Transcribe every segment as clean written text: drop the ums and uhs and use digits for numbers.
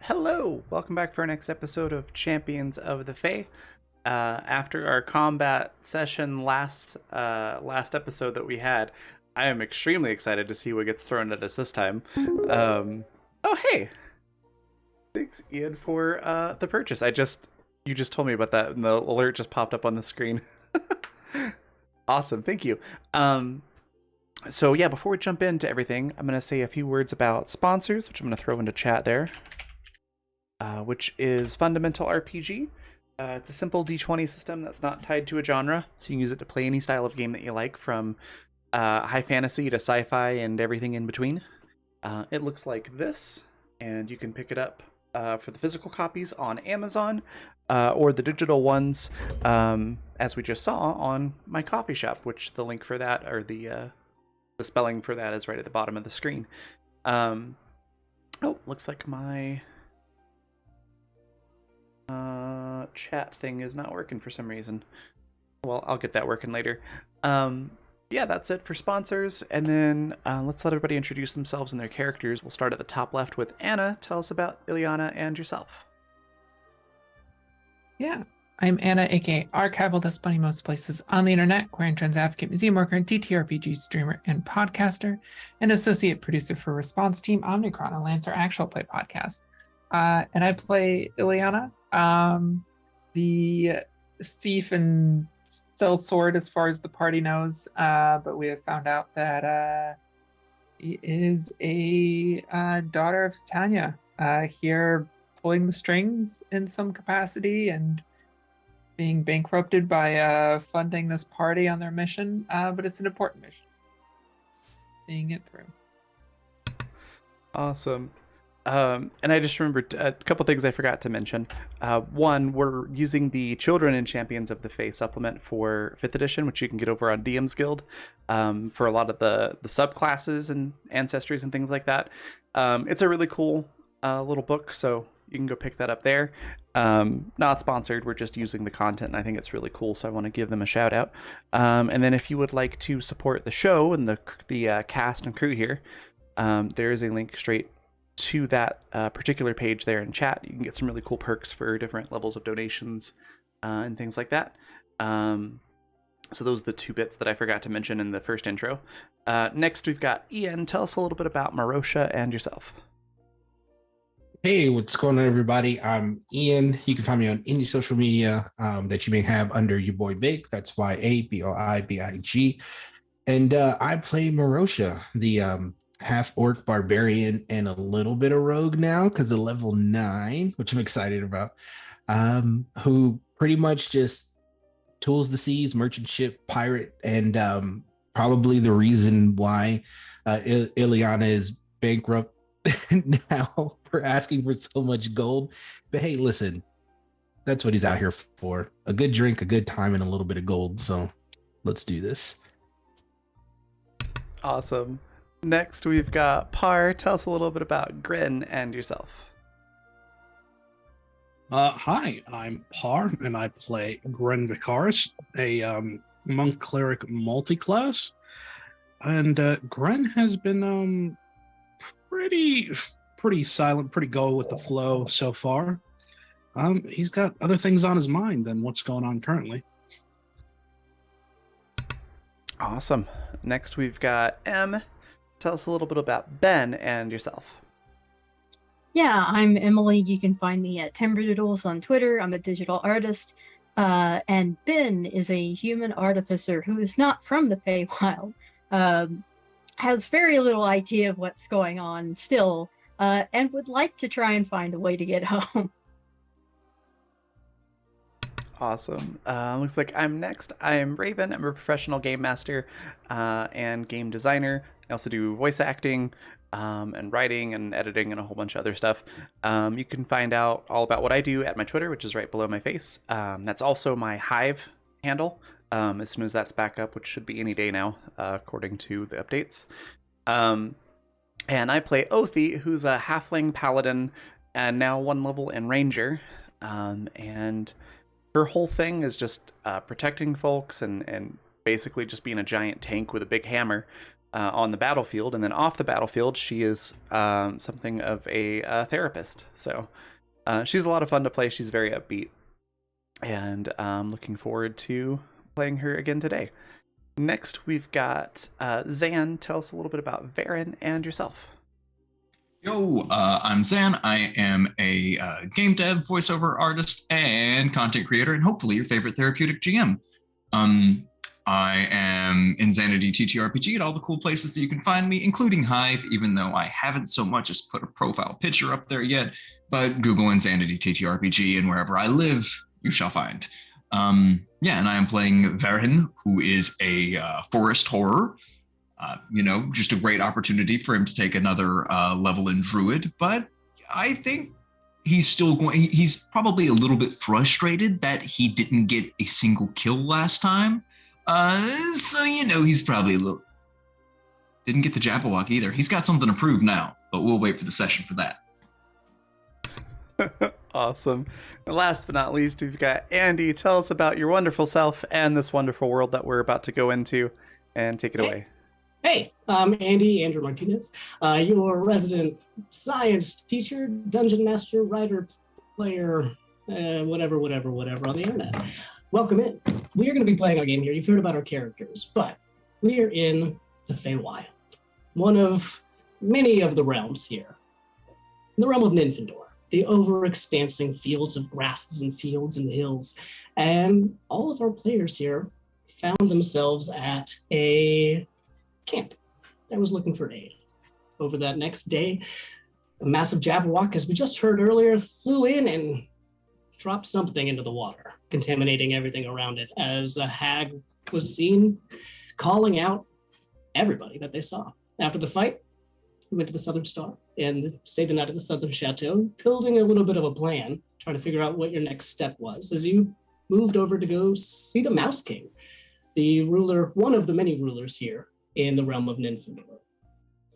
Hello! Welcome back for our next episode of Champions of the Fae. After our combat session last episode that we had, I am extremely excited to see what gets thrown at us this time. Oh hey! Thanks, Ian, for the purchase. You just told me about that, and the alert just popped up on the screen. Awesome, thank you. So yeah, before we jump into everything, I'm going to say a few words about sponsors, which I'm going to throw into chat there. Which is Fundamental RPG. It's a simple D20 system that's not tied to a genre, so you can use it to play any style of game that you like, from high fantasy to sci-fi and everything in between. It looks like this, and you can pick it up for the physical copies on Amazon, or the digital ones, as we just saw, on my coffee shop, which the link for that, or the spelling for that, is right at the bottom of the screen. Looks like my chat thing is not working for some reason. Well, I'll get that working later. Yeah, that's it for sponsors. And then let's let everybody introduce themselves and their characters. We'll start at the top left with Anna. Tell us about Ileana and yourself. Yeah, I'm Anna, aka Archival Dust Bunny most places on the internet, queer and trans advocate, museum worker, and TTRPG streamer and podcaster, and associate producer for Response Team Omnicron, a Lancer actual play podcast. And I play Ileana, the thief and sellsword as far as the party knows, but we have found out that he is a daughter of Tanya, here pulling the strings in some capacity and being bankrupted by funding this party on their mission, but it's an important mission. Seeing it through. Awesome. And I just remembered a couple things I forgot to mention. One, we're using the Children and Champions of the Fae supplement for 5th edition, which you can get over on DM's Guild, for a lot of the subclasses and ancestries and things like that. It's a really cool little book, so you can go pick that up there. Not sponsored, we're just using the content, and I think it's really cool, so I want to give them a shout out. And then if you would like to support the show and the cast and crew here, there is a link straight to that particular page there in chat. You can get some really cool perks for different levels of donations and things like that. So those are the two bits that I forgot to mention in the first intro. Next, we've got Ian. Tell us a little bit about Marosha and yourself. Hey, what's going on, everybody? I'm Ian. You can find me on any social media that you may have under your boy Big. That's YABOIBIG. And I play Marosha, the half-orc barbarian and a little bit of rogue now because of level 9, which I'm excited about, who pretty much just tools the seas, merchant ship, pirate, and probably the reason why Ileana is bankrupt now for asking for so much gold. But hey, listen, that's what he's out here for. A good drink, a good time, and a little bit of gold. So let's do this. Awesome. Next, we've got Par. Tell us a little bit about Grin and yourself. Hi, I'm Par, and I play Gren Vicaris, a monk cleric multi-class. And Gren has been pretty silent, pretty go with the flow so far. He's got other things on his mind than what's going on currently. Awesome. Next, we've got M. Tell us a little bit about Ben and yourself. Yeah, I'm Emily. You can find me at Timberdoodles on Twitter. I'm a digital artist. And Ben is a human artificer who is not from the Feywild. Has very little idea of what's going on still, and would like to try and find a way to get home. Awesome. Looks like I'm next. I'm Raven. I'm a professional game master and game designer. I also do voice acting and writing and editing and a whole bunch of other stuff. You can find out all about what I do at my Twitter, which is right below my face. That's also my Hive handle. As soon as that's back up, which should be any day now, according to the updates. And I play Othi, who's a halfling paladin and now 1 level in ranger. And her whole thing is just protecting folks and basically just being a giant tank with a big hammer. on the battlefield, and then off the battlefield, she is something of a therapist. So she's a lot of fun to play. She's very upbeat, and looking forward to playing her again today. Next, we've got Zan. Tell us a little bit about Varen and yourself. Yo, I'm Zan. I am a game dev, voiceover artist, and content creator, and hopefully your favorite therapeutic GM. I am Insanity TTRPG at all the cool places that you can find me, including Hive, even though I haven't so much as put a profile picture up there yet. But Google Insanity TTRPG, and wherever I live, you shall find. Yeah, and I am playing Varen, who is a forest horror. Just a great opportunity for him to take another level in Druid, but I think he's probably a little bit frustrated that he didn't get a single kill last time. He's probably didn't get the Jabberwock either. He's got something to prove now, but we'll wait for the session for that. Awesome. And last but not least, we've got Andy. Tell us about your wonderful self and this wonderful world that we're about to go into, and take it away. Hey, I'm Andrew Martinez, your resident science teacher, dungeon master, writer, player, whatever on the internet. Welcome in. We are going to be playing our game here. You've heard about our characters, but we are in the Feywild, one of many of the realms here. In the realm of Ninfandor, the overexpansing fields of grasses and fields and hills, and all of our players here found themselves at a camp that was looking for aid. Over that next day, a massive Jabberwock, as we just heard earlier, flew in and dropped something into the water, contaminating everything around it, as a hag was seen calling out everybody that they saw. After the fight, we went to the Southern Star and stayed the night at the Southern Chateau, building a little bit of a plan, trying to figure out what your next step was, as you moved over to go see the Mouse King, the ruler, one of the many rulers here in the realm of Ninfandor.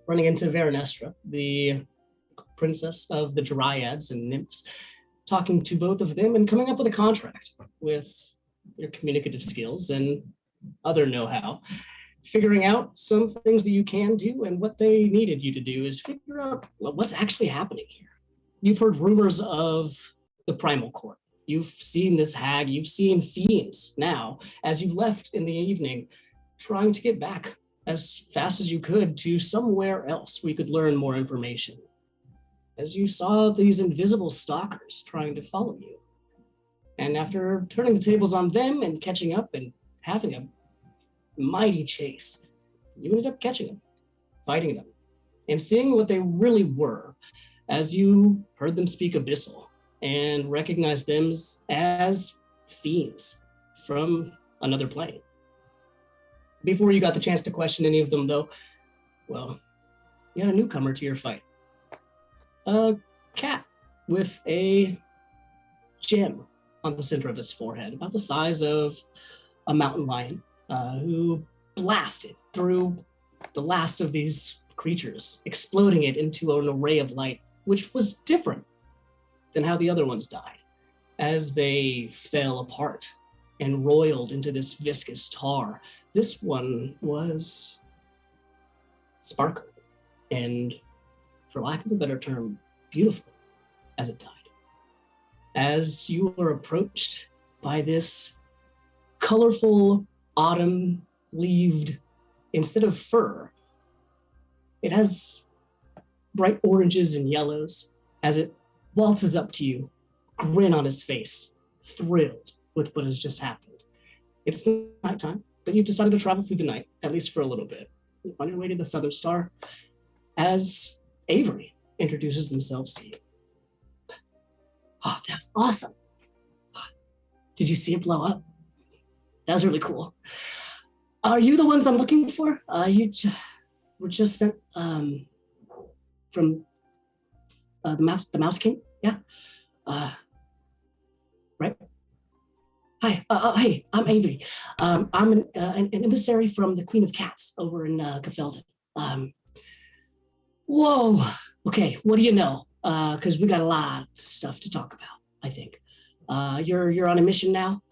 Running into Veranestra, the princess of the Dryads and Nymphs, talking to both of them and coming up with a contract with your communicative skills and other know-how. Figuring out some things that you can do, and what they needed you to do is figure out what's actually happening here. You've heard rumors of the Primal Court. You've seen this hag, you've seen fiends now, as you left in the evening, trying to get back as fast as you could to somewhere else where you could learn more information. As you saw these invisible stalkers trying to follow you. And after turning the tables on them and catching up and having a mighty chase, you ended up catching them, fighting them, and seeing what they really were as you heard them speak Abyssal and recognized them as fiends from another plane. Before you got the chance to question any of them, though, well, you had a newcomer to your fight. A cat with a gem on the center of his forehead, about the size of a mountain lion, who blasted through the last of these creatures, exploding it into an array of light, which was different than how the other ones died, as they fell apart and roiled into this viscous tar. This one was sparkling and, for lack of a better term, beautiful as it died. As you were approached by this colorful autumn-leaved, instead of fur, it has bright oranges and yellows as it waltzes up to you, grin on his face, thrilled with what has just happened. It's nighttime, but you've decided to travel through the night, at least for a little bit. On your way to the Southern Star, as Avery introduces themselves to you. Oh, that's awesome. Did you see it blow up? That was really cool. Are you the ones I'm looking for? Were just sent from the Mouse King? Yeah. Right. Hi. Hey, I'm Avery. I'm an emissary from the Queen of Cats over in Cafelden. Whoa. Okay. What do you know? Because we got a lot of stuff to talk about, I think. You're on a mission now.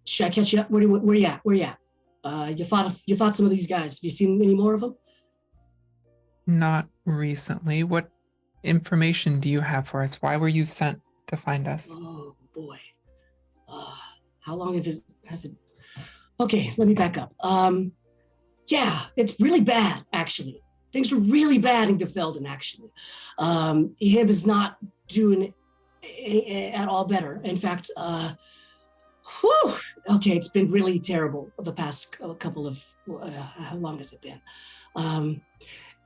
Should I catch you up? Where you at? You fought some of these guys. Have you seen any more of them? Not recently. What information do you have for us? Why were you sent to find us? Oh boy. How long has it? Okay, let me back up. Yeah, it's really bad actually. Things are really bad in Gefelden actually. Ehib is not doing at all better. In fact, whew, okay, it's been really terrible the past couple of, how long has it been?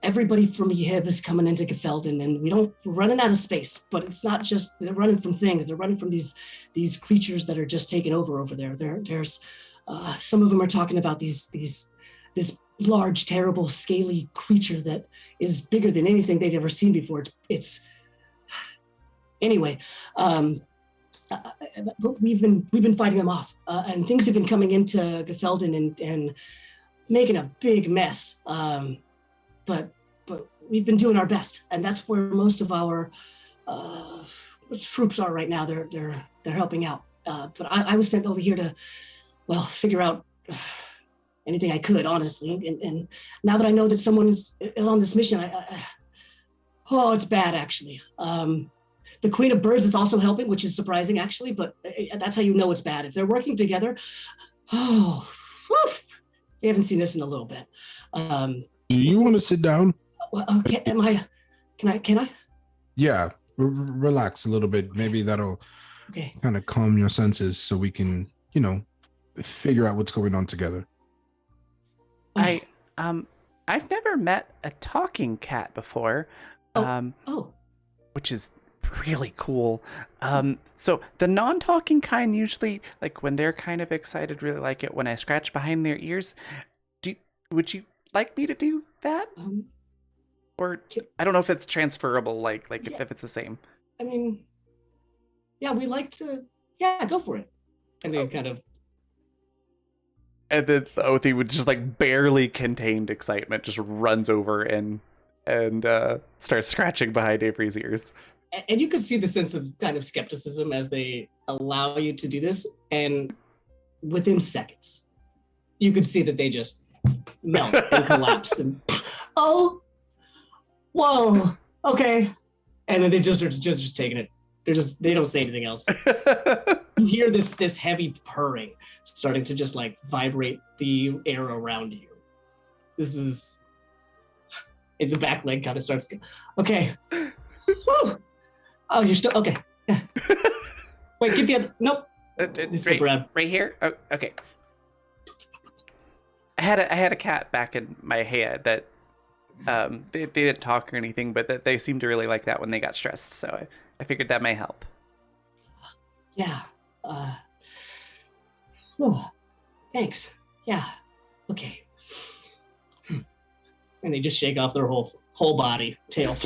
Everybody from Ehib is coming into Gefelden, and we're running out of space. But it's not just they're running from things; they're running from these creatures that are just taking over there. There's some of them are talking about this large, terrible, scaly creature that is bigger than anything they'd ever seen before. It's anyway. We've been fighting them off, and things have been coming into Gefelden and making a big mess. But we've been doing our best, and that's where most of our troops are right now. They're helping out. But I was sent over here to, well, figure out anything I could, honestly. And now that I know that someone is on this mission, oh, it's bad actually. The Queen of Birds is also helping, which is surprising actually. But that's how you know it's bad. If they're working together, oh, whew, we haven't seen this in a little bit. Do you want to sit down? Well, okay, can I? Yeah, relax a little bit. Maybe that'll kind of calm your senses so we can, figure out what's going on together. I've never met a talking cat before. Which is really cool. So the non-talking kind usually, like when they're kind of excited, really like it when I scratch behind their ears. Would you like me to do that? Or I don't know if it's transferable, like yeah. if it's the same. I mean, yeah, we like to, go for it. And then kind of. And then Othi with just like barely contained excitement just runs over and starts scratching behind Avery's ears. And you could see the sense of kind of skepticism as they allow you to do this. And within seconds, you could see that they just melt and collapse and oh, whoa, okay. And then they just are just taking it. They don't say anything else. You hear this heavy purring starting to just like vibrate the air around you. This is, and the back leg kind of starts, okay. Woo. Oh, you're still, okay. Yeah. Wait, get the other, nope. Right here? Oh, okay. I had a cat back in my head that they didn't talk or anything, but that they seemed to really like that when they got stressed. So I figured that may help. Yeah. Oh, thanks. Yeah. Okay. And they just shake off their whole body, tail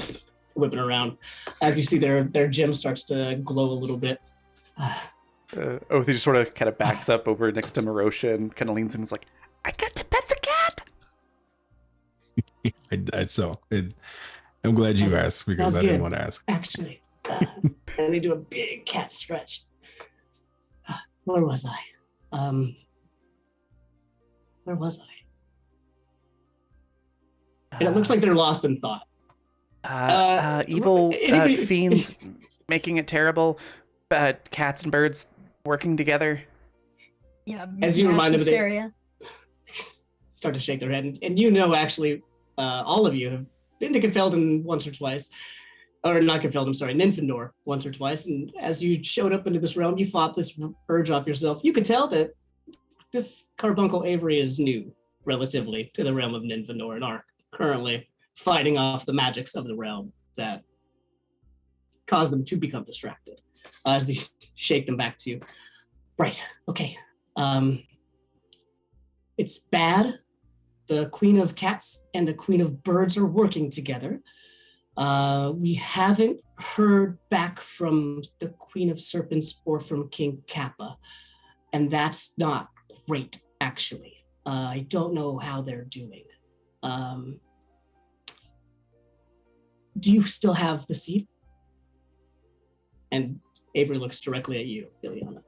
whipping around. As you see their gem starts to glow a little bit. Othi just sort of kind of backs up over next to Marosha and kind of leans in and is like, I got to pet the cat. I'm glad you asked because I didn't want to ask. Actually, and they do a big cat stretch. Where was I? Where was I? And it looks like they're lost in thought. Evil fiends making it terrible. Cats and birds working together. Yeah, as you remind them, hysteria. Start to shake their head, and actually, all of you have been to Gefelden once or twice, or not Gefelden, sorry, Nymphador once or twice. And as you showed up into this realm, you fought this urge off yourself. You could tell that this carbuncle Avery is new, relatively, to the realm of Nymphador and are currently fighting off the magics of the realm that cause them to become distracted as they shake them back to you. Right, okay. It's bad. The Queen of Cats and the Queen of Birds are working together. We haven't heard back from the Queen of Serpents or from King Kappa, and that's not great, actually. I don't know how they're doing. Do you still have the seed? And Avery looks directly at you, Ileana.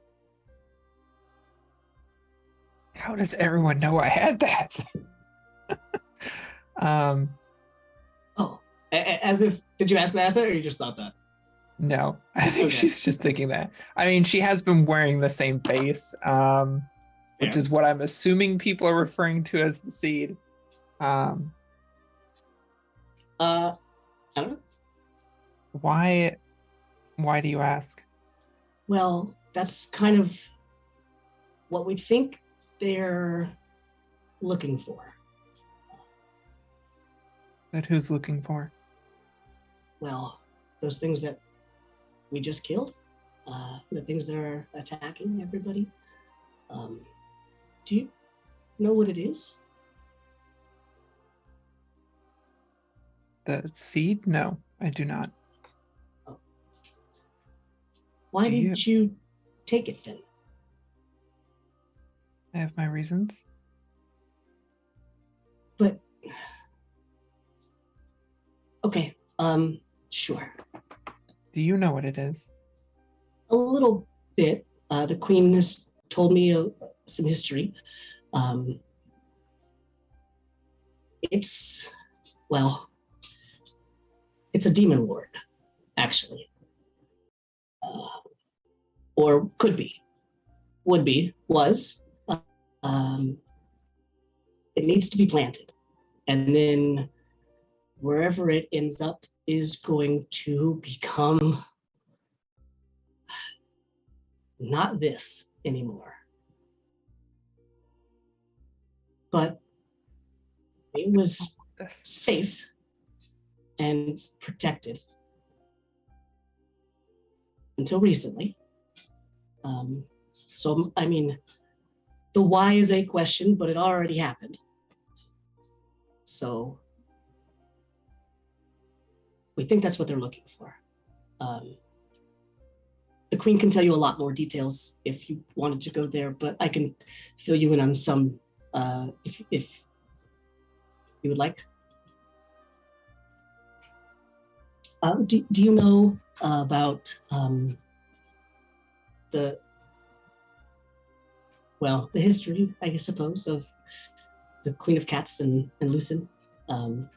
How does everyone know I had that? Oh, as if, did you ask that, or you just thought that? No, I think Okay. she's just thinking that. I mean, she has been wearing the same face, which Fair. is what I'm assuming people are referring to as the seed. I don't know. Why do you ask? Well, that's kind of what we think they're looking for. That who's looking for? Well, those things that we just killed, the things that are attacking everybody. Do you know what it is? The seed? No, I do not. Why Do did you take it then? I have my reasons. But okay, sure. Do you know what it is? A little bit. The queen has told me some history. It's, well, it's a demon lord, actually. Or could be, would be, was. It needs to be planted. And then wherever it ends up is going to become not this anymore. But it was safe and protected until recently. So, I mean, the why is a question, but it already happened. So we think that's what they're looking for. The queen can tell you a lot more details if you wanted to go there, but I can fill you in on some if you would like. Do you know about the history, I suppose, of the Queen of Cats and Lucin, the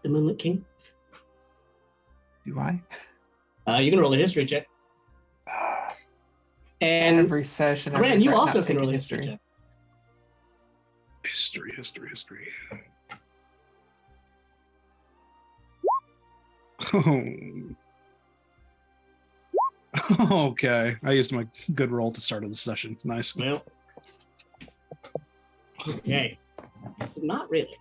Moonlit King? Do I? You can roll a history check. And Every session. Gran, every you fight, also not can roll a taking history check. History. Oh. Okay. I used my good roll at the start of the session. Nice. Well, okay. So not really.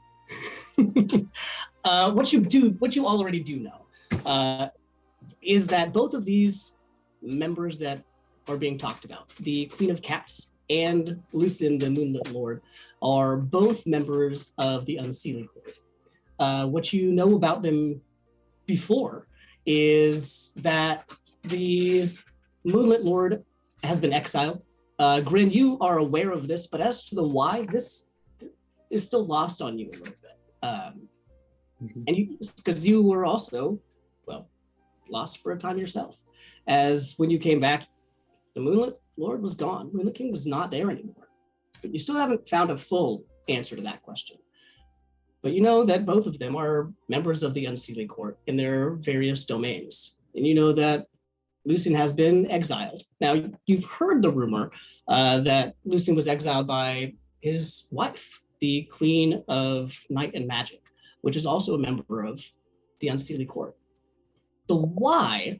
What you already do know, is that both of these members that are being talked about, the Queen of Cats and Lucin, the Moonlit Lord, are both members of the Unsealing Horde. What you know about them before is that the Moonlit Lord has been exiled. Grin, you are aware of this, but as to the why, this is still lost on you a little bit. And you, because you were also, lost for a time yourself. As when you came back, the Moonlit Lord was gone. Moonlit King was not there anymore. But you still haven't found a full answer to that question. But you know that both of them are members of the Unsealing Court in their various domains. And you know that Lucin has been exiled. Now, you've heard the rumor that Lucin was exiled by his wife, the Queen of Night and Magic, which is also a member of the Unsealing Court. The why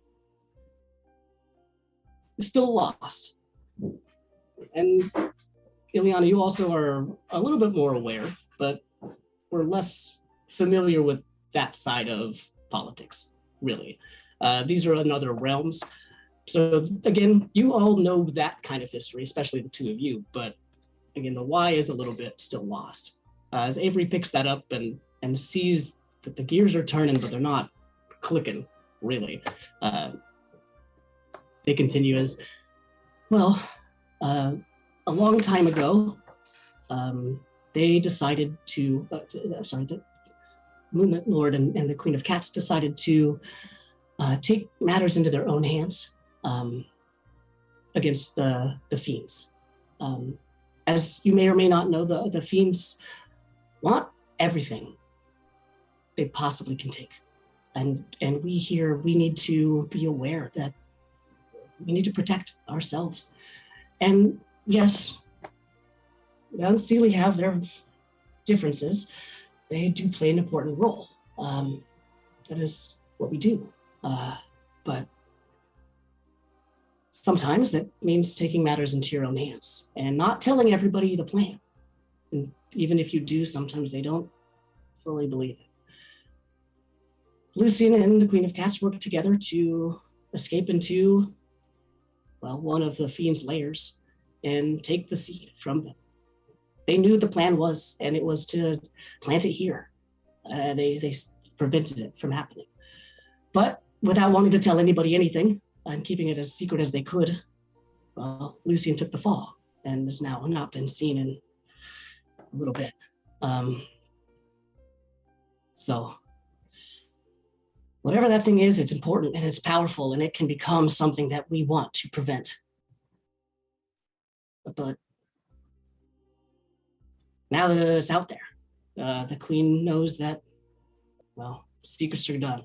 is still lost. And Ileana, you also are a little bit more aware, but we're less familiar with that side of politics, really. These are in other realms. So again, you all know that kind of history, especially the two of you, but again, the why is a little bit still lost. As Avery picks that up and sees that the gears are turning, but they're not clicking, really. They continue as, a long time ago, they decided to, the Moonlit Lord and the Queen of Cats decided to take matters into their own hands against the fiends. as you may or may not know, the fiends want everything they possibly can take. And we here, we need to be aware that we need to protect ourselves. And yes, the Unseelie have their differences. They do play an important role. That is what we do. But sometimes it means taking matters into your own hands and not telling everybody the plan. And even if you do, sometimes they don't fully believe it. Lucian and the Queen of Cats worked together to escape into, well, one of the fiend's lairs and take the seed from them. They knew the plan was, and it was to plant it here. They prevented it from happening. But without wanting to tell anybody anything and keeping it as secret as they could, well, Lucian took the fall and has now not been seen in a little bit. So whatever that thing is, it's important and it's powerful, and it can become something that we want to prevent. But now that it's out there, the Queen knows that, well, secrets are done.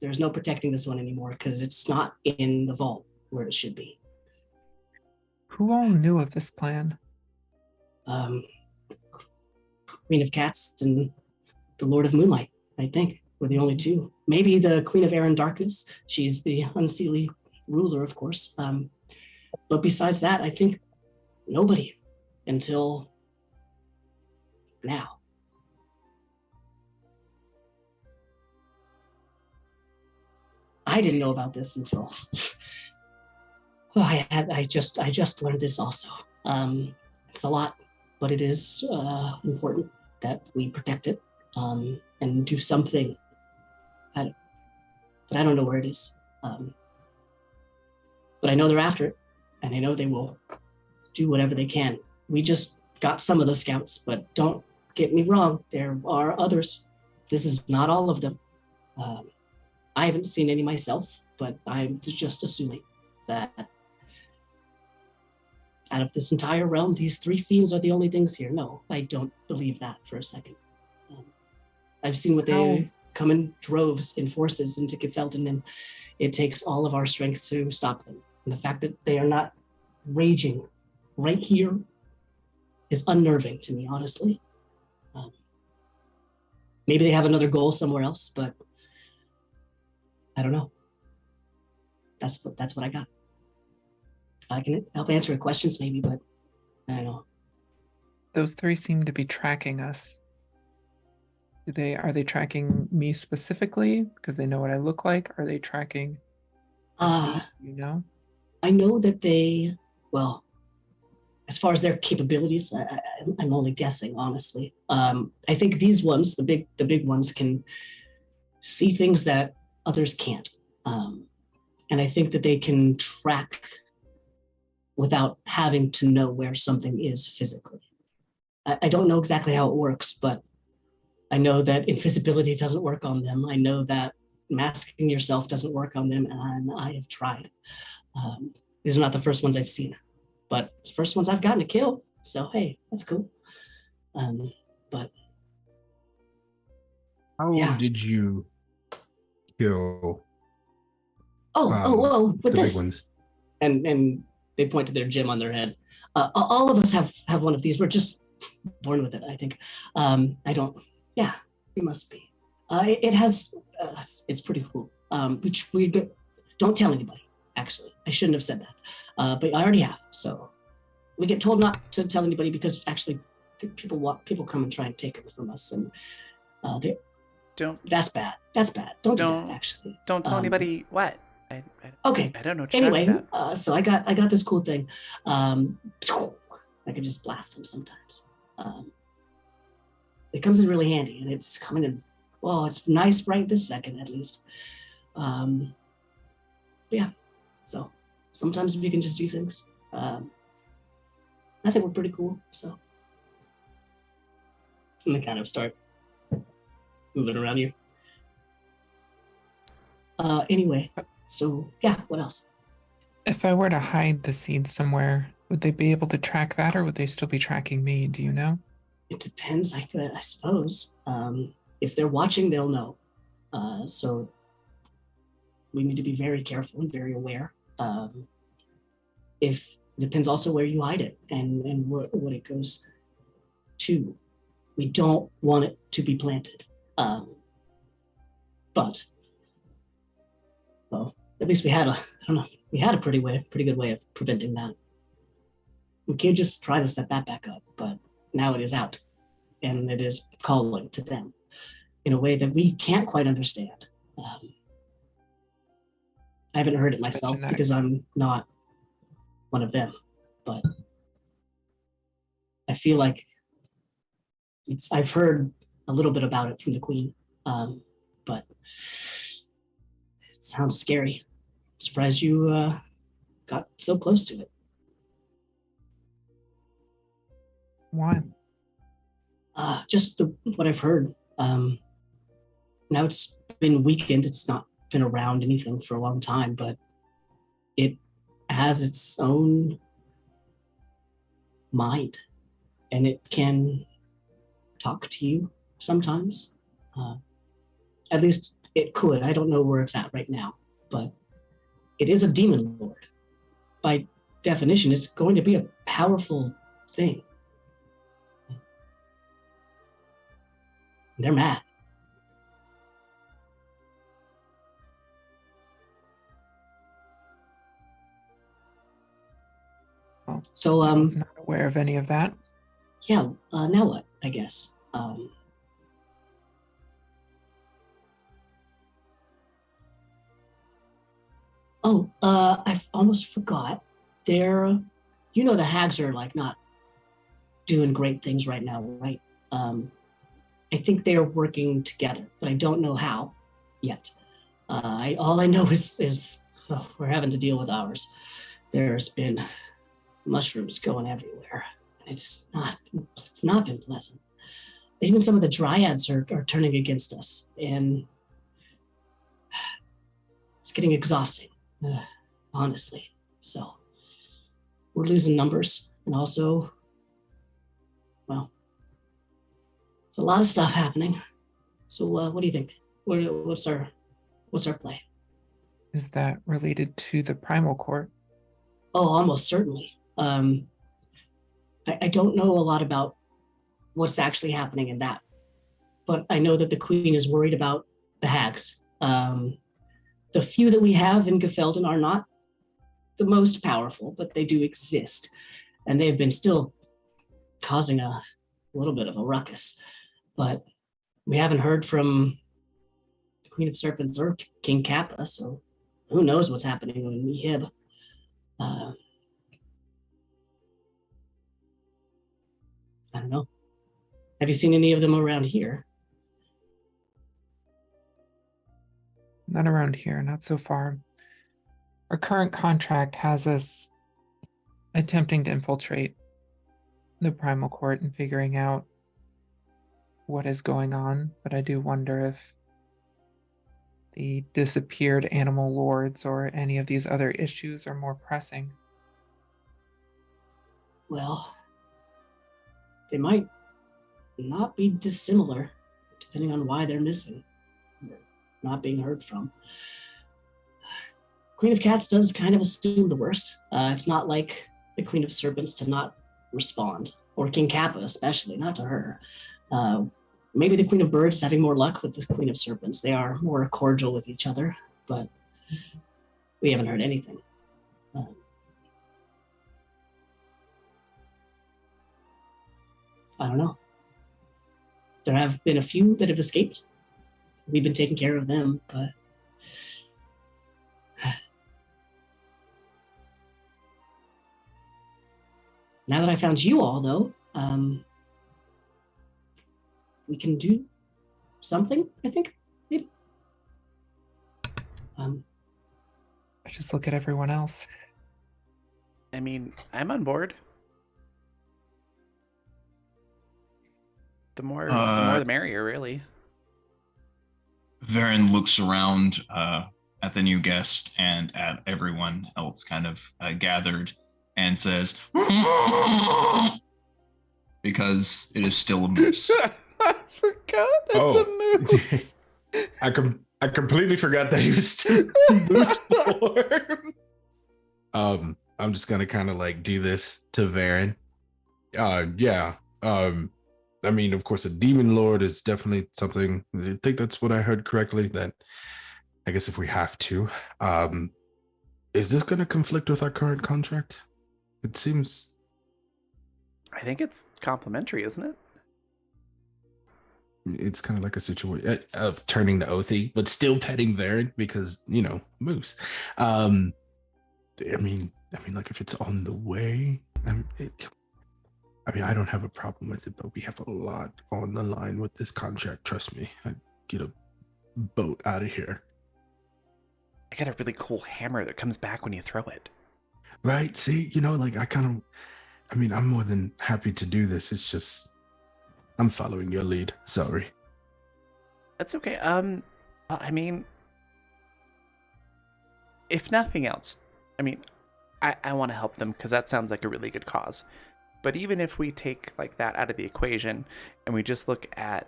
There's no protecting this one anymore because it's not in the vault where it should be. Who all knew of this plan? Queen of Cats and the Lord of Moonlight, I think, were the only two. Maybe the Queen of Air and Darkness. She's the Unseelie ruler, of course. But besides that, I think nobody until now. I didn't know about this until I just learned this also. It's a lot, but it is important that we protect it and do something. But I don't know where it is. But I know they're after it, and I know they will do whatever they can. We just got some of the scouts, but don't get me wrong, there are others. This is not all of them. I haven't seen any myself, but I'm just assuming that out of this entire realm, these three fiends are the only things here. No, I don't believe that for a second. I've seen what they come in droves, in forces into Gefelton, and it takes all of our strength to stop them. And the fact that they are not raging right here is unnerving to me, honestly. Maybe they have another goal somewhere else, but I don't know. That's what I got. I can help answer your questions maybe, but I don't know. Those three seem to be tracking us. Are they tracking me specifically because they know what I look like? Are they tracking you know? I know that they, well, as far as their capabilities, I'm only guessing, honestly. I think these ones, the big ones, can see things that others can't. And I think that they can track without having to know where something is physically. I don't know exactly how it works, but I know that invisibility doesn't work on them. I know that masking yourself doesn't work on them, and I have tried. These are not the first ones I've seen, but the first ones I've gotten to kill. So, hey, that's cool. But how did you kill with the this? big ones? And they point to their gem on their head. All of us have one of these. We're just born with it, I think. We must be. It has, it's pretty cool. Which we don't tell anybody, actually. I shouldn't have said that. But I already have, so we get told not to tell anybody because actually people come and try and take it from us, and that's bad. That's bad. Don't do that, actually. Don't tell anybody what? Okay. I don't know. Anyway, so I got this cool thing. I can just blast them sometimes. It comes in really handy, and it's coming in. Well, it's nice right this second, at least. Yeah. So sometimes we can just do things. I think we're pretty cool. So I'm gonna kind of start moving around here. Anyway. So, yeah, what else? If I were to hide the seed somewhere, Would they be able to track that, or would they still be tracking me? Do you know? It depends, I suppose. If they're watching, they'll know. So we need to be very careful and very aware. If it depends also where you hide it and what it goes to. We don't want it to be planted. But well, at least we had a pretty good way of preventing that. We can't just try to set that back up, but now it is out, and it is calling to them in a way that we can't quite understand. I haven't heard it myself because I'm not one of them, but I feel like I've heard a little bit about it from the Queen, but it sounds scary. I'm surprised you got so close to it. Why? Just what I've heard. Now it's been weakened. It's not been around anything for a long time, but it has its own mind, and it can talk to you sometimes. At least it could. I don't know where it's at right now, but it is a demon lord. By definition, it's going to be a powerful thing. They're mad. Well, So I was not aware of any of that. yeah, now what, I guess? I almost forgot. The hags are like not doing great things right now, right? I think they are working together, but I don't know how yet. All I know is we're having to deal with ours. There's been mushrooms going everywhere, and it's not been pleasant. Even some of the dryads are turning against us, and it's getting exhausting, honestly. So we're losing numbers, and also, well, it's a lot of stuff happening. So what do you think? What's our play? Is that related to the Primal Court? Oh, almost certainly. I don't know a lot about what's actually happening in that, but I know that the Queen is worried about the hags. The few that we have in Gefelden are not the most powerful, but they do exist, and they've been still causing a little bit of a ruckus. But we haven't heard from the Queen of Serpents or King Kappa, so who knows what's happening in Mehib. I don't know. Have you seen any of them around here? Not around here, not so far. Our current contract has us attempting to infiltrate the Primal Court and figuring out what is going on, but I do wonder if the disappeared animal lords or any of these other issues are more pressing. Well, they might not be dissimilar, depending on why they're missing or not being heard from. Queen of Cats does kind of assume the worst. It's not like the Queen of Serpents to not respond, or King Kappa especially, not to her. Maybe the Queen of Birds is having more luck with the Queen of Serpents. They are more cordial with each other, but we haven't heard anything. I don't know. There have been a few that have escaped. We've been taking care of them, but now that I found you all, though, we can do something, I think, maybe. I just look at everyone else. I mean, I'm on board. The more the merrier, really. Varen looks around at the new guest and at everyone else kind of gathered and says, because it is still a moose. I forgot it's a moose. I completely forgot that he was still moose form. I'm just gonna kind of like do this to Varen. Yeah. I mean, of course, a demon lord is definitely something. I think that's what I heard correctly. That I guess if we have to, is this going to conflict with our current contract? It seems. I think it's complimentary, isn't it? It's kind of like a situation of turning to Oathie, but still petting Varen because moose. I mean, like if it's on the way, I mean, I don't have a problem with it, but we have a lot on the line with this contract. Trust me, I'd get a boat out of here. I got a really cool hammer that comes back when you throw it. Right? See, like I'm more than happy to do this. It's just, I'm following your lead. Sorry. That's okay. I mean, if nothing else, I mean, I want to help them because that sounds like a really good cause. But even if we take like that out of the equation and we just look at,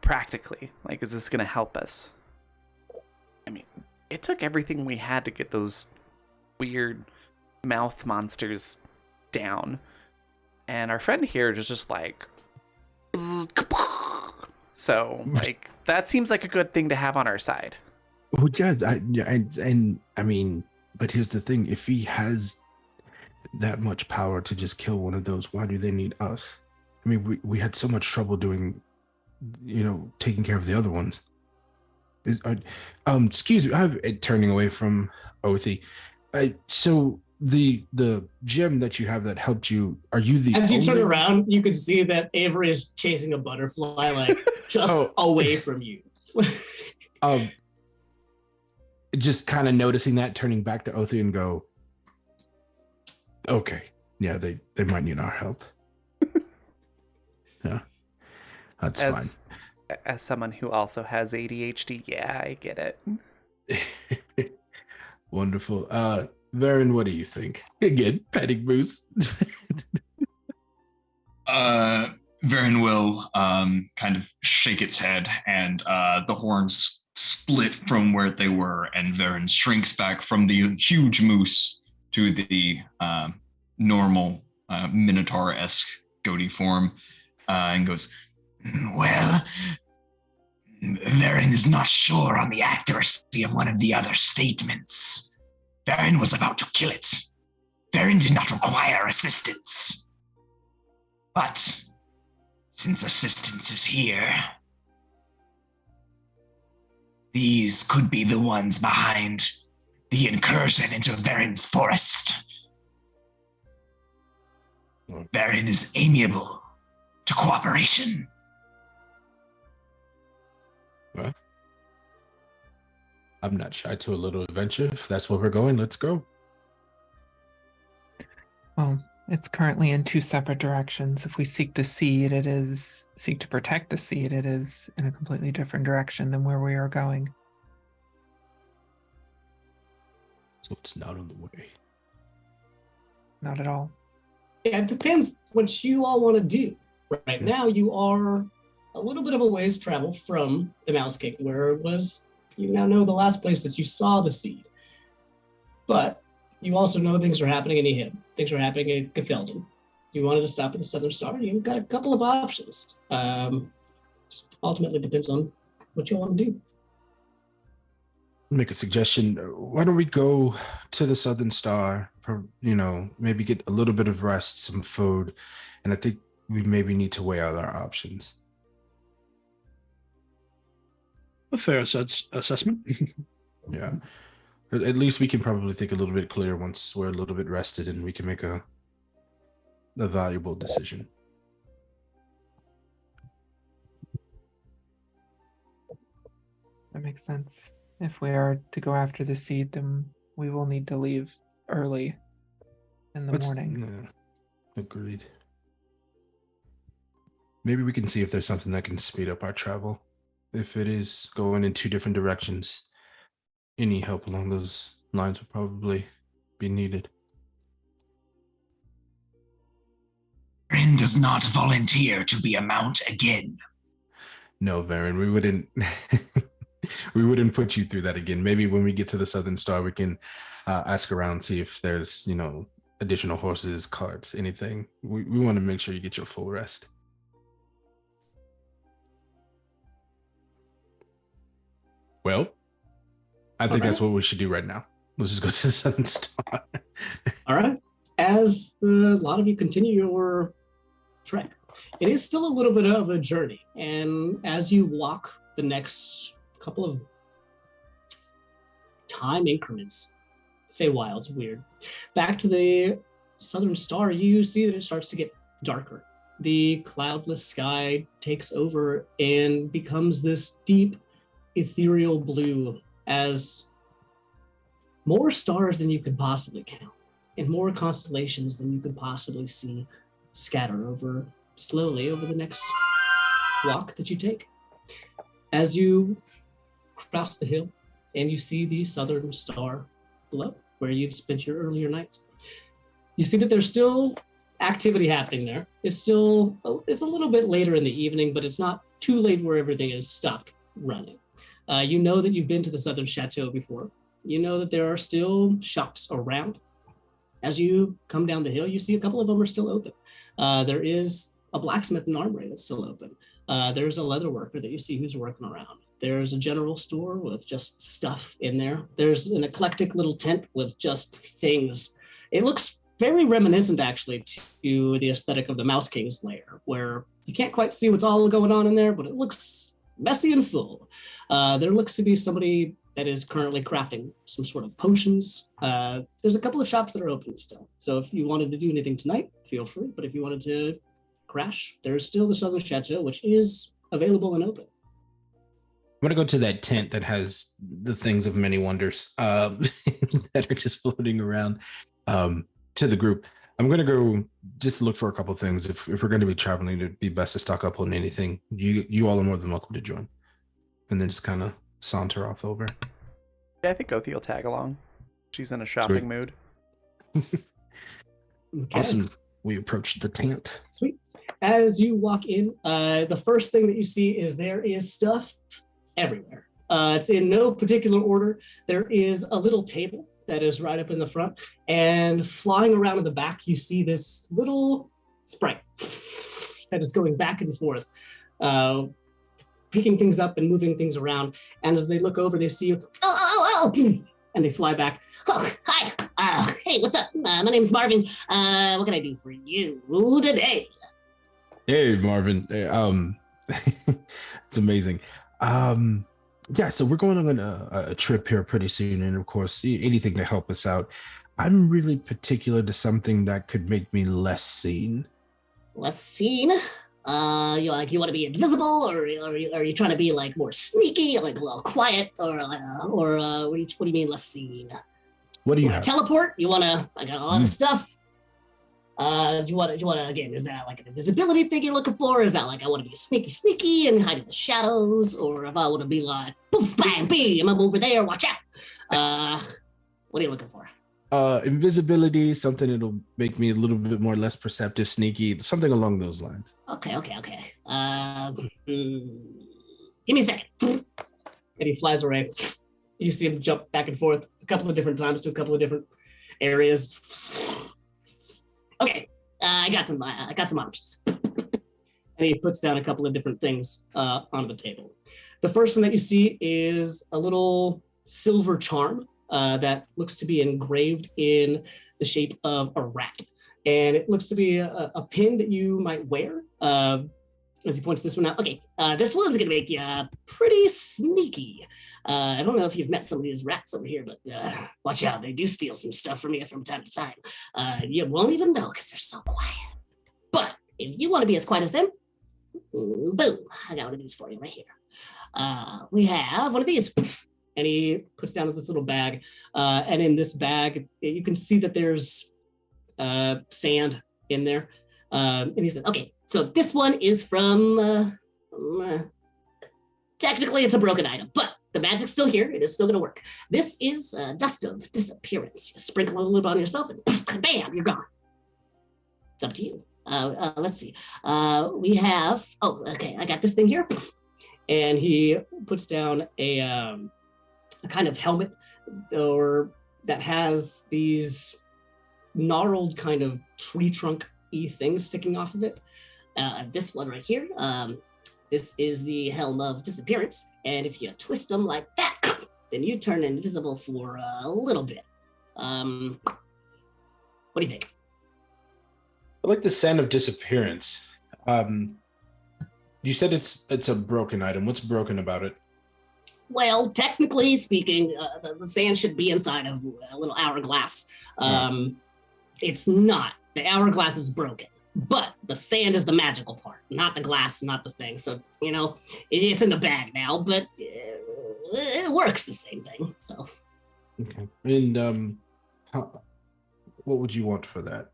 practically, like, is this going to help us? I mean, it took everything we had to get those weird mouth monsters down. And our friend here is just like, so like, that seems like a good thing to have on our side. Well, yes, and I mean, but here's the thing: if he has that much power to just kill one of those, why do they need us? I mean, we had so much trouble doing, taking care of the other ones. Excuse me, I'm turning away from Oathie. So the gem that you have that helped you, are you the As you only... turn around, you can see that Avery is chasing a butterfly like just away from you. Just kind of noticing that, turning back to Oathie and go, okay, yeah, they might need our help. Yeah, that's fine. As someone who also has ADHD, yeah, I get it. Wonderful. Varen, what do you think? Again, petting moose. Varen will kind of shake its head, and the horns split from where they were, and Varen shrinks back from the huge moose to the normal Minotaur-esque goatee form, and goes, well, Varen is not sure on the accuracy of one of the other statements. Varen was about to kill it. Varen did not require assistance. But since assistance is here, these could be the ones behind the incursion into Varen's forest. Varen is amiable to cooperation. Well, I'm not shy to a little adventure. If that's where we're going, let's go. Well, it's currently in two separate directions. If we seek to protect the seed, it is in a completely different direction than where we are going. So it's not on the way. Not at all. Yeah, it depends what you all want to do. Right now, you are a little bit of a ways travel from the Mouse King, where it was, you now know the last place that you saw the seed. But you also know things are happening in Ehim. Things are happening in Gefilden. You wanted to stop at the Southern Star, you've got a couple of options. Just ultimately depends on what you want to do. Make a suggestion. Why don't we go to the Southern Star, maybe get a little bit of rest, some food, and I think we maybe need to weigh out our options. A fair assessment. Yeah. At least we can probably think a little bit clearer once we're a little bit rested and we can make a valuable decision. That makes sense. If we are to go after the seed, then we will need to leave early in the morning. Yeah, agreed. Maybe we can see if there's something that can speed up our travel. If it is going in two different directions, any help along those lines would probably be needed. Ren does not volunteer to be a mount again. No, Varen, we wouldn't. We wouldn't put you through that again. Maybe when we get to the Southern Star, we can ask around, see if there's, additional horses, carts, anything. We want to make sure you get your full rest. Well, I think that's what we should do right now. Let's just go to the Southern Star. All right. As a lot of you continue your trek, it is still a little bit of a journey. And as you walk the next couple of time increments, Feywild's weird, back to the Southern Star, you see that it starts to get darker. The cloudless sky takes over and becomes this deep, ethereal blue as more stars than you could possibly count and more constellations than you could possibly see scatter slowly over the next walk that you take. As you cross the hill and you see the Southern Star below, where you've spent your earlier nights, you see that there's still activity happening there. It's a little bit later in the evening, but it's not too late where everything is stopped running. You know that you've been to the Southern Chateau before. You know that there are still shops around. As you come down the hill, you see a couple of them are still open. There is a blacksmith and armory that's still open. There's a leather worker that you see who's working around. There's a general store with just stuff in there. There's an eclectic little tent with just things. It looks very reminiscent, actually, to the aesthetic of the Mouse King's lair, where you can't quite see what's all going on in there, but it looks messy and full. There looks to be somebody that is currently crafting some sort of potions. There's a couple of shops that are open still. So if you wanted to do anything tonight, feel free. But if you wanted to crash, there's still the Southern Chateau, which is available and open. I'm going to go to that tent that has the things of many wonders that are just floating around to the group. I'm going to go just look for a couple of things. If we're going to be traveling, it'd be best to stock up on anything. You all are more than welcome to join. And then just kind of saunter off over. Yeah, I think Othi will tag along. She's in a shopping mood. Okay. Awesome. We approach the tent. Sweet. As you walk in, the first thing that you see is there is stuff everywhere. It's in no particular order. There is a little table that is right up in the front, and flying around in the back, you see this little sprite that is going back and forth, picking things up and moving things around. And as they look over, they see you, and they fly back. Oh, hi. Hey, what's up? My name's Marvin. What can I do for you today? Hey, Marvin. It's amazing. Yeah, so we're going on a trip here pretty soon, and of course, anything to help us out. I'm really particular to something that could make me less seen. Less seen? You want to be invisible, or are you trying to be like more sneaky, like a little quiet, or what do you mean less seen? What do you want have? to teleport? You want to? I got a lot of stuff. Do you want to again? Is that like an invisibility thing you're looking for? Is that like I want to be sneaky and hide in the shadows, or if I want to be like poof bang bam, I'm over there, watch out. What are you looking for? Invisibility, something that'll make me a little bit more less perceptive, sneaky, something along those lines. Okay. Give me a second. And he flies away. You see him jump back and forth a couple of different times to a couple of different areas. Okay, I got some options. And he puts down a couple of different things on the table. The first one that you see is a little silver charm that looks to be engraved in the shape of a rat. And it looks to be a pin that you might wear. As he points this one out. Okay, this one's gonna make you pretty sneaky. I don't know if you've met some of these rats over here, but watch out, they do steal some stuff from you from time to time. You won't even know because they're so quiet. But if you want to be as quiet as them, boom, I got one of these for you right here. We have one of these. And he puts down this little bag. And in this bag, you can see that there's sand in there. And he said, okay, so this one is from, technically it's a broken item, but The magic's still here. It is still going to work. This is Dust of Disappearance. You sprinkle a little bit on yourself and bam, you're gone. It's up to you. Let's see. We have, okay, I got this thing here. And he puts down a kind of helmet that has these gnarled kind of tree trunk-y things sticking off of it. This one right here, this is the Helm of Disappearance. And if you twist them like that, then you turn invisible for a little bit. What do you think? I like the Sand of Disappearance. You said it's a broken item. What's broken about it? Well, technically speaking, the sand should be inside of a little hourglass. It's not. The hourglass is broken, but the sand is the magical part, not the glass, not the thing. So, it's in the bag now, but it works the same thing. So. Okay. And what would you want for that?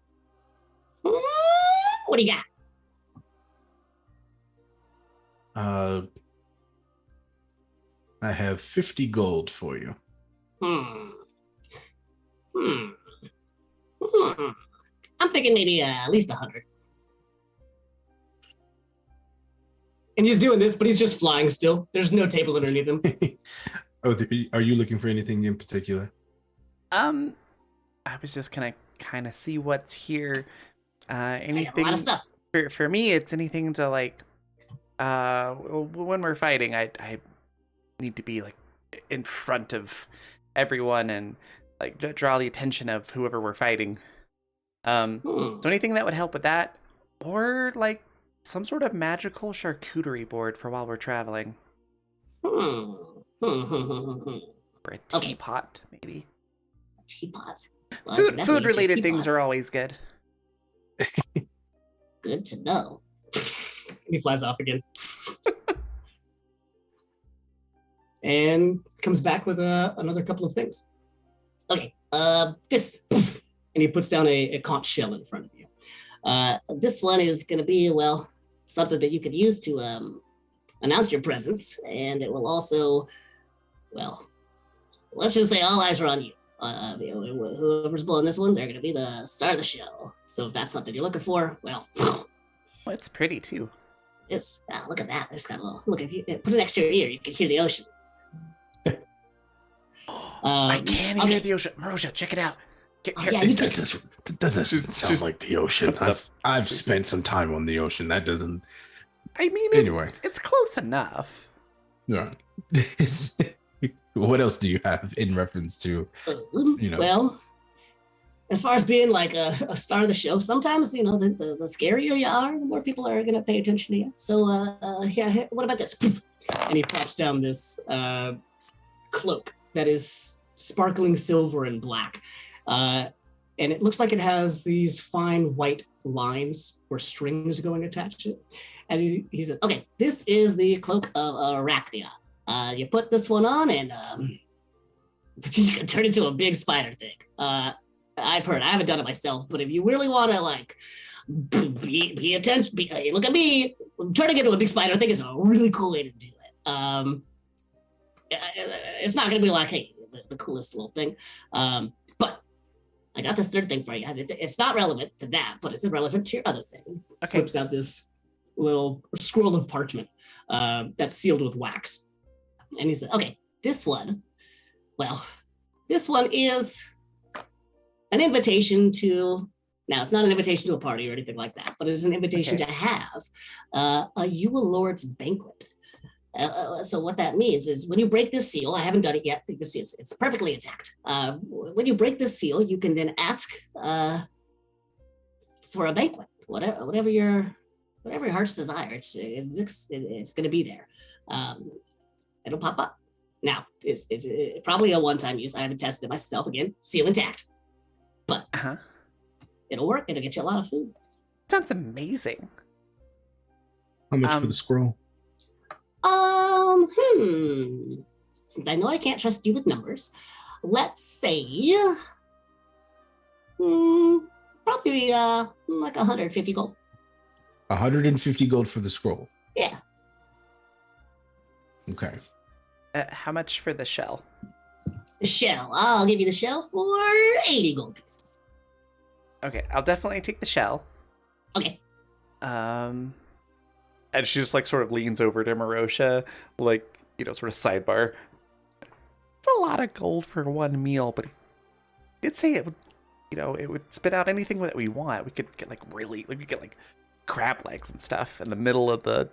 What do you got? I have 50 gold for you. I'm thinking maybe at least 100. And he's doing this, but he's just flying still. There's no table underneath him. Are you looking for anything in particular? I was just gonna kind of see what's here. Anything? I got a lot of stuff. For me, it's anything to like. When we're fighting, I need to be like in front of everyone and like draw the attention of whoever we're fighting. So anything that would help with that, or like some sort of magical charcuterie board for while we're traveling. Or a teapot, maybe. A teapot. Well, Food related things are always good. Good to know. He flies off again. And comes back with another couple of things. Okay, this. And he puts down a conch shell in front of you. This one is going to be, well, something that you could use to announce your presence. And it will also, well, let's just say all eyes are on you. Whoever's blowing this one, they're going to be the star of the show. So if that's something you're looking for, well, it's pretty too. It is. Look at that. It's got a little. Look, if you put it next to your ear, you can hear the ocean. I can hear the ocean. Marosha, check it out. Yeah, you That doesn't sound like the ocean. I've spent some time on the ocean. That doesn't. I mean, anyway, it's close enough. Yeah. What else do you have in reference to? Well, as far as being like a star of the show, sometimes the scarier you are, the more people are going to pay attention to you. So yeah, what about this? And he pops down this cloak that is sparkling silver and black. And it looks like it has these fine white lines or strings going attached to it. And he said, okay, this is the cloak of Arachnia. You put this one on and you can turn into a big spider thing. I've heard, I haven't done it myself, but if you really want to like be attention, look at me, turning into a big spider, I think is a really cool way to do it. It's not going to be like, hey, the coolest little thing. But I got this third thing for you. It's not relevant to that, but it's relevant to your other thing. Okay. Whips out this little scroll of parchment that's sealed with wax. And he said, okay, this one is an invitation to, now it's not an invitation to a party or anything like that, but it is an invitation to have a Yule Lord's banquet. So what that means is when you break this seal, I haven't done it yet because it's perfectly intact. When you break this seal, you can then ask for a banquet, whatever your heart's desire. It's going to be there. It'll pop up. Now, it's probably a one-time use. I haven't tested it myself. Again, seal intact. But it'll work. It'll get you a lot of food. Sounds amazing. How much for the scroll? Since I know I can't trust you with numbers, let's say probably like 150 gold. 150 gold for the scroll. Yeah. Okay. How much for the shell? The shell. I'll give you the shell for 80 gold pieces. Okay, I'll definitely take the shell. Okay. And she just like sort of leans over to Marosha, like, sort of sidebar. It's a lot of gold for one meal, but did say it would, it would spit out anything that we want. We could get we could get crab legs and stuff in the middle of the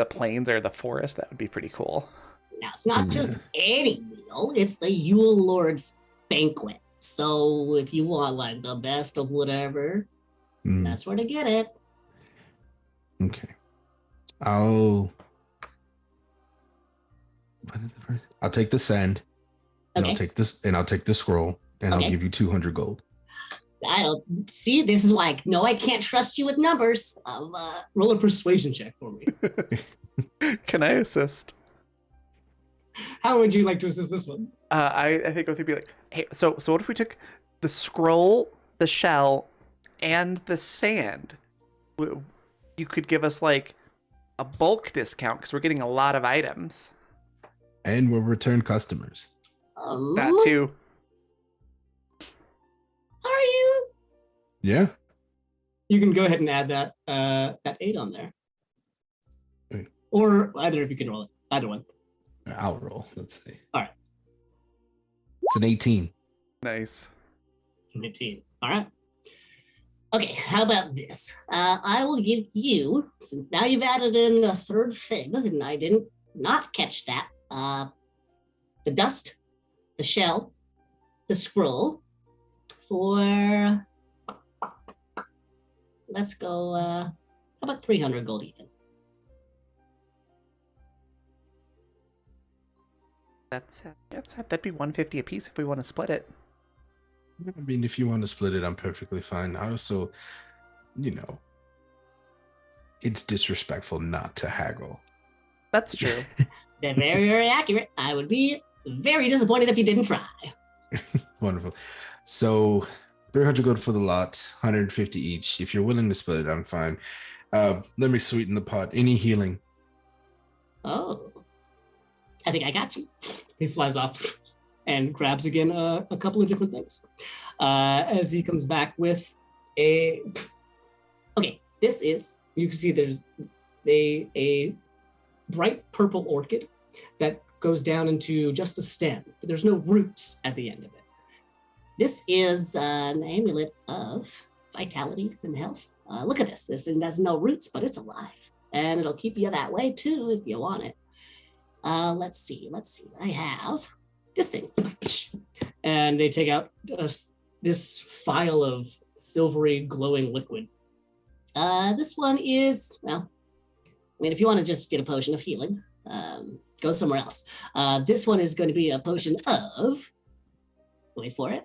plains or the forest. That would be pretty cool. Now, it's not just any meal, it's the Yule Lord's banquet. So if you want the best of whatever, that's where to get it. Okay. I'll take the sand. And Okay. I'll take the scroll, and Okay. I'll give you 200 gold. I don't see. This is why I can't trust you with numbers. Roll a persuasion check for me. Can I assist? How would you like to assist this one? I think Oath would be like, hey, so what if we took the scroll, the shell, and the sand? You could give us a bulk discount because we're getting a lot of items. And we'll return customers. That too. Are you? Yeah. You can go ahead and add that 8 on there. Okay. Or either if you can roll it. Either one. I'll roll. Let's see. All right. It's an 18. Nice. 18. All right. Okay, how about this? I will give you, since now you've added in a third thing, and I didn't not catch that, the dust, the shell, the scroll, for, let's go, how about 300 gold even? That'd be 150 a piece if we want to split it. I mean, if you want to split it, I'm perfectly fine. I also, it's disrespectful not to haggle. That's true. They're very, very accurate. I would be very disappointed if you didn't try. Wonderful. So 300 gold for the lot, 150 each. If you're willing to split it, I'm fine. Let me sweeten the pot. Any healing? Oh, I think I got you. He flies off and grabs again a couple of different things. As he comes back with a... Okay, this is... You can see there's a bright purple orchid that goes down into just a stem, but there's no roots at the end of it. This is an amulet of vitality and health. Look at this. This thing has no roots, but it's alive. And it'll keep you that way too if you want it. Let's see. I have this thing. And they take out this phial of silvery glowing liquid. This one is, well, I mean, if you want to just get a potion of healing, go somewhere else. This one is going to be a potion of, wait for it,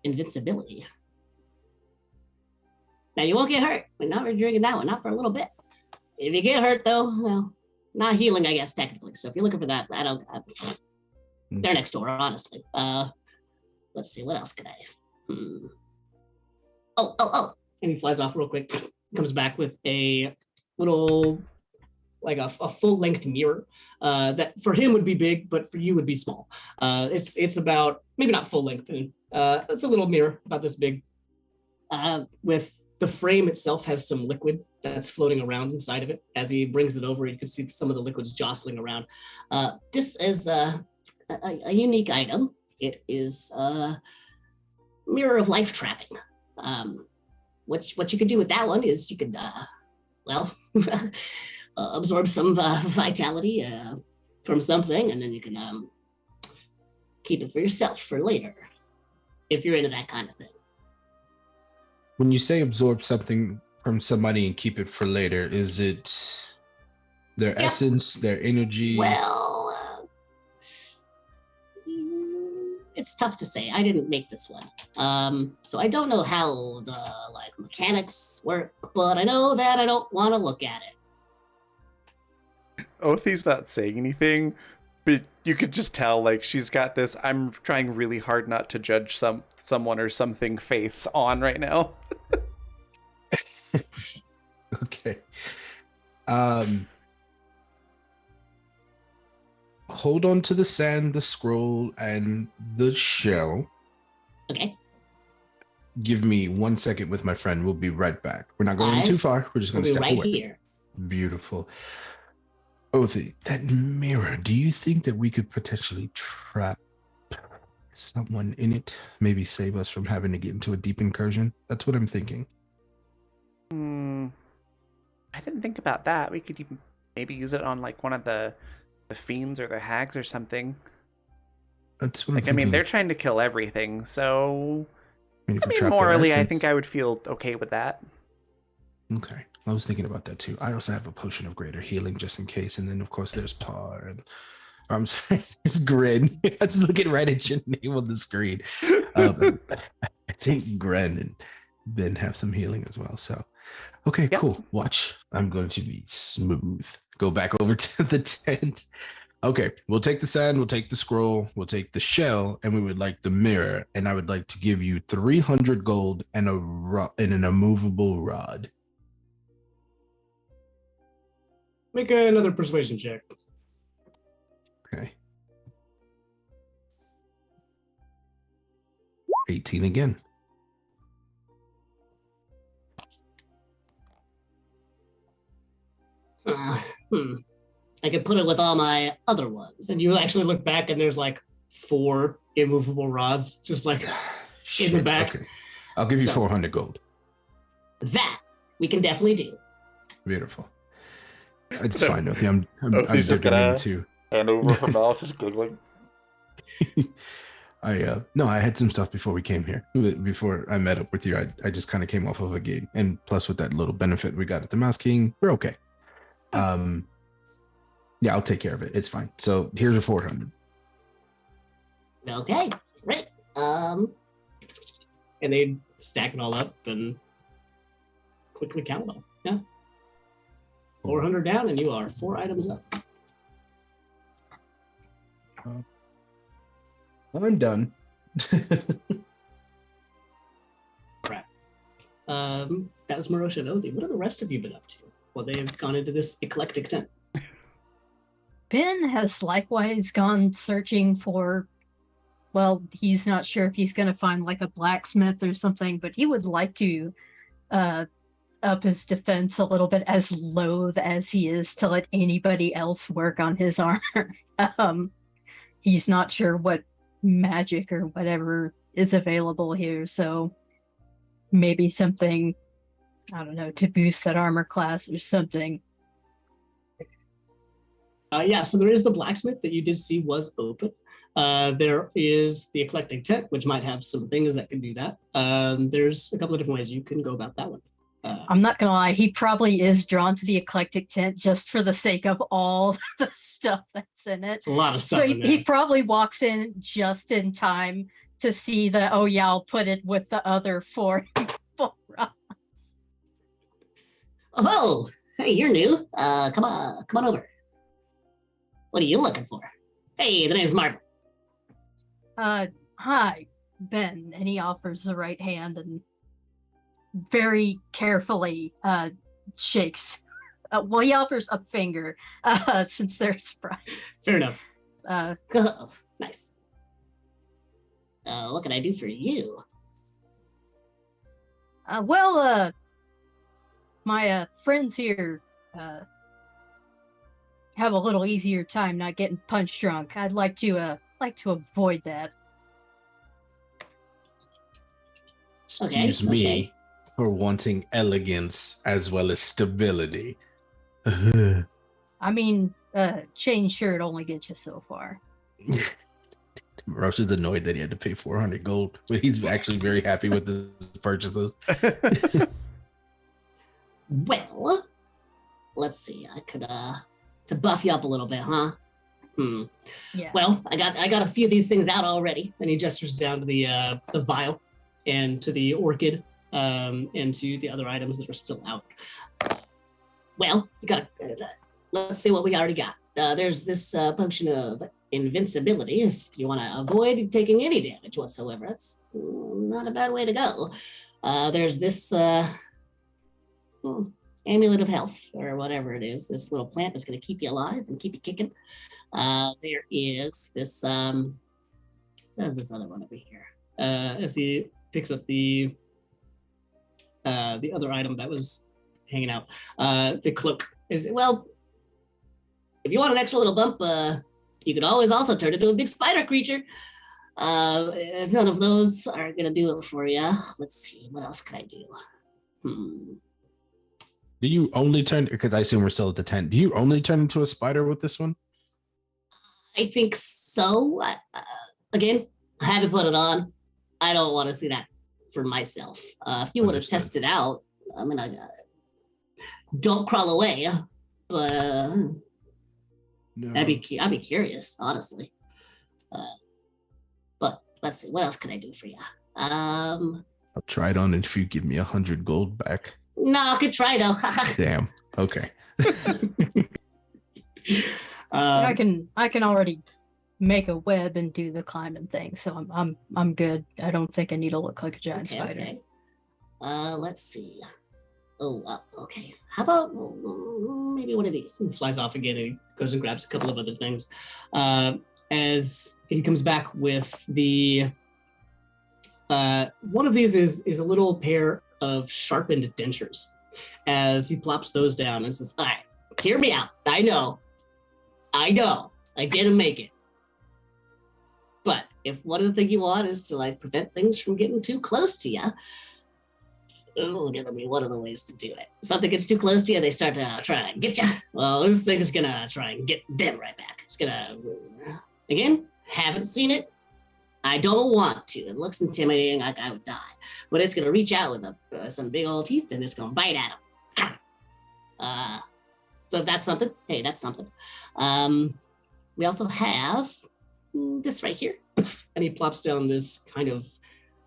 invincibility. Now, you won't get hurt. We're not drinking that one, not for a little bit. If you get hurt, though, well, not healing, I guess, technically. So if you're looking for that, they're next door, honestly. Let's see, what else could I? Oh. And he flies off real quick, comes back with a little, like a full-length mirror that for him would be big, but for you would be small. It's about, maybe not full-length, it's a little mirror about this big. With the frame itself has some liquid that's floating around inside of it. As he brings it over, you can see some of the liquids jostling around. This is a unique item. It is a mirror of life trapping. What you could do with that one is you could, absorb some vitality from something, and then you can keep it for yourself for later, if you're into that kind of thing. When you say absorb something from somebody and keep it for later, is it their essence, their energy? Well, it's tough to say. I didn't make this one. So I don't know how the mechanics work, but I know that I don't want to look at it. Othi's not saying anything, but you could just tell she's got this I'm trying really hard not to judge someone or something face on right now. Okay. hold on to the sand, the scroll, and the shell. Okay. Give me 1 second with my friend. We'll be right back. We're not going too far. We're just going to We'll be step right away. here. Beautiful. Othi, that mirror, do you think that we could potentially trap someone in it? Maybe save us from having to get into a deep incursion? That's what I'm thinking. I didn't think about that. We could even maybe use it on like one of the fiends or the hags or something. That's what I'm Like, I thinking. mean, they're trying to kill everything, so if we I mean, trap their morally, I essence- think I would feel okay with that. Okay. I was thinking about that too. I also have a potion of greater healing just in case. And then, of course, there's Par. And I'm sorry, there's Gren. I was looking right at your name on the screen. I think Gren and Ben have some healing as well. So, okay, Yep. cool. Watch. I'm going to be smooth. Go back over to the tent. Okay, we'll take the sand, we'll take the scroll, we'll take the shell, and we would like the mirror. And I would like to give you 300 gold and an immovable rod. Make another persuasion check. Okay. 18 again. I could put it with all my other ones. And you actually look back, and there's like 4 immovable rods, just like in the back. Okay. I'll give you So- 400 gold. That we can definitely do. Beautiful. It's So- fine, Othi. I'm Othi's just dipping gonna- into. And over her mouth is giggling. I had some stuff before we came here. Before I met up with you, I just kind of came off of a gig, and plus with that little benefit we got at the Mouse King, we're okay. Yeah, I'll take care of it. It's fine. So here's your 400. Okay, great. And they stack it all up and quickly count them. Yeah. 400 down, and you are 4 items up. I'm done. That was Marosha and Othi. What have the rest of you been up to? Well, they have gone into this eclectic tent. Ben has likewise gone searching for, well, he's not sure if he's going to find like a blacksmith or something, but he would like to up his defense a little bit, as loath as he is to let anybody else work on his armor. He's not sure what magic or whatever is available here, so maybe something, I don't know, to boost that armor class or something. Yeah, so there is the blacksmith that you did see was open. There is the eclectic tent, which might have some things that can do that. There's a couple of different ways you can go about that one. I'm not gonna lie, he probably is drawn to the eclectic tent just for the sake of all the stuff that's in it. It's a lot of stuff So in there. he probably walks in just in time to see the, oh yeah, I'll put it with the other 4 rods. Oh, hey, you're new. Come on over. What are you looking for? Hey, the name's Marvel. Hi, Ben. And he offers the right hand and very carefully shakes. Well, he offers a finger since they're surprised. Fair enough. Oh, nice. What can I do for you? My friends here have a little easier time not getting punch drunk. I'd like to avoid that. Excuse me okay. for wanting elegance as well as stability. I mean, chain shirt only gets you so far. Rush is annoyed that he had to pay 400 gold, but he's actually very happy with his purchases. Well, let's see. I could to buff you up a little bit, huh? Yeah. Well, I got a few of these things out already. And he gestures down to the vial and to the orchid and to the other items that are still out. Well, you got. Let's see what we already got. There's this potion of invincibility. If you want to avoid taking any damage whatsoever, that's not a bad way to go. There's this amulet of health, or whatever it is. This little plant that's going to keep you alive and keep you kicking. There is this what is this other one over here? As he picks up the other item that was hanging out, the cloak is, well, if you want an extra little bump, you could always also turn into a big spider creature. If none of those are gonna do it for you, let's see, what else could I do? Do you only turn, because I assume we're still at the tent, do you only turn into a spider with this one? I think so. Again, I haven't put it on. I don't want to see that for myself. If you want to Understood. test it out, I mean, don't crawl away. But No. I'd be curious, honestly. But let's see, what else can I do for you? I'll try it on if you give me 100 gold back. No, I could try though. Damn. Okay. I can already make a web and do the climbing thing, so I'm good. I don't think I need to look like a giant spider. Okay. Let's see. Oh, okay. How about maybe one of these? He flies off again and he goes and grabs a couple of other things. As he comes back with the one of these is a little pair of sharpened dentures. As he plops those down and says, "All right, hear me out. I know, I didn't make it. But if one of the things you want is to like prevent things from getting too close to you, this is gonna be one of the ways to do it. Something gets too close to you, they start to try and get you. Well, this thing is gonna try and get them right back. It's gonna, again, haven't seen it. I don't want to. It looks intimidating, like I would die. But it's gonna reach out with some big old teeth and it's gonna bite at them. So if that's something, hey, that's something. We also have this right here. And he plops down this kind of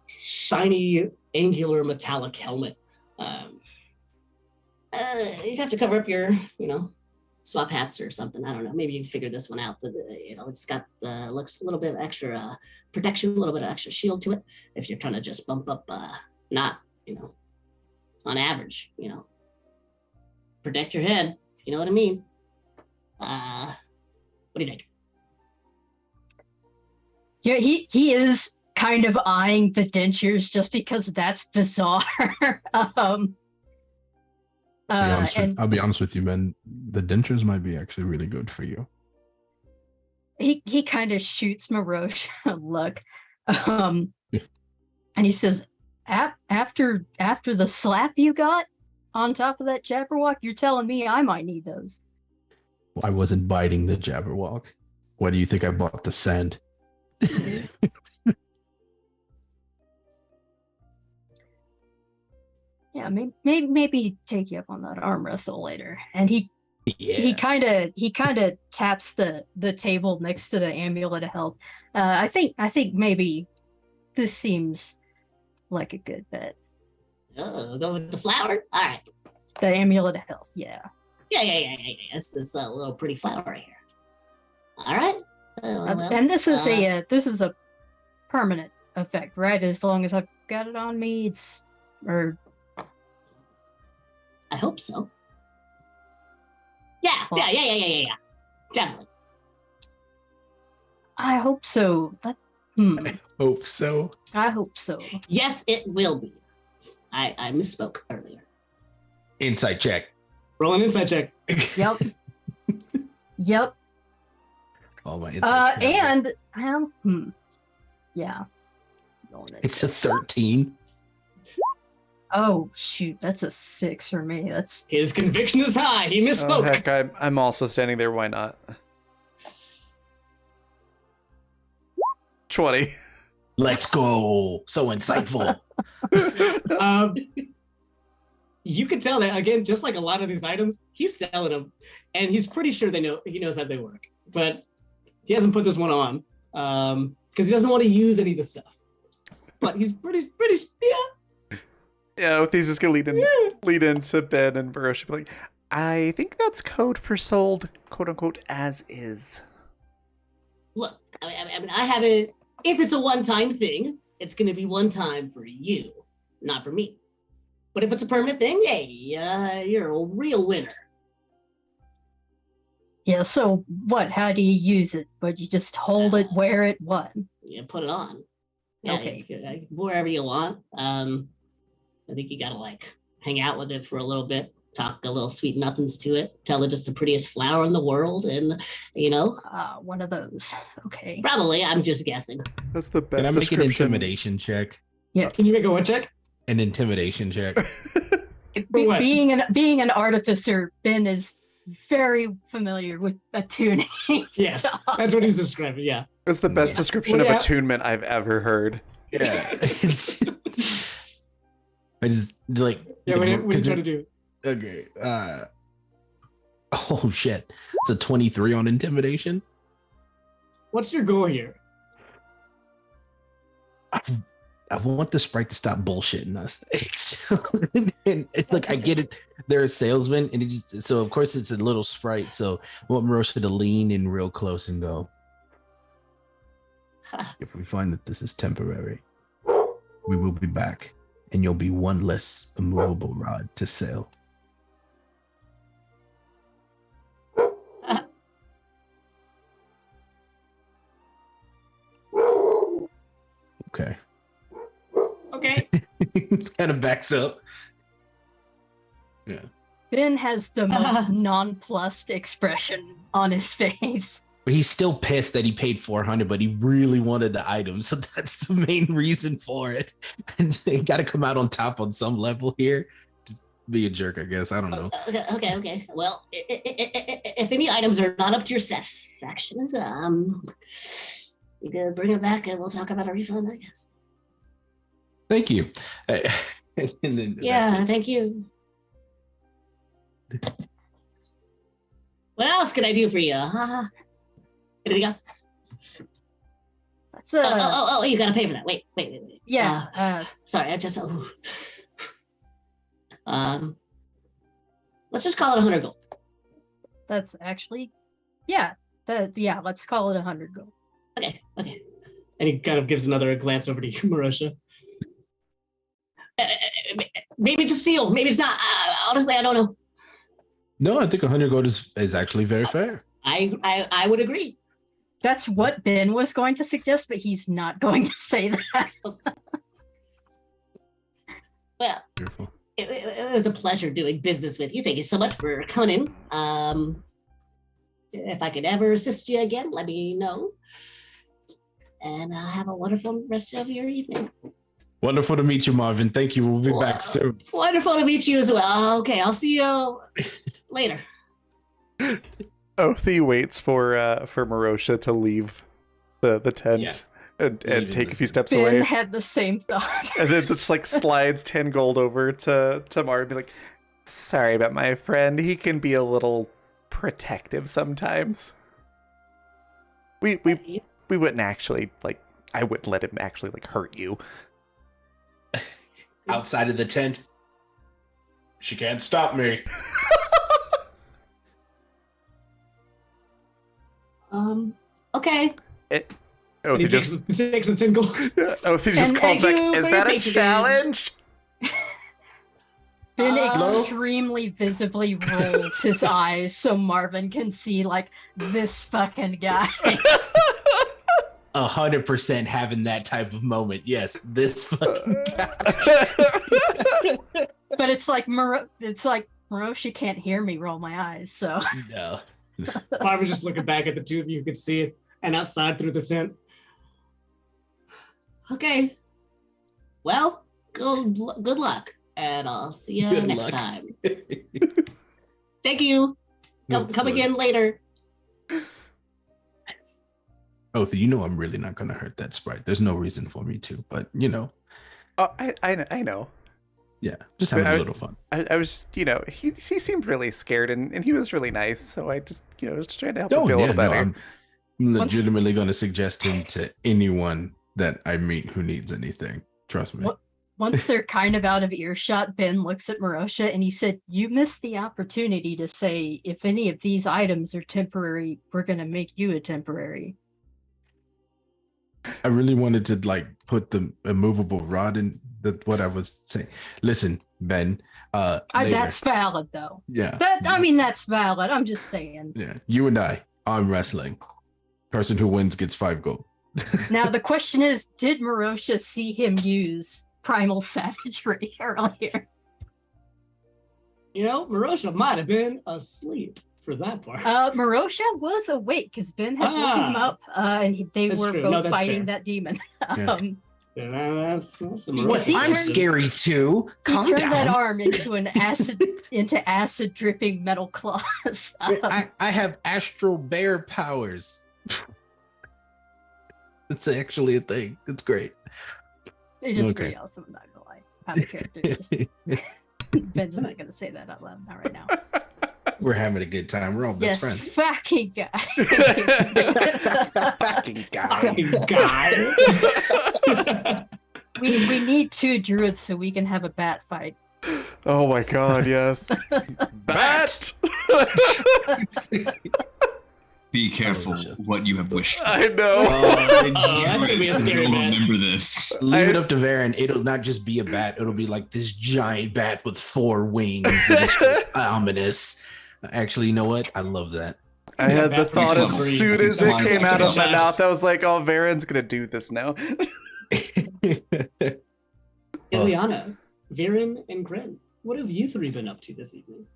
shiny, angular, metallic helmet. You'd have to cover up your, swap hats or something. I don't know. Maybe you can figure this one out. But it's got looks a little bit of extra protection, a little bit of extra shield to it. If you're trying to just bump up, not on average, protect your head. If you know what I mean. What do you think? Yeah, he is kind of eyeing the dentures just because that's bizarre. I'll be honest with you, man. The dentures might be actually really good for you. He kind of shoots Maroche a look, and he says, "After the slap you got on top of that Jabberwock, you're telling me I might need those." I wasn't biting the Jabberwock. Why do you think I bought the sand? Yeah, maybe take you up on that arm wrestle later. And he kind of taps the table next to the amulet of health. I think maybe this seems like a good bet. Oh, go with the flower. All right. The amulet of health, yeah. Yeah. It's this little pretty flower right here. All right. And this is a permanent effect, right? As long as I've got it on me, I hope so. Yeah. Definitely. I hope so. I hope so. I hope so. Yes, it will be. I misspoke earlier. Insight check. Roll an insight check. Yep. Yep. All my insight yeah. It's a 13. Oh shoot, that's a 6 for me. That's His conviction is high. He Oh, misspoke. heck, I'm also standing there. Why not? 20. Let's go. So insightful. You can tell that, again, just like a lot of these items, he's selling them, and he's pretty sure he knows how they work. But he hasn't put this one on because he doesn't want to use any of the stuff. But he's pretty, yeah. Yeah, Othie's just gonna lead into Ben, and Burrow should be like, I think that's code for sold, quote unquote, as is. Look, I mean, I haven't. If it's a one-time thing, it's going to be one time for you, not for me. But if it's a permanent thing, hey, you're a real winner. Yeah, so what? How do you use it? But you just hold it, wear it, what? You put it on. Yeah, Okay. Wherever you want. I think you gotta like hang out with it for a little bit, talk a little sweet nothings to it, tell it it's the prettiest flower in the world, and One of those. Okay. probably. I'm just guessing. That's the Can I best make an description. intimidation check? Can you make a what check? An intimidation check. what? Being an artificer, Ben is very familiar with attuning. Yes, that's what he's describing. Yeah. That's the best Yeah. description Well, of yeah. attunement I've ever heard. Yeah. I just like Yeah. What are you 'cause trying to it- do? Okay. Oh shit. It's a 23 on intimidation. What's your goal here? I want the sprite to stop bullshitting us. And it's like I get it. They're a salesman, and it just so of course it's a little sprite. So I want Marosha to lean in real close and go. If we find that this is temporary, we will be back, and you'll be one less immovable rod to sell. Okay. Okay. Just kind of backs up. Yeah. Ben has the most nonplussed expression on his face. But he's still pissed that he paid 400, but he really wanted the item. So that's the main reason for it. And so you got to come out on top on some level here. Just be a jerk, I guess. I don't know. Okay. Well, if any items are not up to your satisfaction, you can bring it back and we'll talk about a refund, I guess. Thank you. And then Yeah, thank you. What else can I do for you? Anything else? That's You gotta pay for that. Wait. yeah. Sorry, I just. Let's just call it 100 gold. That's actually, yeah. Let's call it 100 gold. Okay. And he kind of gives another glance over to you, Marosha. Maybe it's a steal. Maybe it's not. Honestly, I don't know. No, I think 100 gold is actually very fair. I would agree. That's what Ben was going to suggest, but he's not going to say that. Well, Beautiful. it was a pleasure doing business with you. Thank you so much for coming. If I could ever assist you again, let me know. And have a wonderful rest of your evening. Wonderful to meet you, Marvin. Thank you. We'll be back soon. Wonderful to meet you as well. Okay, I'll see you later. Othi waits for Marosha to leave the tent Yeah. and Leaving take a the- few steps Ben away. had the same thought. And then just like slides 10 gold over to Mar and be like, sorry about my friend. He can be a little protective sometimes. We wouldn't actually I wouldn't let him actually hurt you. Outside of the tent. She can't stop me. Okay. Othi He just takes the 10 gold. Othi just And calls thank back. you Is for that your a patronage." challenge? Ben Hello? extremely visibly rolls his eyes so Marvin can see this fucking guy. 100% having that type of moment. Yes, this fucking guy. But it's like Marosha can't hear me roll my eyes, so No. Marvin's just looking back at the two of you. You could see it. And outside through the tent. Okay. Well, good luck. And I'll see you Good next luck. time. Thank you. Come Excellent. again later. Oh, you know I'm really not gonna hurt that sprite. There's no reason for me to, but Oh, I know. yeah, just having I- a little fun. I was just, he seemed really scared and he was really nice. So I just, was just trying to help him feel a little better. I'm legitimately gonna suggest him to anyone that I meet who needs anything. Trust me. What? Once they're kind of out of earshot, Ben looks at Marosha and he said, "You missed the opportunity to say, if any of these items are temporary, we're going to make you a temporary." I really wanted to like put the immovable rod in. That's what I was saying. Listen, Ben. Later. That's valid, though. Yeah. That's valid. I'm just saying. Yeah. You and I arm wrestling. Person who wins gets 5 gold. Now the question is, did Marosha see him use primal savagery earlier? You know, Marosha might have been asleep for that part. Marosha was awake because Ben had woken him up, and they That's were true. both No, that's fighting fair. that demon. Yeah. Yeah, that's the What, he Marosha. I'm turned- scary too. He Calm turned down. that arm into an acid dripping metal claws. I have astral bear powers. It's actually a thing. It's great. They're just Okay. pretty awesome. I'm not gonna lie. Have a character. Just Ben's not gonna say that out loud. Not right now. We're having a good time. We're all best Yes, friends. fucking guy. Fucking guy. Fucking guy. we need 2 druids so we can have a bat fight. Oh my god, yes. Bat! Be careful shit. what you have wished. I know. That's gonna be a scary You'll man. remember this. Leave it up to Varen. It'll not just be a bat. It'll be like this giant bat with 4 wings. And it's just ominous. Actually, you know what? I love that. I had the Bat thought as freaks soon as it out. came out of my Bat. mouth, I was like, oh, Varen's gonna do this now. Ileana, Viren, and Gren, what have you 3 been up to this evening?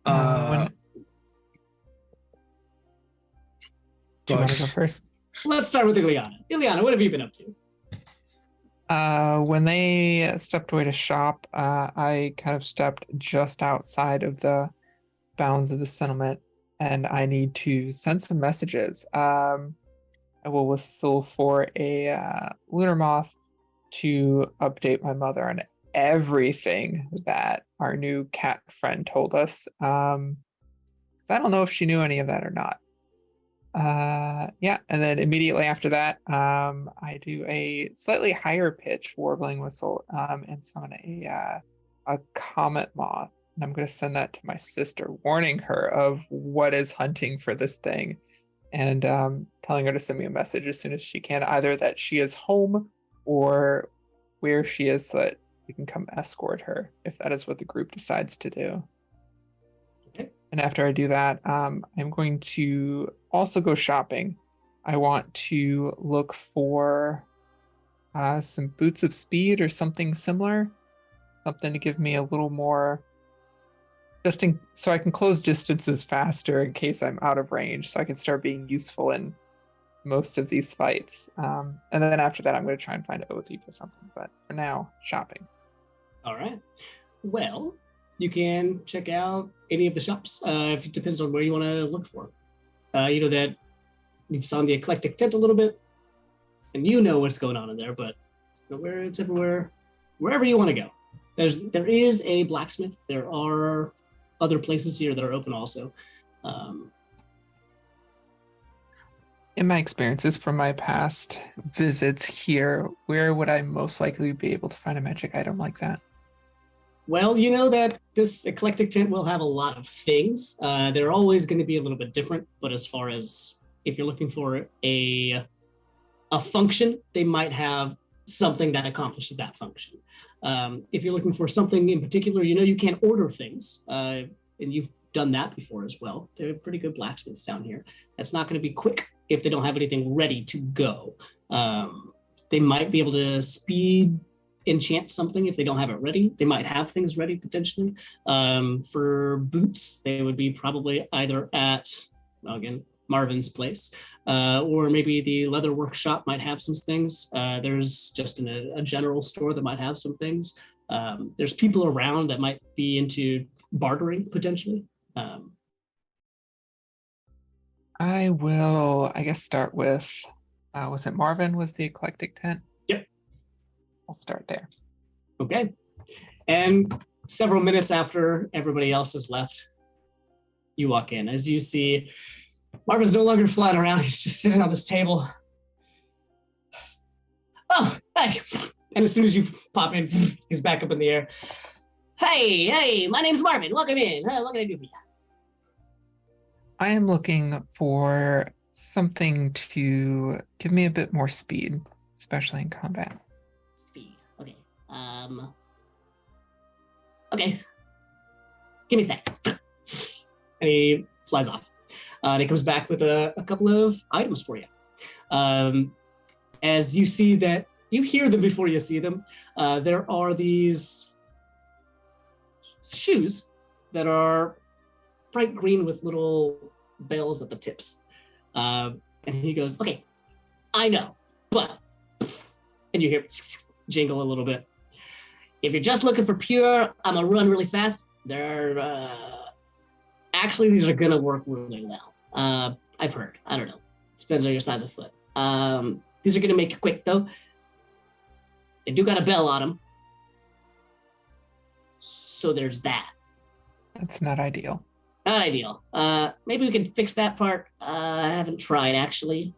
Do you want to gosh. go first? Let's start with Ileana. Ileana, what have you been up to? When they stepped away to shop, I kind of stepped just outside of the bounds of the settlement, and I need to send some messages. I will whistle for a lunar moth to update my mother on everything that our new cat friend told us. 'Cause I don't know if she knew any of that or not. Yeah, and then immediately after that, I do a slightly higher pitch warbling whistle and summon a comet moth. And I'm going to send that to my sister, warning her of what is hunting for this thing, and telling her to send me a message as soon as she can, either that she is home or where she is, so that we can come escort her if that is what the group decides to do. Okay. And after I do that, I'm going to also go shopping. I want to look for some boots of speed or something similar, something to give me a little more, so I can close distances faster in case I'm out of range, so I can start being useful in most of these fights. And then after that, I'm going to try and find an OT for something. But for now, shopping. All right. Well, you can check out any of the shops. If it depends on where you want to look for. You know that you've saw the eclectic tent a little bit, and you know what's going on in there. But where it's everywhere, wherever you want to go. There is a blacksmith. There are other places here that are open also. In my experiences from my past visits here, where would I most likely be able to find a magic item like that? Well, you know that this eclectic tent will have a lot of things. They're always going to be a little bit different, but as far as if you're looking for a function, they might have something that accomplishes that function. If you're looking for something in particular, you know you can order things, and you've done that before as well. They're pretty good blacksmiths down here. That's not going to be quick if they don't have anything ready to go. They might be able to speed enchant something if they don't have it ready. They might have things ready potentially. For boots, they would be probably either at, well, again, Marvin's place, or maybe the leather workshop might have some things. There's just a general store that might have some things. There's people around that might be into bartering potentially. I will, I guess, start with, was it Marvin was the eclectic tent? Yep. I'll start there. Okay. And several minutes after everybody else has left, you walk in. As you see, Marvin's no longer flying around. He's just sitting on this table. Oh, hey. And as soon as you pop in, he's back up in the air. Hey, my name's Marvin. Welcome in. What can I do for you? I am looking for something to give me a bit more speed, especially in combat. Speed. Okay. Okay. Give me a sec. And he flies off. And he comes back with a couple of items for you. As you see that, you hear them before you see them. There are these shoes that are bright green with little bells at the tips. And he goes, okay, I know, but, and you hear jingle a little bit. If you're just looking for pure, I'm gonna run really fast. Actually, these are gonna work really well. I've heard, I don't know. Depends on your size of foot. These are gonna make you quick though. They do got a bell on them. So there's that. That's not ideal. Not ideal. Maybe we can fix that part. I haven't tried actually.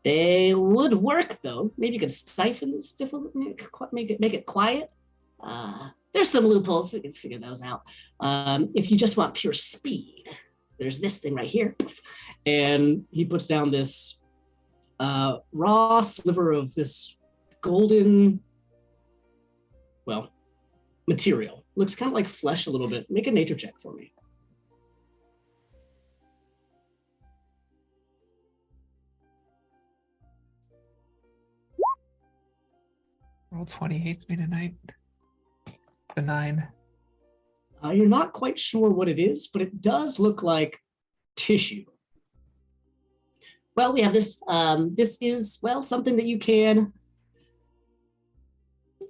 They would work though. Maybe you could siphon this, make it quiet. There's some loopholes. We can figure those out. If you just want pure speed, there's this thing right here, and he puts down this raw sliver of this golden, well, material. Looks kind of like flesh a little bit. Make a nature check for me. Roll 20 hates me tonight. The 9. You're not quite sure what it is, but it does look like tissue. Well, we have this. This is, well, something that you can.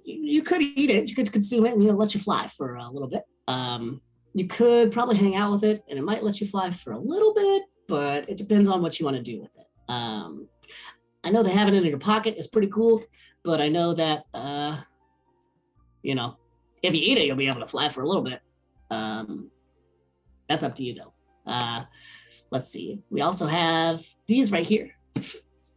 You could eat it. You could consume it, and let you fly for a little bit. You could probably hang out with it, and it might let you fly for a little bit, but it depends on what you want to do with it. I know they have it in your pocket. It's pretty cool, but I know that if you eat it, you'll be able to fly for a little bit. That's up to you though. Let's see. We also have these right here,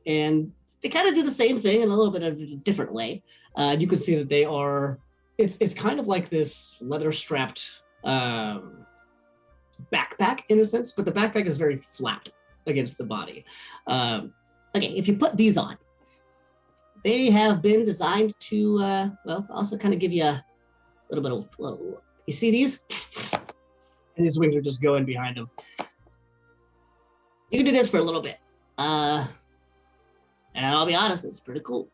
and they kind of do the same thing in a little bit of a different way. You can see that they are. It's kind of like this leather strapped backpack in a sense, but the backpack is very flat against the body. Okay, if you put these on, they have been designed to also kind of give you a little bit of. You see these? And his wings are just going behind him. You can do this for a little bit. And I'll be honest, it's pretty cool.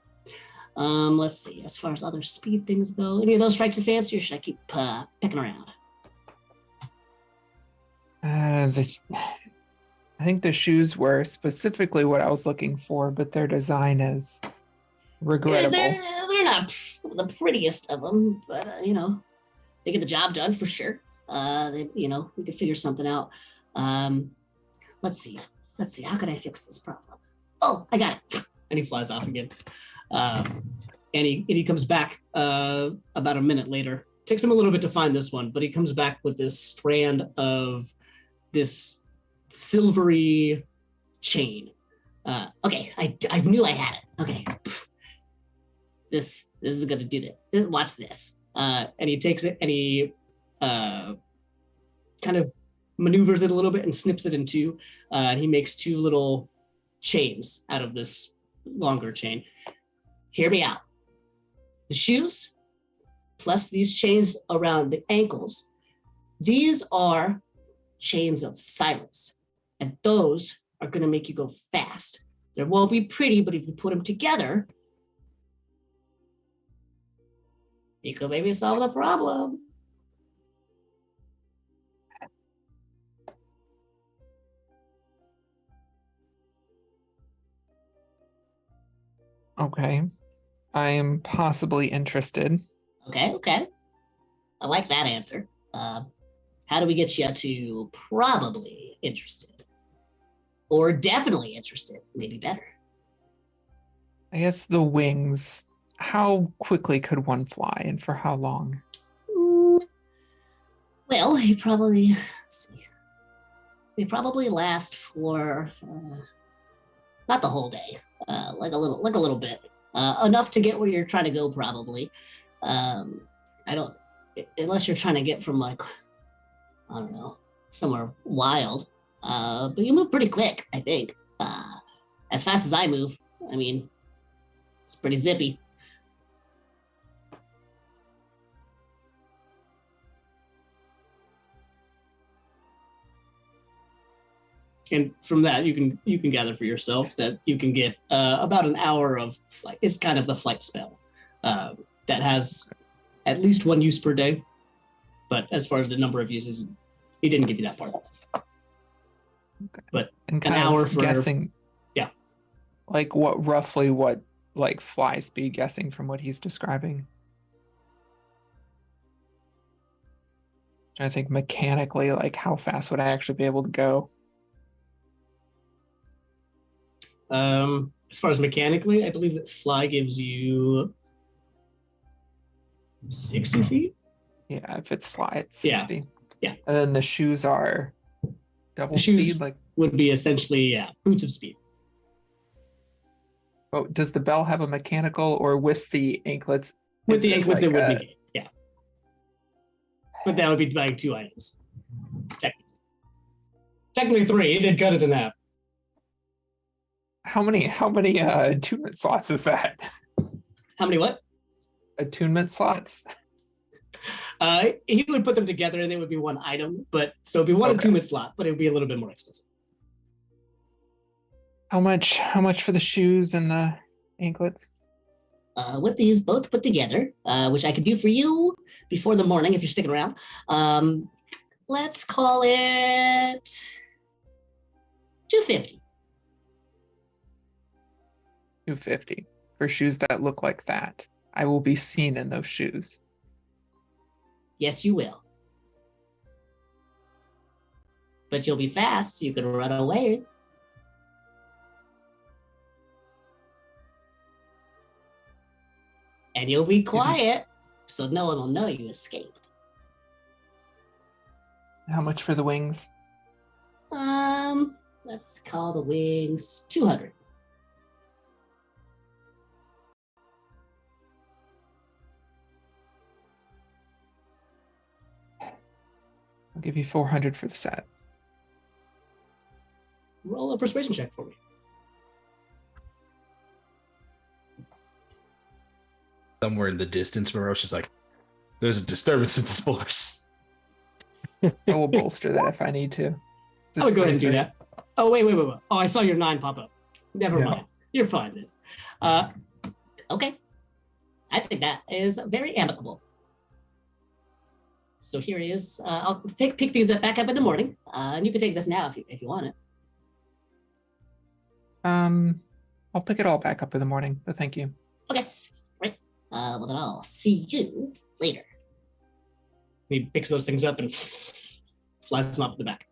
Let's see, as far as other speed things go, any of those strike your fancy, or should I keep picking around? I think the shoes were specifically what I was looking for, but their design is regrettable. They're not the prettiest of them, but they get the job done for sure. We could figure something out. Let's see. How can I fix this problem? Oh, I got it. And he flies off again. And he comes back about a minute later. Takes him a little bit to find this one, but he comes back with this strand of this silvery chain. Okay, I knew I had it. Okay, this is going to do this. Watch this. And he takes it and he kind of maneuvers it a little bit and snips it in two. And he makes two little chains out of this longer chain. Hear me out. The shoes plus these chains around the ankles, these are chains of silence. And those are going to make you go fast. They won't be pretty, but if you put them together, you could maybe solve the problem. Okay. I am possibly interested. Okay. I like that answer. How do we get you to probably interested? Or definitely interested, maybe better. I guess the wings, how quickly could one fly and for how long? Well, they probably last for not the whole day, like a little bit, enough to get where you're trying to go. Probably, unless you're trying to get from somewhere wild. But you move pretty quick, I think. As fast as I move. I mean, it's pretty zippy. And from that, you can gather for yourself that you can get about an hour of flight. It's kind of the flight spell that has at least one use per day. But as far as the number of uses, he didn't give you that part. Okay. But And an kind hour of for guessing. Yeah. Like what like fly speed guessing from what he's describing. I think mechanically, like how fast would I actually be able to go? As far as mechanically, I believe that fly gives you 60 feet. Yeah, if it's fly, it's Yeah. 60. Yeah. And then the shoes are double The shoes speed. Like, would be essentially boots of speed. oh, does the bell have a mechanical, or with the anklets? With is the anklets, like it would negate. Yeah. But that would be like 2 items. Technically 3. It did cut it in half. How many attunement slots is that? How many what? Attunement slots? He would put them together and they would be 1 item, but so it'd be one attunement slot, but it would be a little bit more expensive. How much for the shoes and the anklets? With these both put together, which I could do for you before the morning if you're sticking around. Let's call it $250. $250 for shoes that look like that. I will be seen in those shoes. Yes, you will. But you'll be fast, so you can run away. And you'll be quiet, so no one will know you escaped. How much for the wings? Let's call the wings 200. I'll give you 400 for the set. Roll a persuasion check for me. Somewhere in the distance, Moreau's just like, there's a disturbance in the force. I will bolster that if I need to. I would go ahead and do that. Oh, wait. Oh, I saw your 9 pop up. Never mind. You're fine then. Okay. I think that is very amicable. So here he is. I'll pick these back up in the morning, and you can take this now if you want it. I'll pick it all back up in the morning, but thank you. Okay, right. Well, then I'll see you later. He picks those things up and flies them up at the back.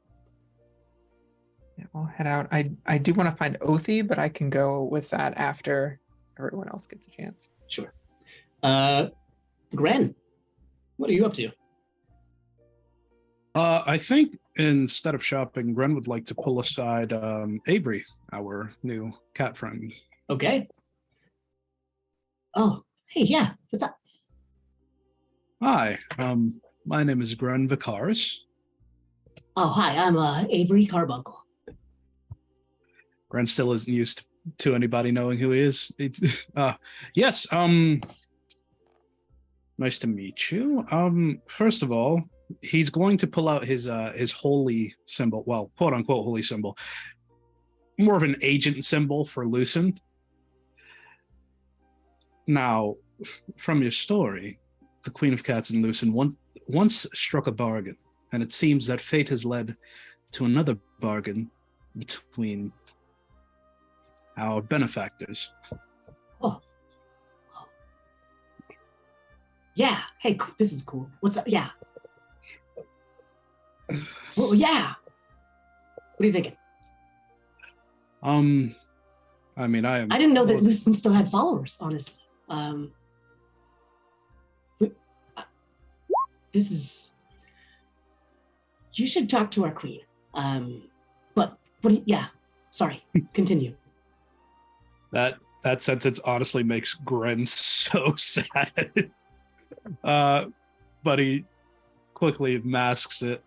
Yeah, we'll head out. I do want to find Othi, but I can go with that after everyone else gets a chance. Sure. Gren, what are you up to? I think instead of shopping, Gren would like to pull aside Avery, our new cat friend. Okay. Oh, hey, yeah. What's up? Hi, my name is Gren Vicaris. Oh, hi. I'm Avery Carbuncle. Gren still isn't used to anybody knowing who he is. Yes. Nice to meet you. First of all, he's going to pull out his holy symbol, well, quote unquote holy symbol, more of an agent symbol for Lucent. Now, from your story, the Queen of Cats and Lucent once struck a bargain, and it seems that fate has led to another bargain between our benefactors. Oh. Yeah. Hey, this is cool. What's up? Yeah. Well, yeah. What are you thinking? I mean, I didn't know that Lucent still had followers, honestly. This is. You should talk to our queen. But yeah. Sorry. Continue. That sentence honestly makes Gren so sad. But he quickly masks it.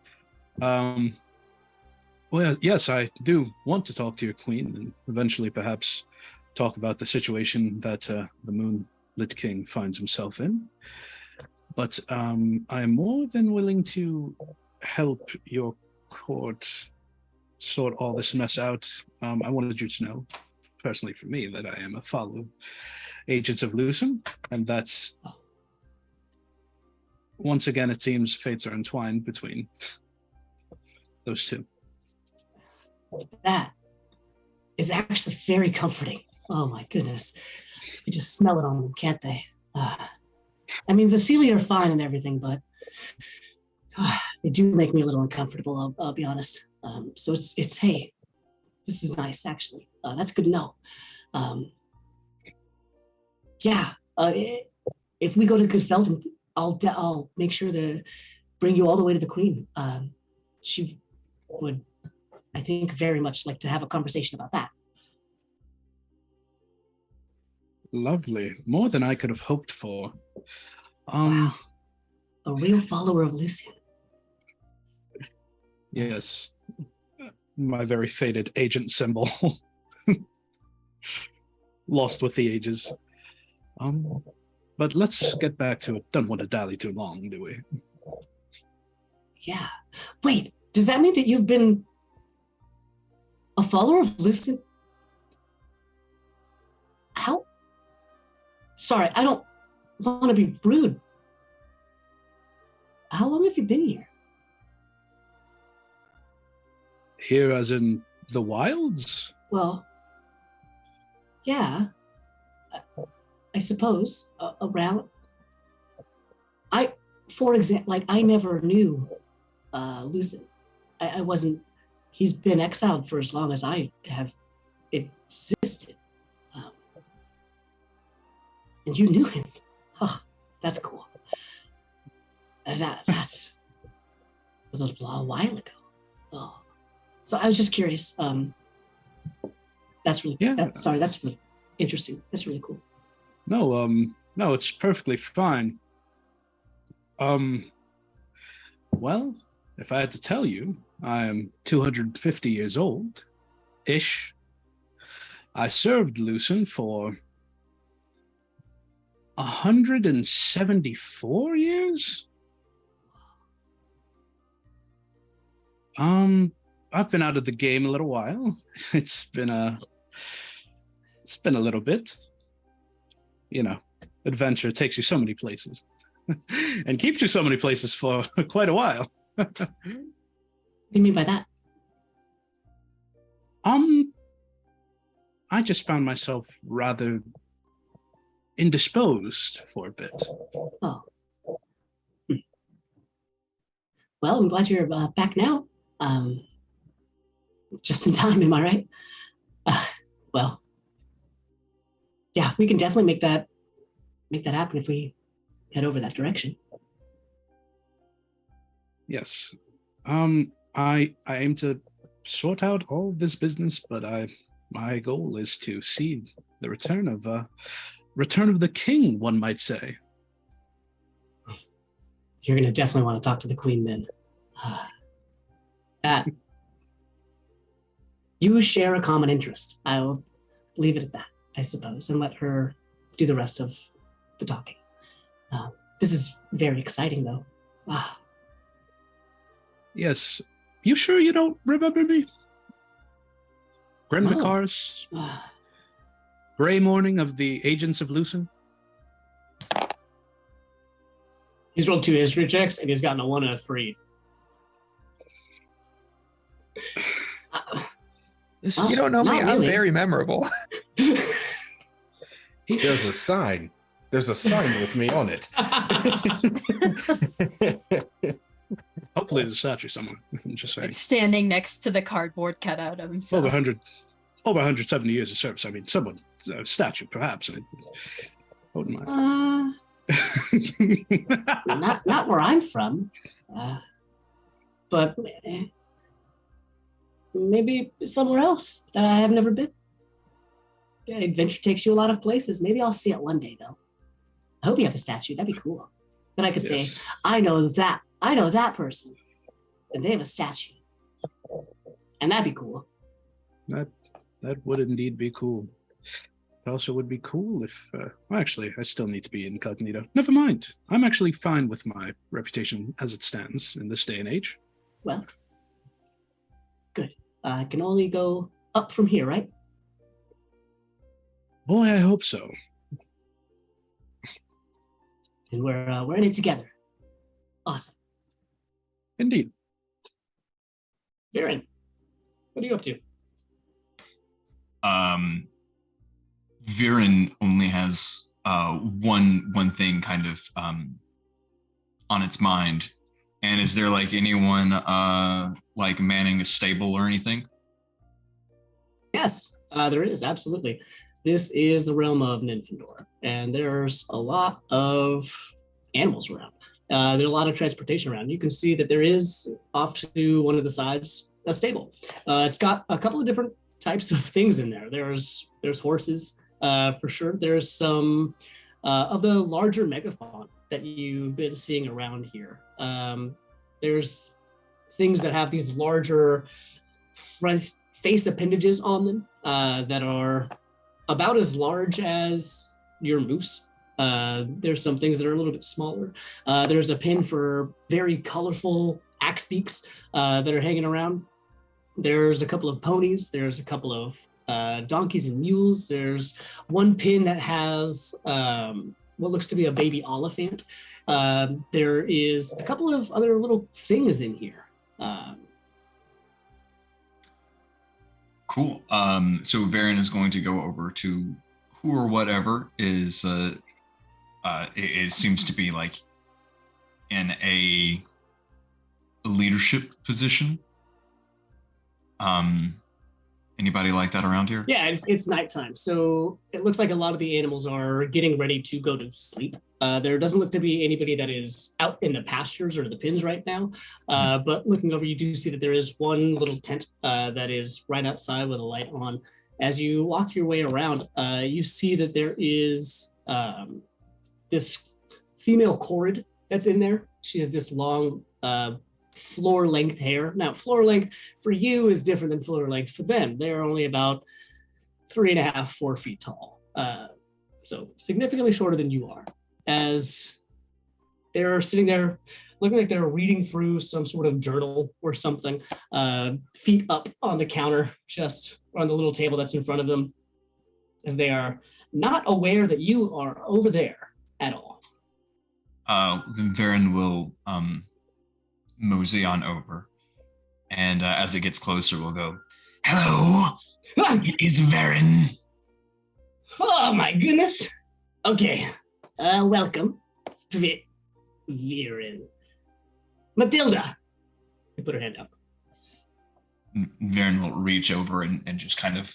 Well, yes, I do want to talk to your queen and eventually perhaps talk about the situation that the Moonlit King finds himself in. But I am more than willing to help your court sort all this mess out. I wanted you to know, personally for me, that I am a follow Agents of Lucen, and that's once again, it seems fates are entwined between those two. That is actually very comforting. Oh my goodness. You just smell it on them, can't they? I mean, the Celia are fine and everything, but they do make me a little uncomfortable, I'll be honest. So it's hey, this is nice, actually. That's good to know. If we go to Goodfelden, I'll make sure to bring you all the way to the Queen. She would, I think, very much like to have a conversation about that. Lovely. More than I could have hoped for. Wow. A real follower of Lucien. Yes. My very faded agent symbol. Lost with the ages. But let's get back to it. Don't want to dally too long, do we? Yeah. Wait, does that mean that you've been a follower of Lucien? How? Sorry, I don't want to be rude. How long have you been here? Here as in the wilds? Well, yeah, I suppose around. For example, like I never knew Lucien. I wasn't. He's been exiled for as long as I have existed, and you knew him. Oh, that's cool. That was a while ago. Oh, so I was just curious. That's really that's really interesting. That's really cool. No, it's perfectly fine. Well, if I had to tell you, I am 250 years old, ish. I served Lucen for 174 years. I've been out of the game a little while. It's been a little bit. You know, adventure takes you so many places and keeps you so many places for quite a while. What do you mean by that? I just found myself rather indisposed for a bit. Oh. Well, I'm glad you're back now. Just in time, am I right? Well, yeah, we can definitely make that happen if we head over that direction. Yes. I aim to sort out all this business, but my goal is to see the return of the king, one might say. You're gonna definitely want to talk to the queen then. That you share a common interest. I'll leave it at that, I suppose, and let her do the rest of the talking. This is very exciting, though. Wow. Yes. You sure you don't remember me? Gren Vicaris? Gray Morning of the Agents of Lucen? He's rolled 2 history checks and he's gotten a 1 and a 3. You don't know me. Not I'm really. very memorable. There's a sign. There's a sign with me on it. Hopefully there's a statue somewhere. I'm just saying. It's standing next to the cardboard cutout of himself. Over 170 years of service. I mean, someone, a statue, perhaps. I wouldn't mind. Not where I'm from. But maybe somewhere else that I have never been. Yeah, adventure takes you a lot of places. Maybe I'll see it one day, though. I hope you have a statue. That'd be cool. Then I could say, I know that person, and they have a statue. And that'd be cool. That would indeed be cool. It also would be cool if, well, actually, I still need to be incognito. Never mind. I'm actually fine with my reputation as it stands in this day and age. Well, good. I can only go up from here, right? Boy, I hope so. And we're in it together. Awesome. Indeed. Viren, what are you up to? Viren only has one thing kind of on its mind. And is there like anyone like manning a stable or anything? Yes, there is, absolutely. This is the realm of Nymphindor, and there's a lot of animals around. There are a lot of transportation around. You can see that there is, off to one of the sides, a stable. It's got a couple of different types of things in there. There's horses, for sure. There's some of the larger megafauna that you've been seeing around here. There's things that have these larger face appendages on them that are about as large as your moose. There's some things that are a little bit smaller. There's a pin for very colorful axe beaks that are hanging around. There's a couple of ponies. There's a couple of donkeys and mules. There's one pin that has what looks to be a baby oliphant. There is a couple of other little things in here. Cool. So Varen is going to go over to who or whatever is it seems to be like in a leadership position. Anybody like that around here? Yeah, it's nighttime, so it looks like a lot of the animals are getting ready to go to sleep. There doesn't look to be anybody that is out in the pastures or the pins right now, but looking over, you do see that there is one little tent that is right outside with a light on. As you walk your way around, you see that there is this female Chorid that's in there. She has this long floor length hair. Now, floor length for you is different than floor length for them. They're only about 3.5, 4 feet tall. So significantly shorter than you are. As they're sitting there looking like they're reading through some sort of journal or something, feet up on the counter, just on the little table that's in front of them, as they are not aware that you are over there at all. Then Varen will mosey on over, and as it gets closer, we'll go, "Hello, it is Varen." Oh my goodness. Okay, welcome, Viren. Matilda. You put her hand up. Varen will reach over and just kind of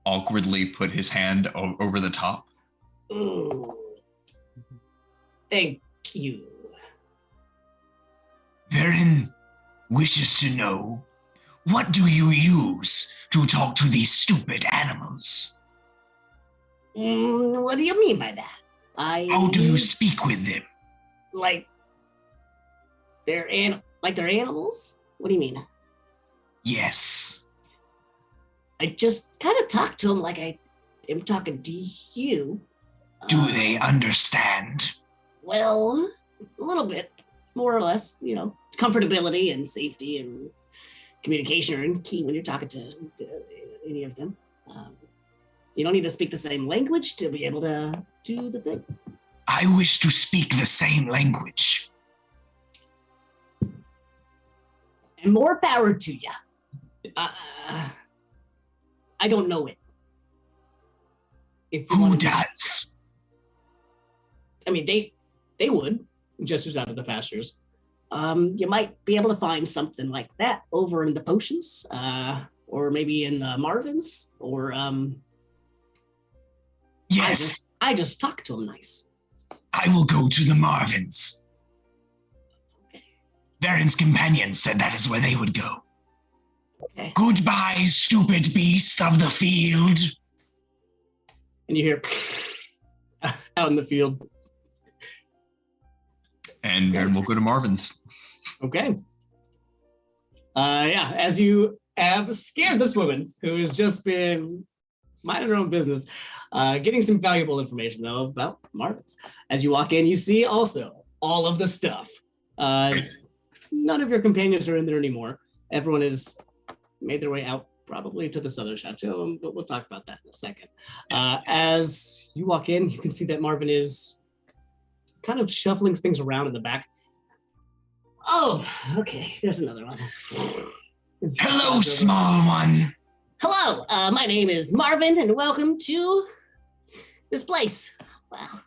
awkwardly put his hand over the top. Ooh. Thank you. Varen wishes to know, what do you use to talk to these stupid animals? What do you mean by that? How do you speak with them? Like they're animals? What do you mean? Yes. I just kind of talk to them like I am talking to you. Do they understand? Well, a little bit, more or less. You know, comfortability and safety and communication are key when you're talking to any of them. You don't need to speak the same language to be able to do the thing. I wish to speak the same language. And more power to you. I don't know it. Who does? I mean, they would, just who's out of the pastures. You might be able to find something like that over in the potions, or maybe in Marvin's, or yes. I just talk to him nice. I will go to the Marvins. Okay. Varen's companions said that is where they would go. Okay. Goodbye, stupid beast of the field. And you hear out in the field. And Varen will go to Marvin's. Okay. Yeah, as you have scared this woman who has just been minding her own business, getting some valuable information though about Marvin's. As you walk in, you see also all of the stuff. None of your companions are in there anymore. Everyone has made their way out, probably to this other chateau, but we'll talk about that in a second. As you walk in, you can see that Marvin is kind of shuffling things around in the back. Oh, okay, there's another one. Hello, small one. Hello, my name is Marvin, and welcome to this place. Wow.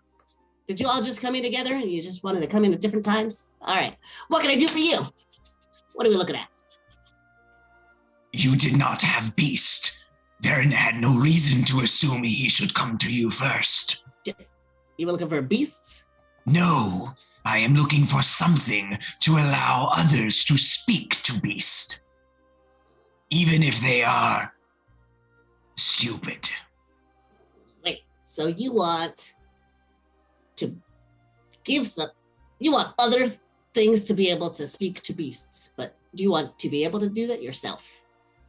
Did you all just come in together and you just wanted to come in at different times? All right. What can I do for you? What are we looking at? You did not have Beast. Baron had no reason to assume he should come to you first. You were looking for beasts? No, I am looking for something to allow others to speak to Beast. Even if they are stupid. Wait, so you want to give some, you want other things to be able to speak to beasts, but do you want to be able to do that yourself?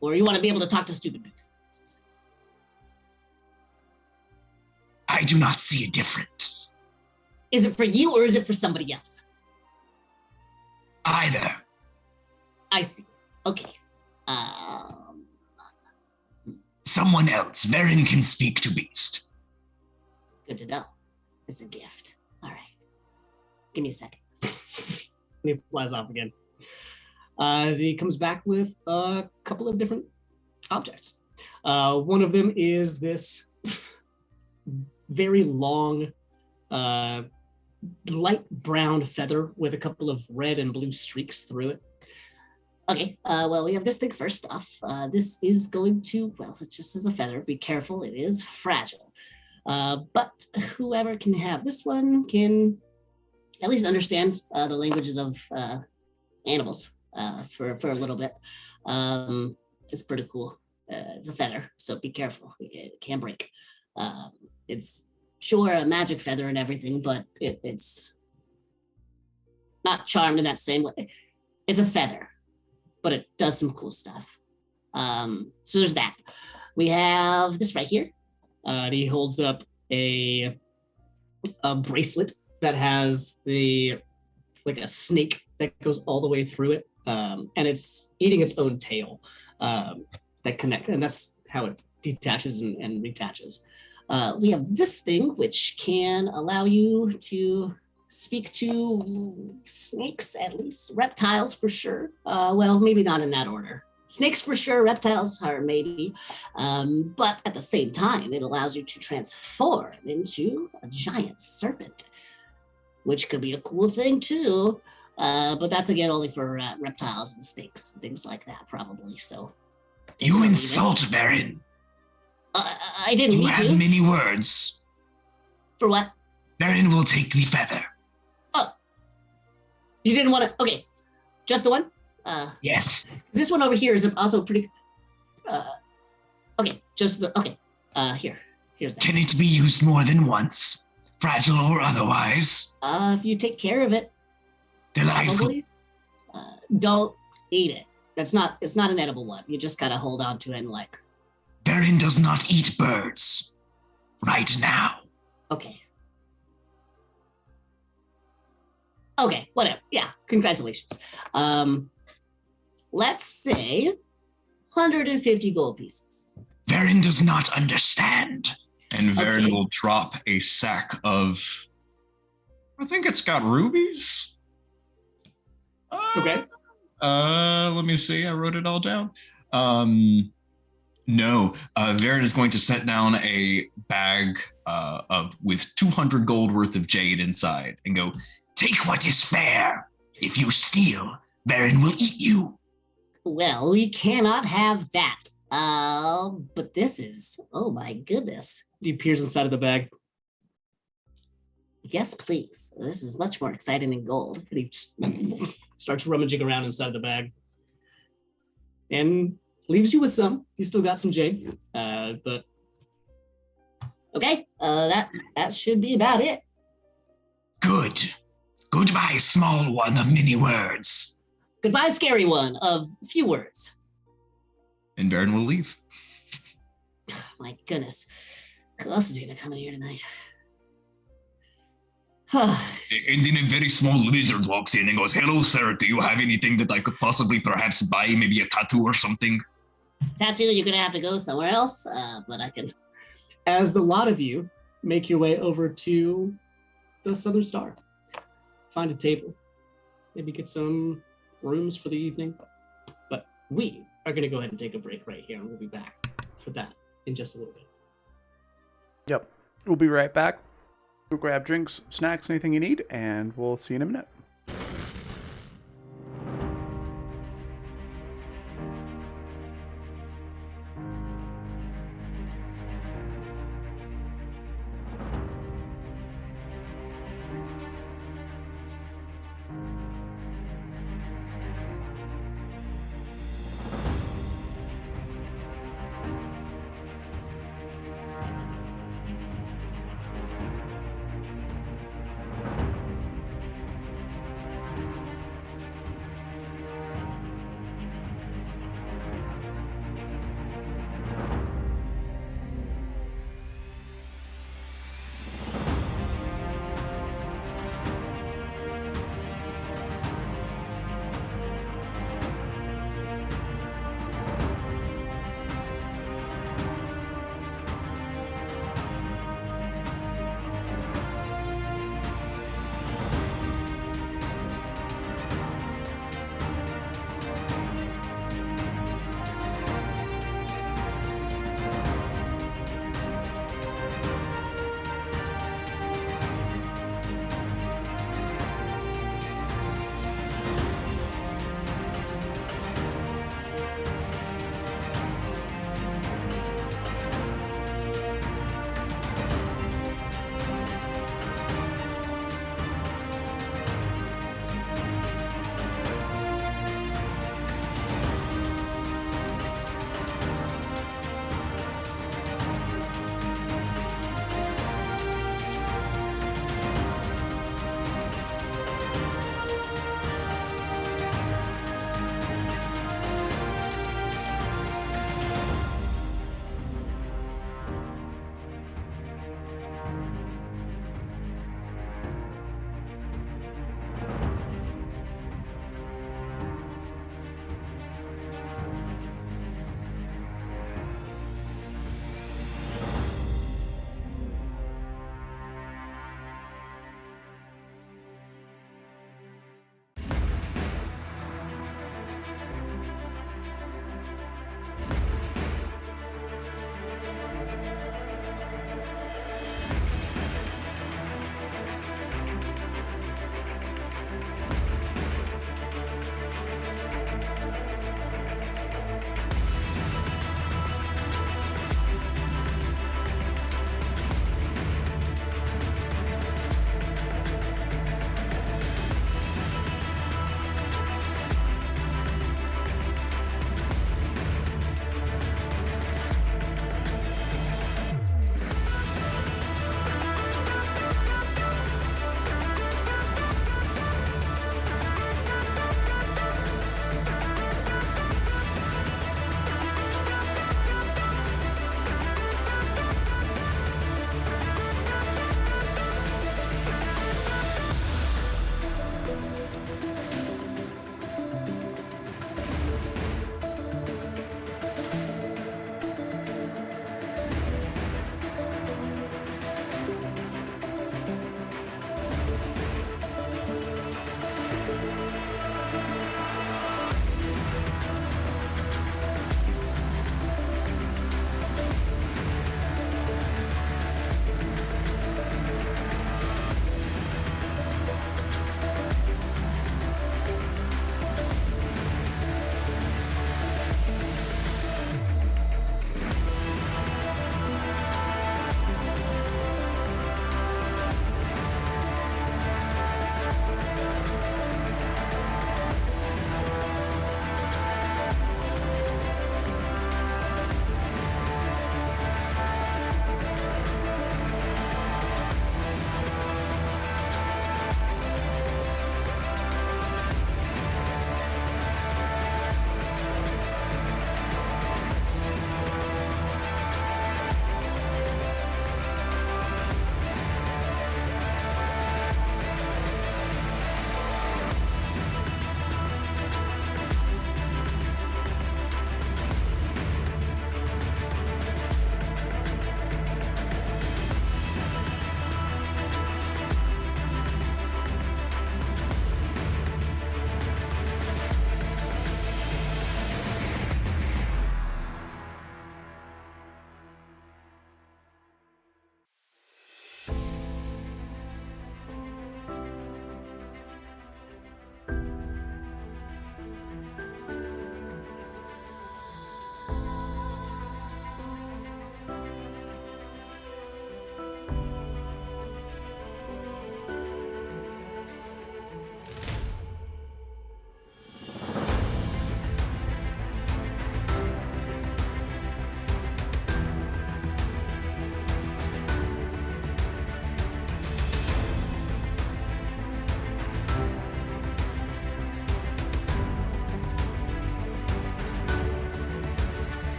Or you want to be able to talk to stupid beasts? I do not see a difference. Is it for you or is it for somebody else? Either. I see. Okay. Someone else. Varen can speak to Beast. Good to know. It's a gift. All right. Give me a second. And he flies off again. As he comes back with a couple of different objects. One of them is this very long, light brown feather with a couple of red and blue streaks through it. Okay, well, we have this thing first off. This is going to, well, it just is a feather. Be careful, it is fragile. But whoever can have this one can at least understand the languages of animals for a little bit. It's pretty cool. It's a feather, so be careful. It can break. It's sure a magic feather and everything, but it's not charmed in that same way. It's a feather, but it does some cool stuff. So there's that. We have this right here. And he holds up a bracelet that has like a snake that goes all the way through it. And it's eating its own tail that connect, and that's how it detaches and retaches. We have this thing which can allow you to speak to snakes, at least reptiles for sure. Well, maybe not in that order. Snakes for sure, reptiles are maybe, but at the same time, it allows you to transform into a giant serpent, which could be a cool thing too. But that's again only for reptiles and snakes, things like that, probably. So you insult Baron. I didn't You mean have to. many words. For what? Baron will take the feather. Oh, you didn't want to? Okay, just the one. Yes. This one over here is also pretty. Okay, just the. Okay, here's that. Can it be used more than once, fragile or otherwise? If you take care of it, Delightful. probably. Don't eat it. It's not an edible one. You just gotta hold on to it and like. Baron does not eat birds. Right now. Okay. Okay, whatever. Yeah, congratulations. Let's say 150 gold pieces. Baron does not understand. And Varen Okay. will drop a sack of, I think it's got rubies. Okay. Let me see. I wrote it all down. No, Varen is going to set down a bag with 200 gold worth of jade inside and go, Take what is fair. If you steal, Baron will eat you. Well, we cannot have that. But this is, oh my goodness. He peers inside of the bag. Yes, please. This is much more exciting than gold. And he starts rummaging around inside the bag. And leaves you with some. He's still got some jade. But Okay, that should be about it. Good. Goodbye, small one of many words. Goodbye, scary one of few words. and Baron will leave. My goodness. Who else is gonna come in here tonight? And then a very small lizard walks in and goes, "Hello, sir. Do you have anything that I could possibly perhaps buy? Maybe a tattoo or something?" Tattoo, you're gonna have to go somewhere else, but I can. As the lot of you make your way over to the Southern Star, find a table, maybe get some rooms for the evening. But we are going to go ahead and take a break right here, and we'll be back for that in just a little bit. Yep. We'll be right back. We'll grab drinks, snacks, anything you need, and we'll see you in a minute.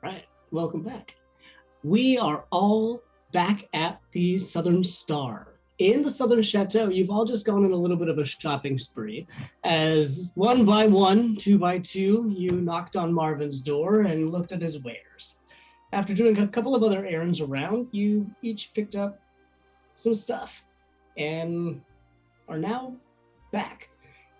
Right. Welcome back. We are all back at the Southern Star. In the Southern Chateau, you've all just gone on a little bit of a shopping spree. As one by one, two by two, you knocked on Marvin's door and looked at his wares. After doing a couple of other errands around, you each picked up some stuff and are now back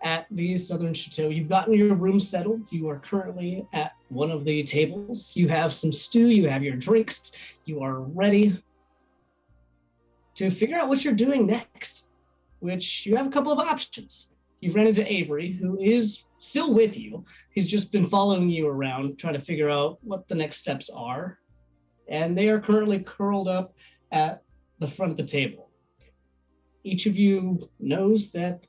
at the Southern Chateau. You've gotten your room settled. You are currently at one of the tables. You have some stew, you have your drinks, you are ready to figure out what you're doing next, which you have a couple of options. You've ran into Avery, who is still with you. He's just been following you around, trying to figure out what the next steps are. And they are currently curled up at the front of the table. Each of you knows that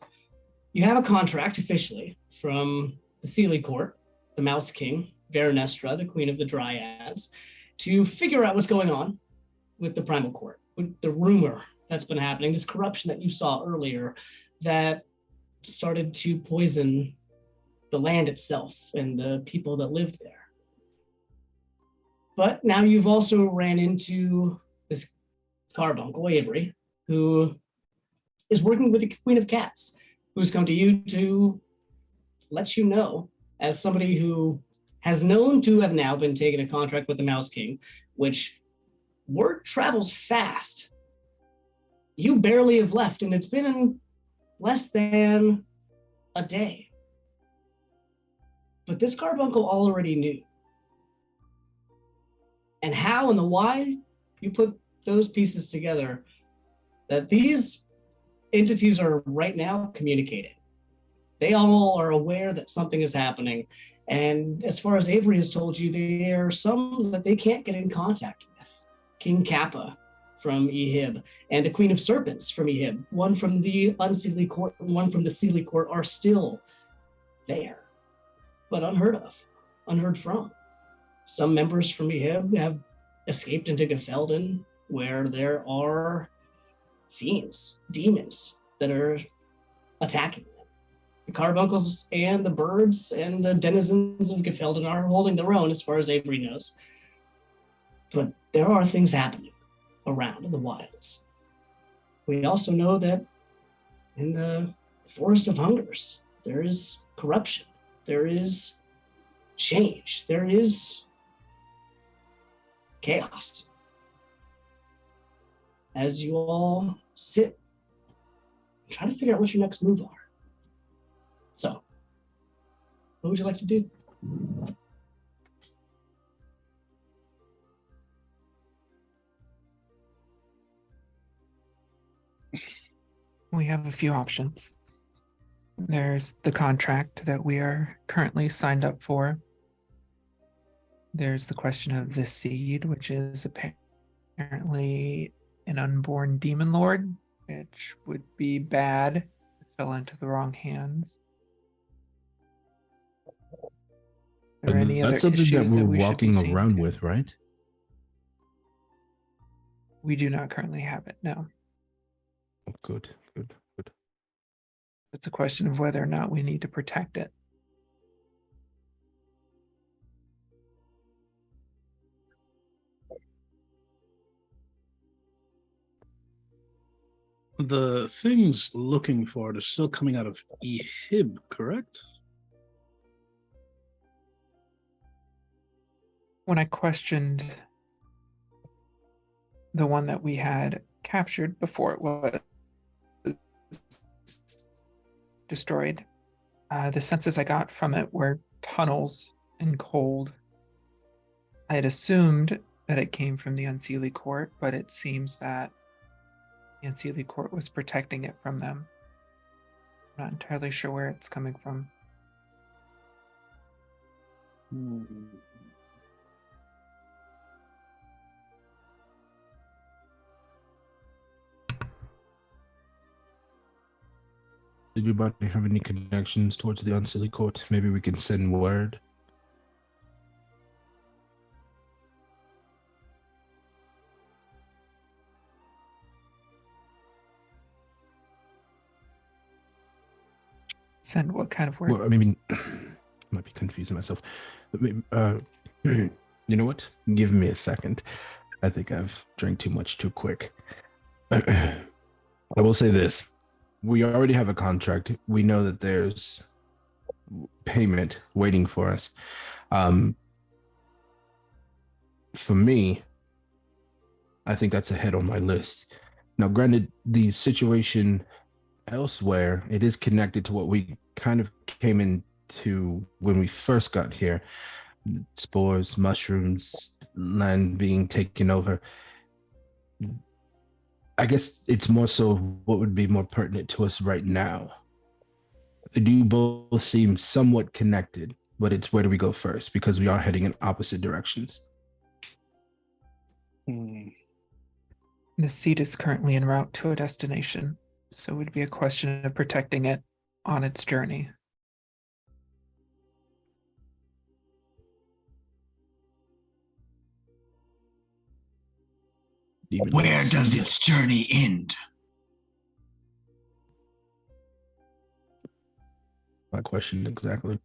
you have a contract officially from the Sealy Court, the Mouse King, Veranestra, the Queen of the Dryads, to figure out what's going on with the Primal Court, with the rumor that's been happening, this corruption that you saw earlier that started to poison the land itself and the people that lived there. But now you've also ran into this carbuncle, Avery, who is working with the Queen of Cats, who's come to you to let you know, as somebody who has known to have now been taking a contract with the Mouse King, which word travels fast. You barely have left, and it's been less than a day. But this carbuncle already knew. And how and the why, you put those pieces together, that these entities are right now communicating. They all are aware that something is happening. And as far as Avery has told you, there are some that they can't get in contact with. King Kappa from Ehib and the Queen of Serpents from Ehib, one from the Unseelie Court and one from the Sealy Court, are still there, but unheard of, unheard from. Some members from Ehib have escaped into Gefelden, where there are fiends, demons that are attacking them. The carbuncles and the birds and the denizens of Gefelden are holding their own, as far as Avery knows. But there are things happening around in the wilds. We also know that in the Forest of Hungers, there is corruption, there is change, there is chaos. As you all sit and try to figure out what your next move are. So, what would you like to do? We have a few options. There's the contract that we are currently signed up for. There's the question of the seed, which is apparently an unborn demon lord, which would be bad if it fell into the wrong hands. Are there any other That's something issues that we're we should be walking seeing around to? with, right? We do not currently have it, no. Oh, good. It's a question of whether or not we need to protect it. The things looking for it are still coming out of Ehib, correct? When I questioned the one that we had captured before it was destroyed, the senses I got from it were tunnels and cold. I had assumed that it came from the Unseelie Court, but it seems that the Unseelie Court was protecting it from them. I'm not entirely sure where it's coming from. Did your body have any connections towards the Unseelie Court? Maybe we can send word. Send what kind of word? Well, I mean, I might be confusing myself. But maybe, You know what? Give me a second. I think I've drank too much too quick. I will say this. We already have a contract. We know that there's payment waiting for us. For me, I think that's ahead on my list. Now, granted, the situation elsewhere, it is connected to what we kind of came into when we first got here. Spores, mushrooms, land being taken over. I guess it's more so what would be more pertinent to us right now. They do both seem somewhat connected, but it's where do we go first? Because we are heading in opposite directions. The seed is currently en route to a destination, so it would be a question of protecting it on its journey. Where does its journey end? My question exactly.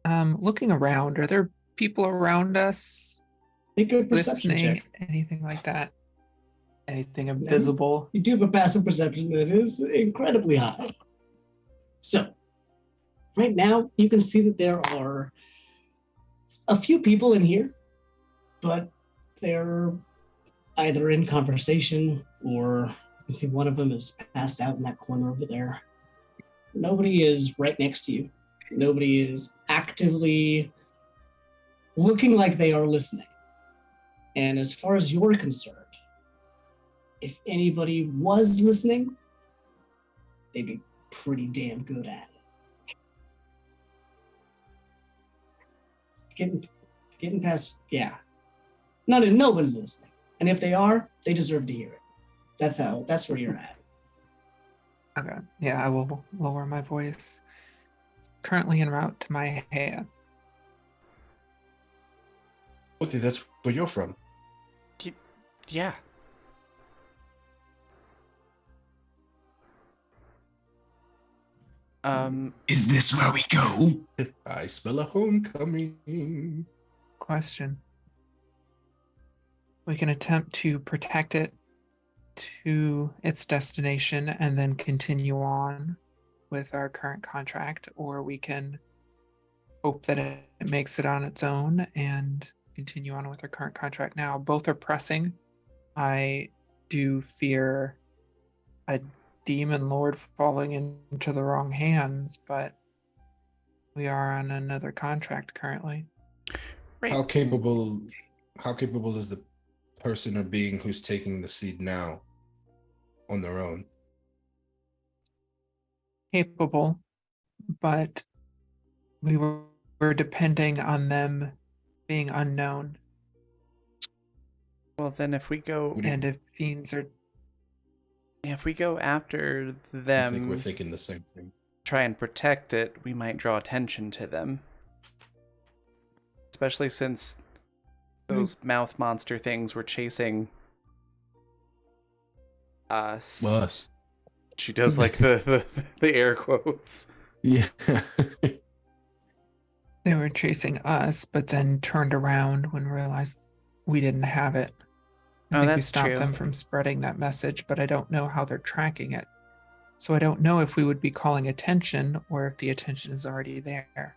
Looking around, are there people around us Make a perception listening? check. Anything like that? Anything invisible? You do have a passive perception that is incredibly high. So, right now, you can see that there are a few people in here, but they're either in conversation or you can see one of them is passed out in that corner over there. Nobody is right next to you. Nobody is actively looking like they are listening. And as far as you're concerned, if anybody was listening, they'd be pretty damn good at it. Getting past, yeah. No one's listening. And if they are, they deserve to hear it. That's where you're at. Okay. Yeah, I will lower my voice. Currently en route to my hair. Okay, that's where you're from. Yeah. Is this where we go? I smell a homecoming. Question. We can attempt to protect it to its destination and then continue on with our current contract, or we can hope that it makes it on its own and continue on with our current contract now. Both are pressing. I do fear a demon lord falling into the wrong hands, but we are on another contract currently. Right. How capable is the person or being who's taking the seed now on their own? Capable, but we were depending on them being unknown. Well, then if we go And if fiends are after I them, think we're thinking the same thing. try and protect it, we might draw attention to them. Especially since those mouth monster things were chasing us. Well, us. She does like the air quotes. Yeah. they were chasing us, but then turned around when realized we didn't have it. I think we that's stopped true. them from spreading that message, but I don't know how they're tracking it. So I don't know if we would be calling attention or if the attention is already there.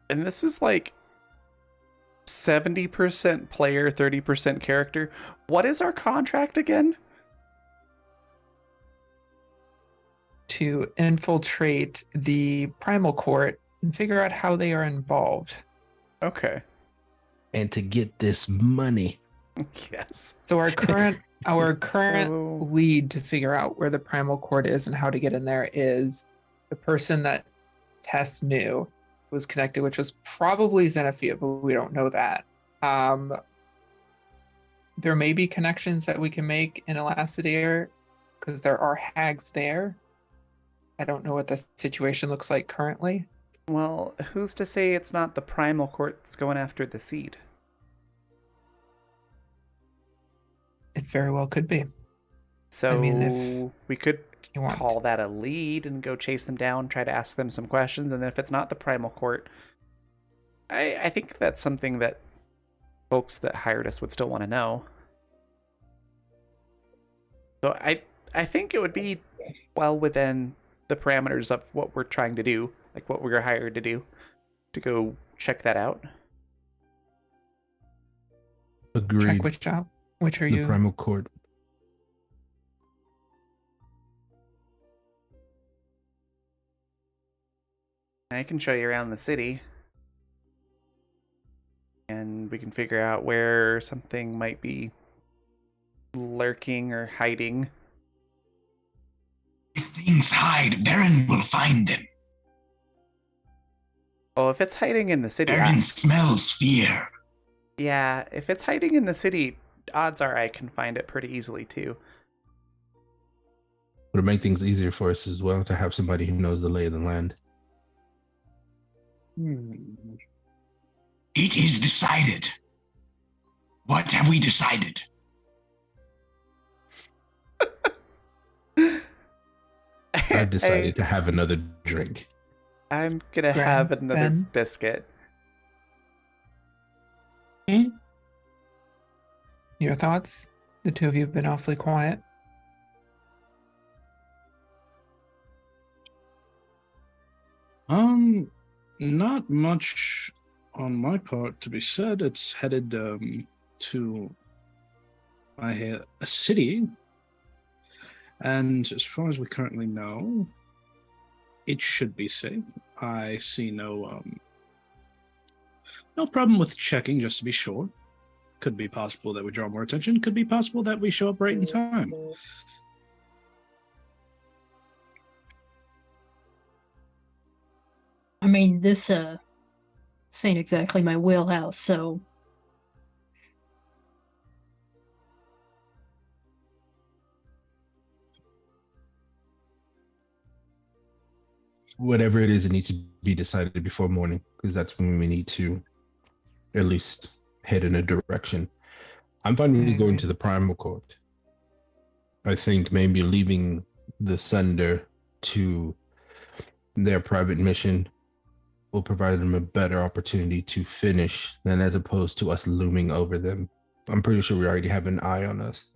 And this is like 70% player, 30% character. What is our contract again? To infiltrate the primal court and figure out how they are involved. Okay. And to get this money. Yes. So our current So- lead to figure out where the primal court is and how to get in there is the person that Tess knew was connected, which was probably Xenophia, but we don't know that. There may be connections that we can make in Elastidair because there are hags there. I don't know what the situation looks like currently. Well, who's to say it's not the primal court that's going after the seed? It very well could be. So I mean, if we could you want. call that a lead and go chase them down, try to ask them some questions, and then if it's not the primal court, I think that's something that folks that hired us would still want to know. So I think it would be well within the parameters of what we're trying to do, like what we were hired to do, to go check that out. Agreed. Check which out. Which are The you? primal court. I can show you around the city. And we can figure out where something might be lurking or hiding. If things hide, Varen will find them. Oh, if it's hiding in the city, Varen smells fear. yeah, if it's hiding in the city, odds are I can find it pretty easily too. Would make things easier for us as well to have somebody who knows the lay of the land. It is decided. What have we decided? I've decided to have another drink. I'm gonna Grab have another Ben. biscuit. Okay. Your thoughts? The two of you have been awfully quiet. Not much on my part to be said. It's headed to I hear a city, and as far as we currently know, it should be safe. I see no problem with checking just to be sure. Could be possible that we draw more attention. Could be possible that we show up right in time. I mean, this ain't exactly my wheelhouse, so Whatever it is, it needs to be decided before morning, because that's when we need to at least head in a direction. I'm fine with going to the primal court. I think maybe leaving the sender to their private mission will provide them a better opportunity to finish than as opposed to us looming over them. I'm pretty sure we already have an eye on us.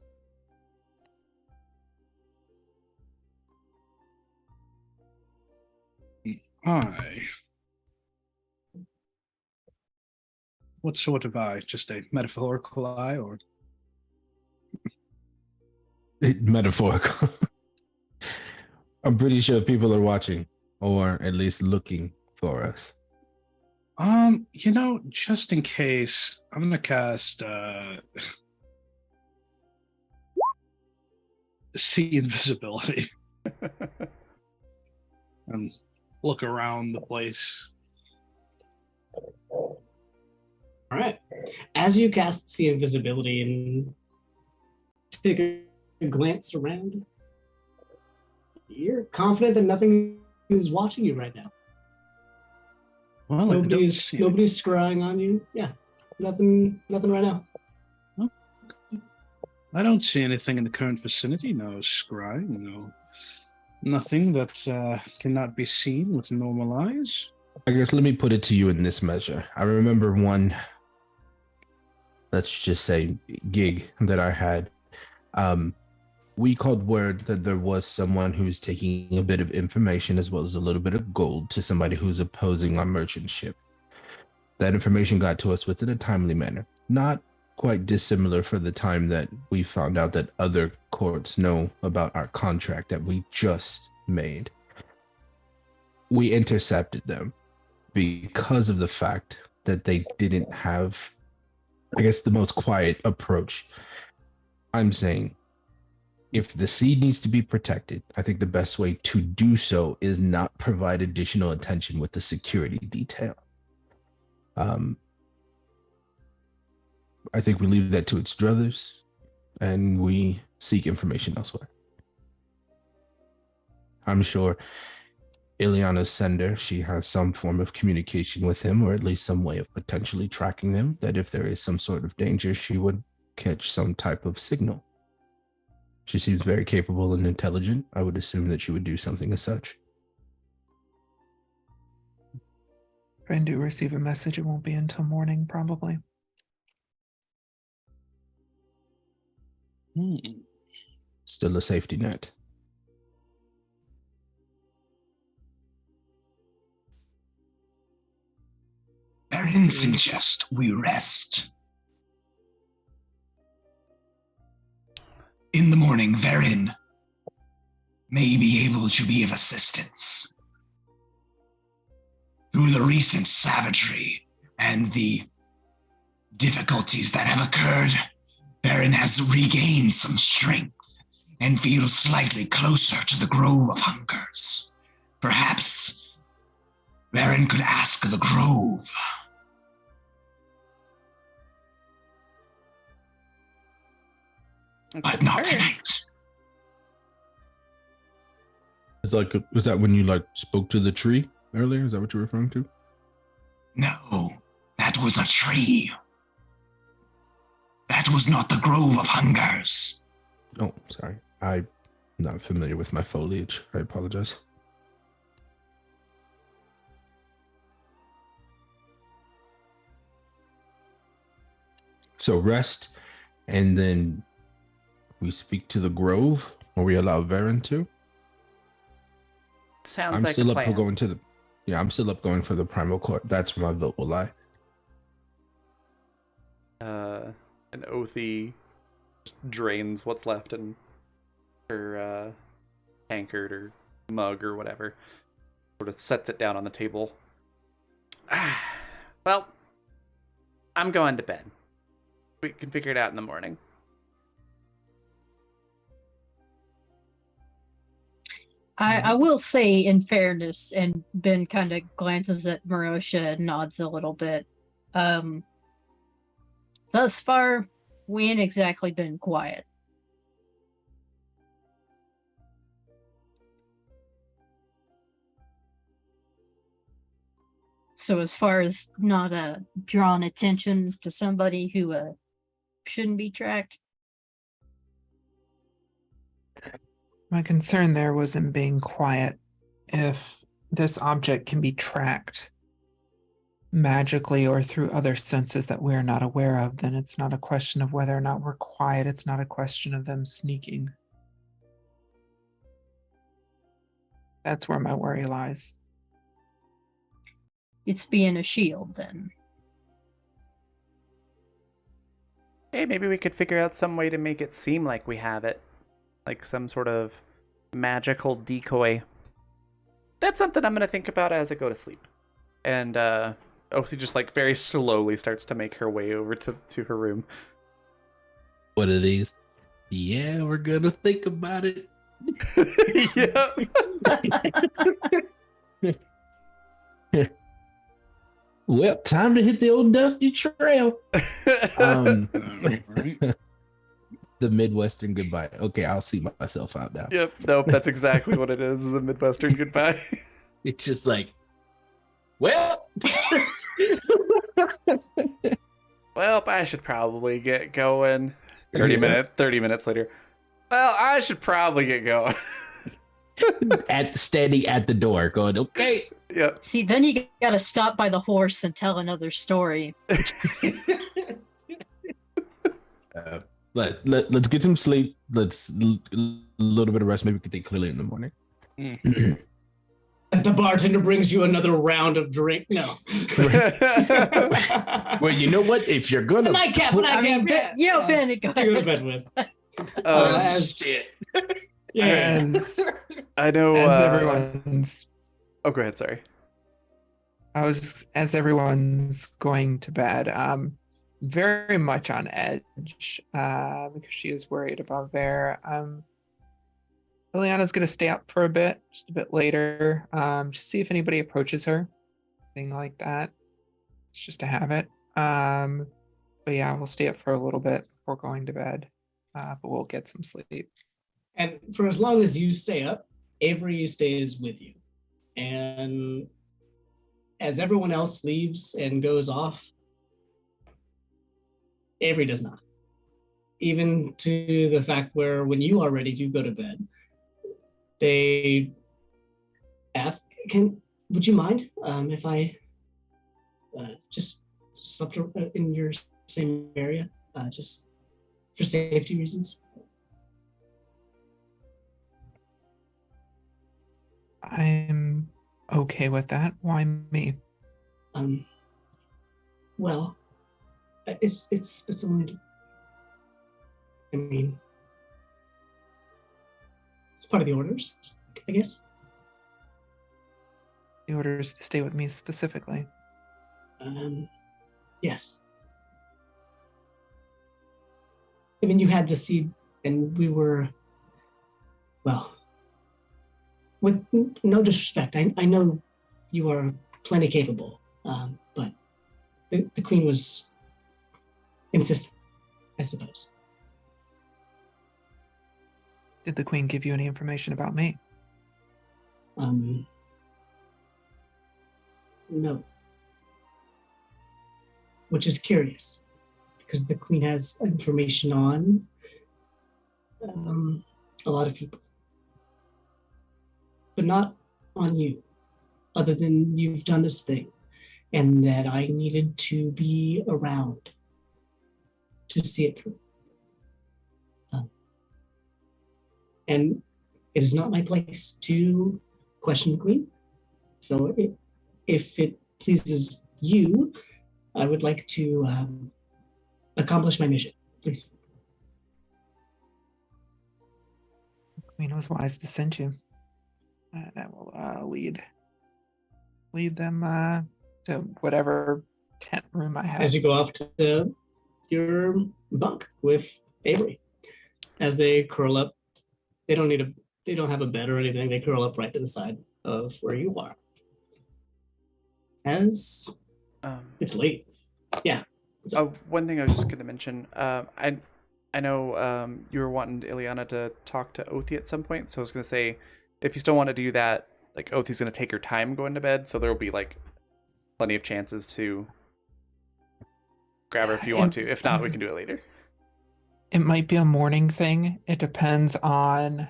Eye. What sort of eye? Just a metaphorical eye, or Metaphorical. I'm pretty sure people are watching, or at least looking for us. just in case, I'm gonna cast see invisibility and look around the place. All right. As you cast see invisibility and take a glance around, you're confident that nothing is watching you right now. Well, Nobody's scrying on you. Yeah, nothing right now. I don't see anything in the current vicinity. No scry, nothing that cannot be seen with normal eyes. I guess let me put it to you in this measure. I remember one, let's just say, gig that I had. We called word that there was someone who was taking a bit of information as well as a little bit of gold to somebody who's opposing our merchant ship. That information got to us within a timely manner. Not quite dissimilar for the time that we found out that other courts know about our contract that we just made. We intercepted them because of the fact that they didn't have, I guess, the most quiet approach. I'm saying if the seed needs to be protected, I think the best way to do so is not provide additional attention with the security detail. I think we leave that to its druthers and we seek information elsewhere. I'm sure Ileana's sender, she has some form of communication with him, or at least some way of potentially tracking them, that if there is some sort of danger, she would catch some type of signal. She seems very capable and intelligent. I would assume that she would do something as such. I do receive a message, it won't be until morning, probably. Still a safety net. Baron suggest we rest. In the morning, Verin may be able to be of assistance. Through the recent savagery and the difficulties that have occurred, Baron has regained some strength and feels slightly closer to the Grove of Hungers. Perhaps Baron could ask the Grove. But not tonight. It's like, was that when you like spoke to the tree earlier? Is that what you're referring to? No, that was a tree. That was not the Grove of Hungers. Oh, sorry. I'm not familiar with my foliage. I apologize. So rest, and then we speak to the Grove, or we allow Varen to. Sounds I'm like still a up for plan. going to the. Yeah, I'm still up going for the Primal Court. That's where my vote will lie. And Oathie drains what's left in her tankard or mug or whatever. Sort of sets it down on the table. Well, I'm going to bed. We can figure it out in the morning. I will say, in fairness, and Ben kind of glances at Marosha and nods a little bit. Thus far, we ain't exactly been quiet. So as far as not drawing attention to somebody who shouldn't be tracked. My concern there was in being quiet. If this object can be tracked magically or through other senses that we're not aware of, then it's not a question of whether or not we're quiet. It's not a question of them sneaking. That's where my worry lies. It's being a shield, then. Hey, maybe we could figure out some way to make it seem like we have it. Like some sort of magical decoy. That's something I'm going to think about as I go to sleep. And Oathie just like very slowly starts to make her way over to her room. What are these? Yeah, we're gonna think about it. Yeah. Well, time to hit the old dusty trail. The Midwestern goodbye. Okay, I'll see myself out now. Yep. Nope. That's exactly what it is a Midwestern goodbye. It's just like, well, Well, I should probably get going. 30 minutes later. Well, I should probably get going. standing at the door, going, okay. Yep. See, then you gotta stop by the horse and tell another story. Let's get some sleep. Let's a little bit of rest. Maybe we can think clearly in the morning. As the bartender brings you another round of drink. No. Well, you know what? If you're gonna, Nightcap, I mean, Ben, Ben, go to go to bed with. shit. Yeah. I know. As everyone's Oh, go ahead. Sorry. as everyone's going to bed, very much on edge because she is worried about Bear. Liliana's going to stay up for a bit, just a bit later, just see if anybody approaches her, thing like that. It's just to have it. But yeah, we'll stay up for a little bit before going to bed, but we'll get some sleep. And for as long as you stay up, Avery stays with you. And as everyone else leaves and goes off, Avery does not. Even to the fact where when you are ready to go to bed, they ask, would you mind if I just slept in your same area, just for safety reasons. I'm okay with that. Why me? Well, it's only. I mean, it's part of the orders, I guess. The orders to stay with me specifically. Yes. I mean, you had the seed, and we were, well, with no disrespect, I know you are plenty capable, but the queen was insistent, I suppose. Did the queen give you any information about me? No. Which is curious, because the queen has information on a lot of people, but not on you, other than you've done this thing, and that I needed to be around to see it through. And it is not my place to question the queen. So if it pleases you, I would like to accomplish my mission, please. The queen was wise to send you. That will lead them to whatever tent room I have. As you go off to your bunk with Avery, as they curl up, they don't have a bed or anything. They curl up right to the side of where you are. As it's late. Yeah. One thing I was just going to mention, I know you were wanting Ileana to talk to Othi at some point, so I was going to say, if you still want to do that, like Othi's going to take your time going to bed, so there will be like plenty of chances to grab her if you want to. If not, we can do it later. It might be a morning thing. It depends on,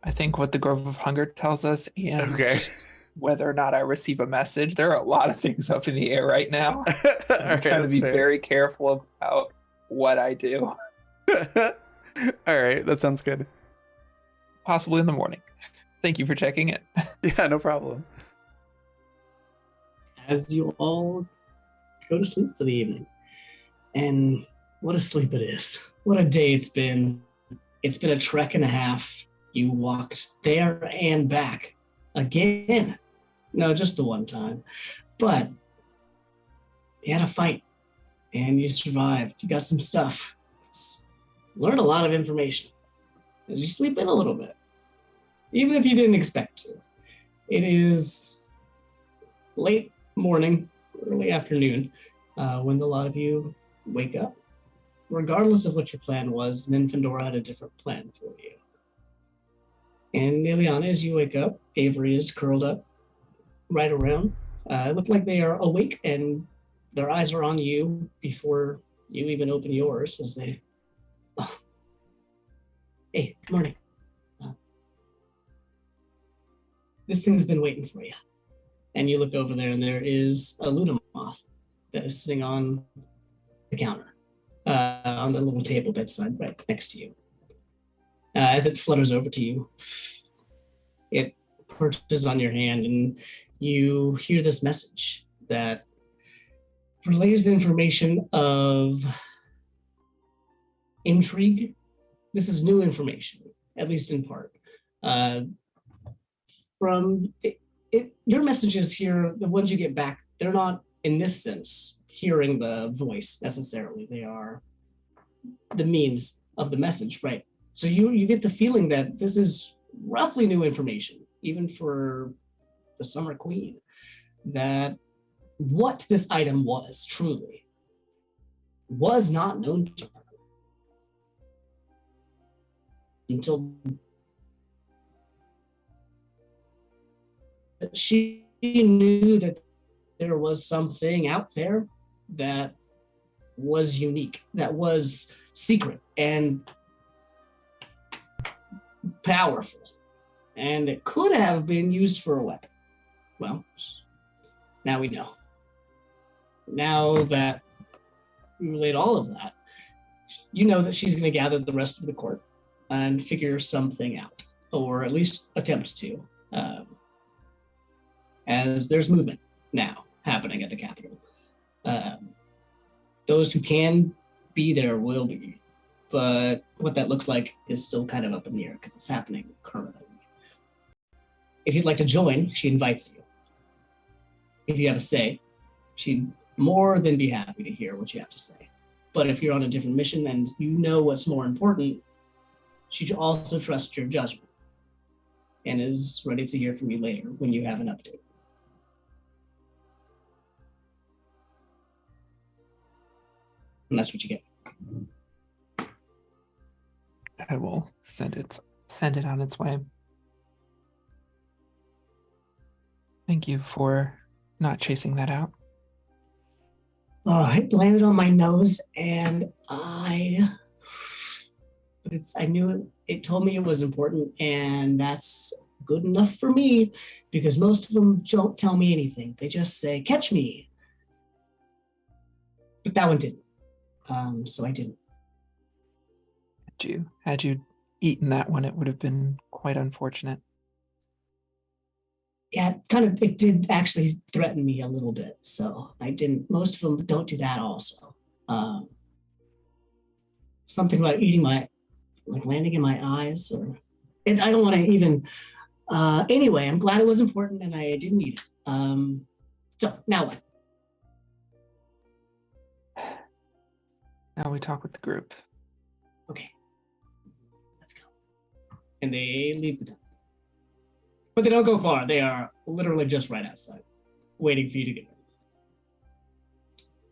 I think, what the Grove of Hunger tells us and whether or not I receive a message. There are a lot of things up in the air right now. I'm trying to be very careful about what I do. All right, that sounds good. Possibly in the morning. Thank you for checking it. Yeah, no problem. As you all go to sleep for the evening, and what a sleep it is. What a day it's been. It's been a trek and a half. You walked there and back again. No, just the one time. But you had a fight and you survived. You got some stuff. Learned a lot of information as you sleep in a little bit, even if you didn't expect to. It is late morning, early afternoon, when a lot of you wake up. Regardless of what your plan was, then Fandora had a different plan for you. And Ileana, as you wake up, Avery is curled up right around. It looks like they are awake and their eyes are on you before you even open yours as they, oh, hey, good morning. This thing's been waiting for you. And you look over there and there is a Ludamoth that is sitting on the counter. On the little table bedside right next to you. As it flutters over to you, it perches on your hand and you hear this message that relays the information of intrigue. This is new information, at least in part. From your messages here, the ones you get back, they're not, in this sense, hearing the voice necessarily. They are the means of the message, right? So you get the feeling that this is roughly new information, even for the Summer Queen, that what this item was truly was not known to her until she knew that there was something out there that was unique, that was secret and powerful, and it could have been used for a weapon. Well, now we know. now that we relayed all of that, you know that she's going to gather the rest of the court and figure something out, or at least attempt to, as there's movement now happening at the Capitol. Those who can be there will be, but what that looks like is still kind of up in the air because it's happening currently. If you'd like to join, she invites you. If you have a say, she'd more than be happy to hear what you have to say. But if you're on a different mission and you know what's more important, she also trusts your judgment and is ready to hear from you later when you have an update. And that's what you get. I will send it on its way. Thank you for not chasing that out. Oh, it landed on my nose, and I knew it. It told me it was important, and that's good enough for me, because most of them don't tell me anything. They just say, "Catch me." But that one didn't. So I didn't. Had you eaten that one, it would have been quite unfortunate. Yeah, it did actually threaten me a little bit. So I didn't. Most of them don't do that also. Something about eating landing in my eyes, I don't want to even. Anyway, I'm glad it was important and I didn't eat it. So now what? Now we talk with the group. Okay, let's go. And they leave the town. But they don't go far. They are literally just right outside, waiting for you to get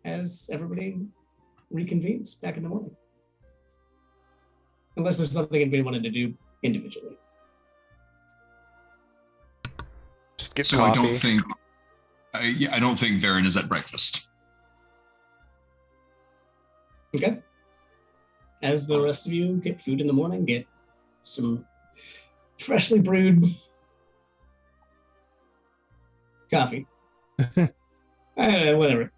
ready. As everybody reconvenes back in the morning. Unless there's something anybody wanted to do individually. Just get So coffee. I don't think Varen is at breakfast. Okay. As the rest of you get food in the morning, get some freshly brewed coffee. Whatever.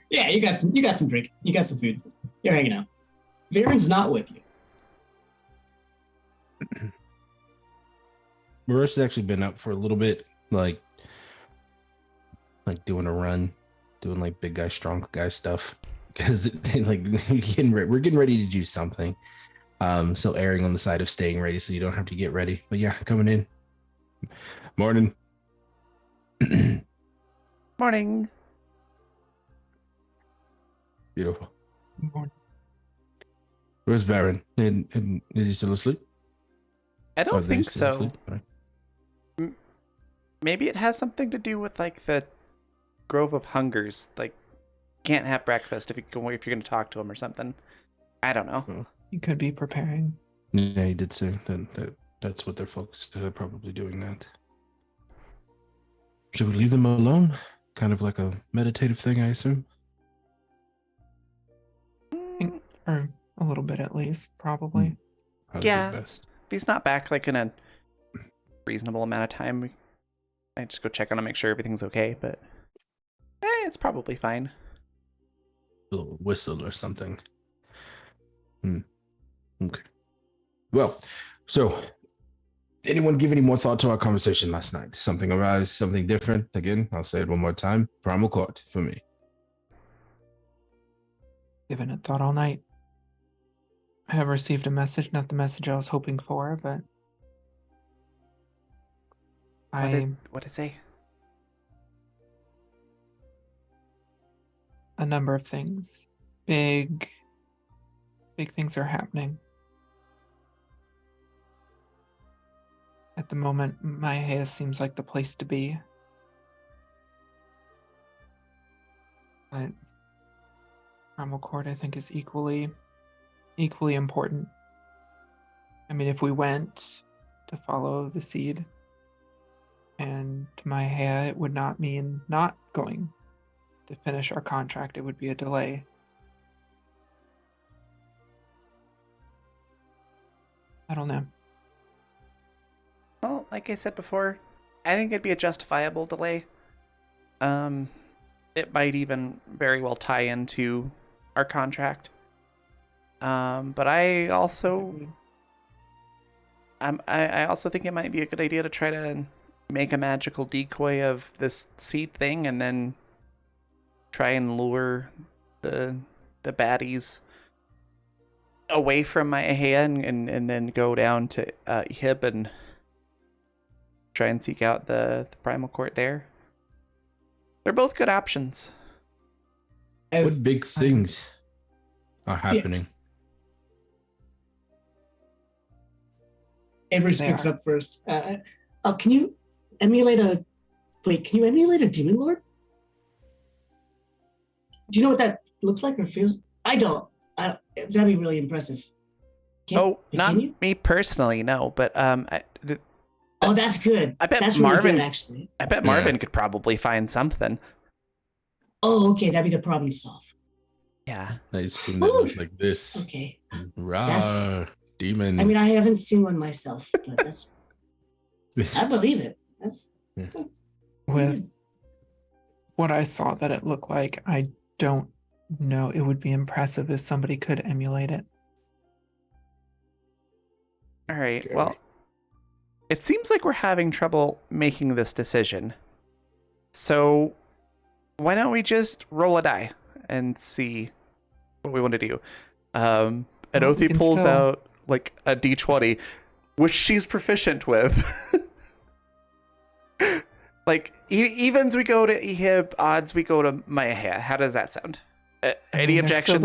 Yeah, you got some drink. You got some food. You're hanging out. Varen's not with you. Marissa's actually been up for a little bit, like doing a run, doing like big guy, strong guy stuff. Because we're getting ready to do something. So erring on the side of staying ready so you don't have to get ready. But yeah, coming in. Morning. Morning. Beautiful. Morning. Where's Varen? And is he still asleep? I don't they think still so. asleep? Right. Maybe it has something to do with like the Grove of Hungers. Like, can't have breakfast if you're going to talk to him or something. I don't know. You could be preparing. Yeah, he did say that's what they're focused. They're probably doing that. Should we leave them alone? Kind of like a meditative thing, I assume. Or a little bit at least, probably. Probably Yeah. best. If he's not back like in a reasonable amount of time, I just go check on him, make sure everything's okay. But it's probably fine. A little whistle or something. Okay. Well, so anyone give any more thought to our conversation last night? Something arise, something different? Again, I'll say it one more time. Primal Court for me. Given it thought all night. I have received a message, not the message I was hoping for, but What did it say? a number of things. Big things are happening. At the moment, Maihea seems like the place to be. But Primal Court, I think, is equally important. I mean, if we went to follow the seed and to Maihea, it would not mean not going to finish our contract. It would be a delay. I don't know. Well, like I said before, I think it'd be a justifiable delay. it might even very well tie into our contract. But I also I also think it might be a good idea to try to make a magical decoy of this seed thing and then try and lure the baddies away from my and then go down to Hib and try and seek out the primal court there. They're both good options. What big things are happening? Avery They speaks are. up first. Can you emulate a demon lord? Do you know what that looks like or feels? I don't. That'd be really impressive. Not can you? me personally, no, but Oh, that's good. I bet that's Marvin really good, actually. I bet Marvin could probably find something. Oh, okay, that'd be the problem to solve. Yeah. I assume that looks like this. Okay. Rah, demon. I mean, I haven't seen one myself, but that's. I believe it. That's. With what I saw that it looked like, I don't know. It would be impressive if somebody could emulate it. All right. Scary. Well, it seems like we're having trouble making this decision. So, why don't we just roll a die and see what we want to do? And Well, we Othi can pulls still- out like a d20, which she's proficient with. Like evens we go to Ehib, odds we go to Maya. How does that sound? I Any mean, objections?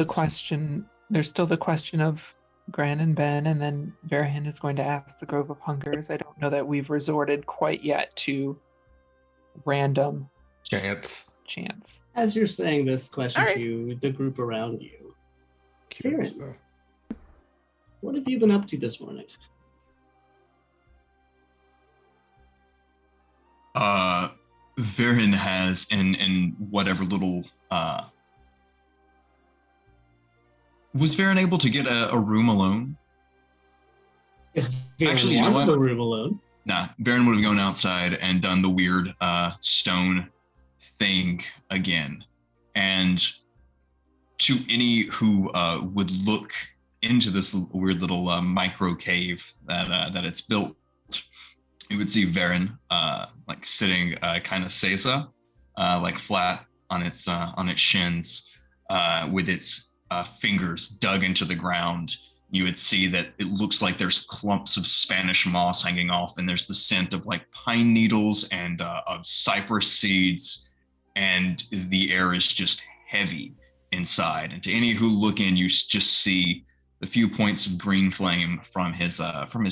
There's still the question of Gran and Ben, and then Varian is going to ask the Grove of Hungers. I don't know that we've resorted quite yet to random Chance. chance. As you're saying this question All right. to the group around you, Curious, Kieran, what have you been up to this morning? Varen has in whatever little was Varen able to get a room alone? Actually, you know what? The room alone. Nah, Varen would have gone outside and done the weird stone thing again. And to any who would look into this weird little micro cave that it's built, you would see Varen like sitting kind of sesa, like flat on its shins, with its fingers dug into the ground. You would see that it looks like there's clumps of Spanish moss hanging off, and there's the scent of like pine needles and of cypress seeds, and the air is just heavy inside. And to any who look in, you just see the few points of green flame from his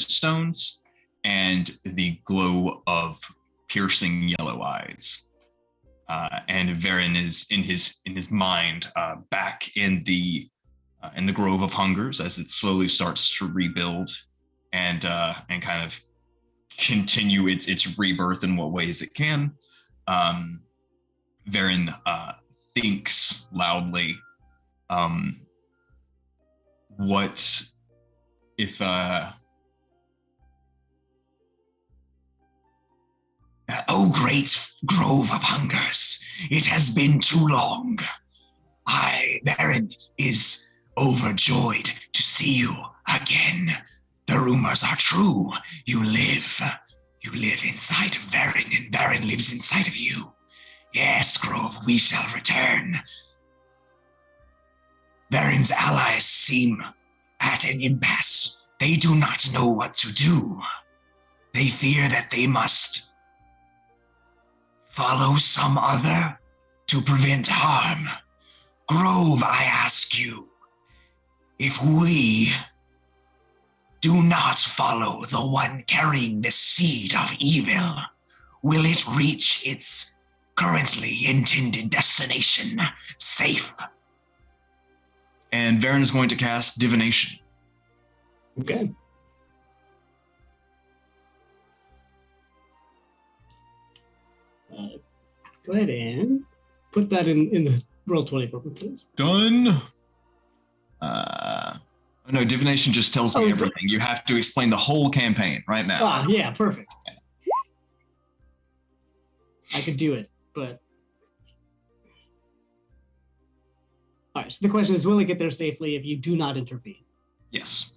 stones, and the glow of piercing yellow eyes. And Varen is in his mind back in the Grove of Hungers as it slowly starts to rebuild and kind of continue its rebirth in what ways it can. Varen thinks loudly, what if Oh, great Grove of Hungers, it has been too long. Baron is overjoyed to see you again. The rumors are true. You live inside of Varen, and Varen lives inside of you. Yes, Grove, we shall return. Varen's allies seem at an impasse. They do not know what to do. They fear that they must follow some other to prevent harm. Grove, I ask you, if we do not follow the one carrying the seed of evil, will it reach its currently intended destination safe? and Varen is going to cast divination. Okay. Go ahead and put that in the roll 20 for me, please. Done. No, divination just tells me Oh, everything. You have to explain the whole campaign right now. Ah, yeah, perfect. I could do it, but All right. So the question is, will it get there safely if you do not intervene? Yes.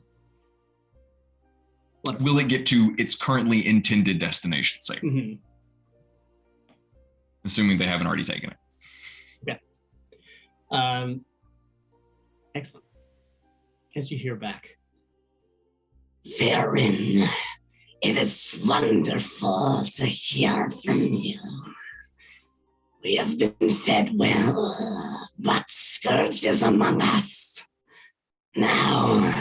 Wonderful. Will it get to its currently intended destination safely? Mhm. Assuming they haven't already taken it. Excellent. As you hear back, Theron, it is wonderful to hear from you. We have been fed well, but Scourge is among us. Now,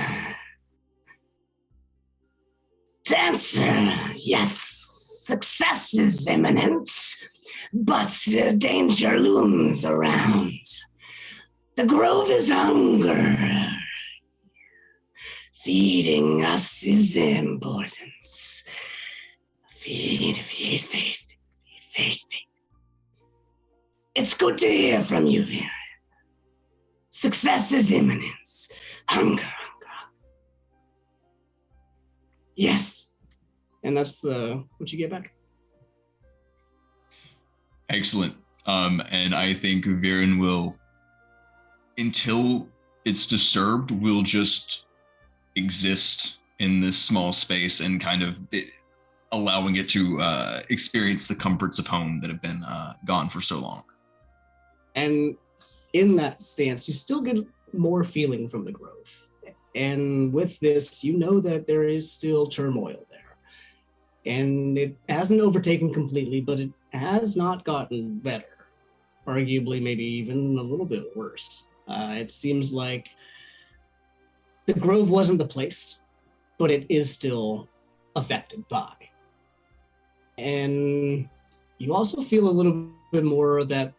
to answer, yes, success is imminent, but danger looms around. The grove is hunger. Feeding us is importance. Feed. It's good to hear from you here. Success is imminence. Hunger. Yes. and that's what you get back. Excellent. And I think Viren will, until it's disturbed, will just exist in this small space and kind of allowing it to experience the comforts of home that have been gone for so long. And in that stance, you still get more feeling from the grove. And with this, you know that there is still turmoil there. And it hasn't overtaken completely, but it has not gotten better. Arguably, maybe even a little bit worse. It seems like the grove wasn't the place, but it is still affected by. And you also feel a little bit more that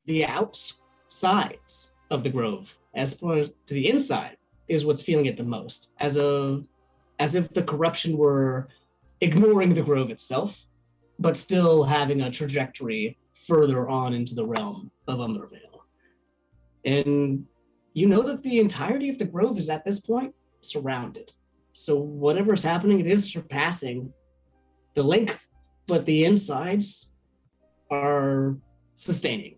the outsides of the grove, as opposed to the inside, is what's feeling it the most, as if the corruption were ignoring the grove itself, but still having a trajectory further on into the realm of Umbervale. And you know that the entirety of the grove is at this point surrounded. So whatever's happening, it is surpassing the length, but the insides are sustaining.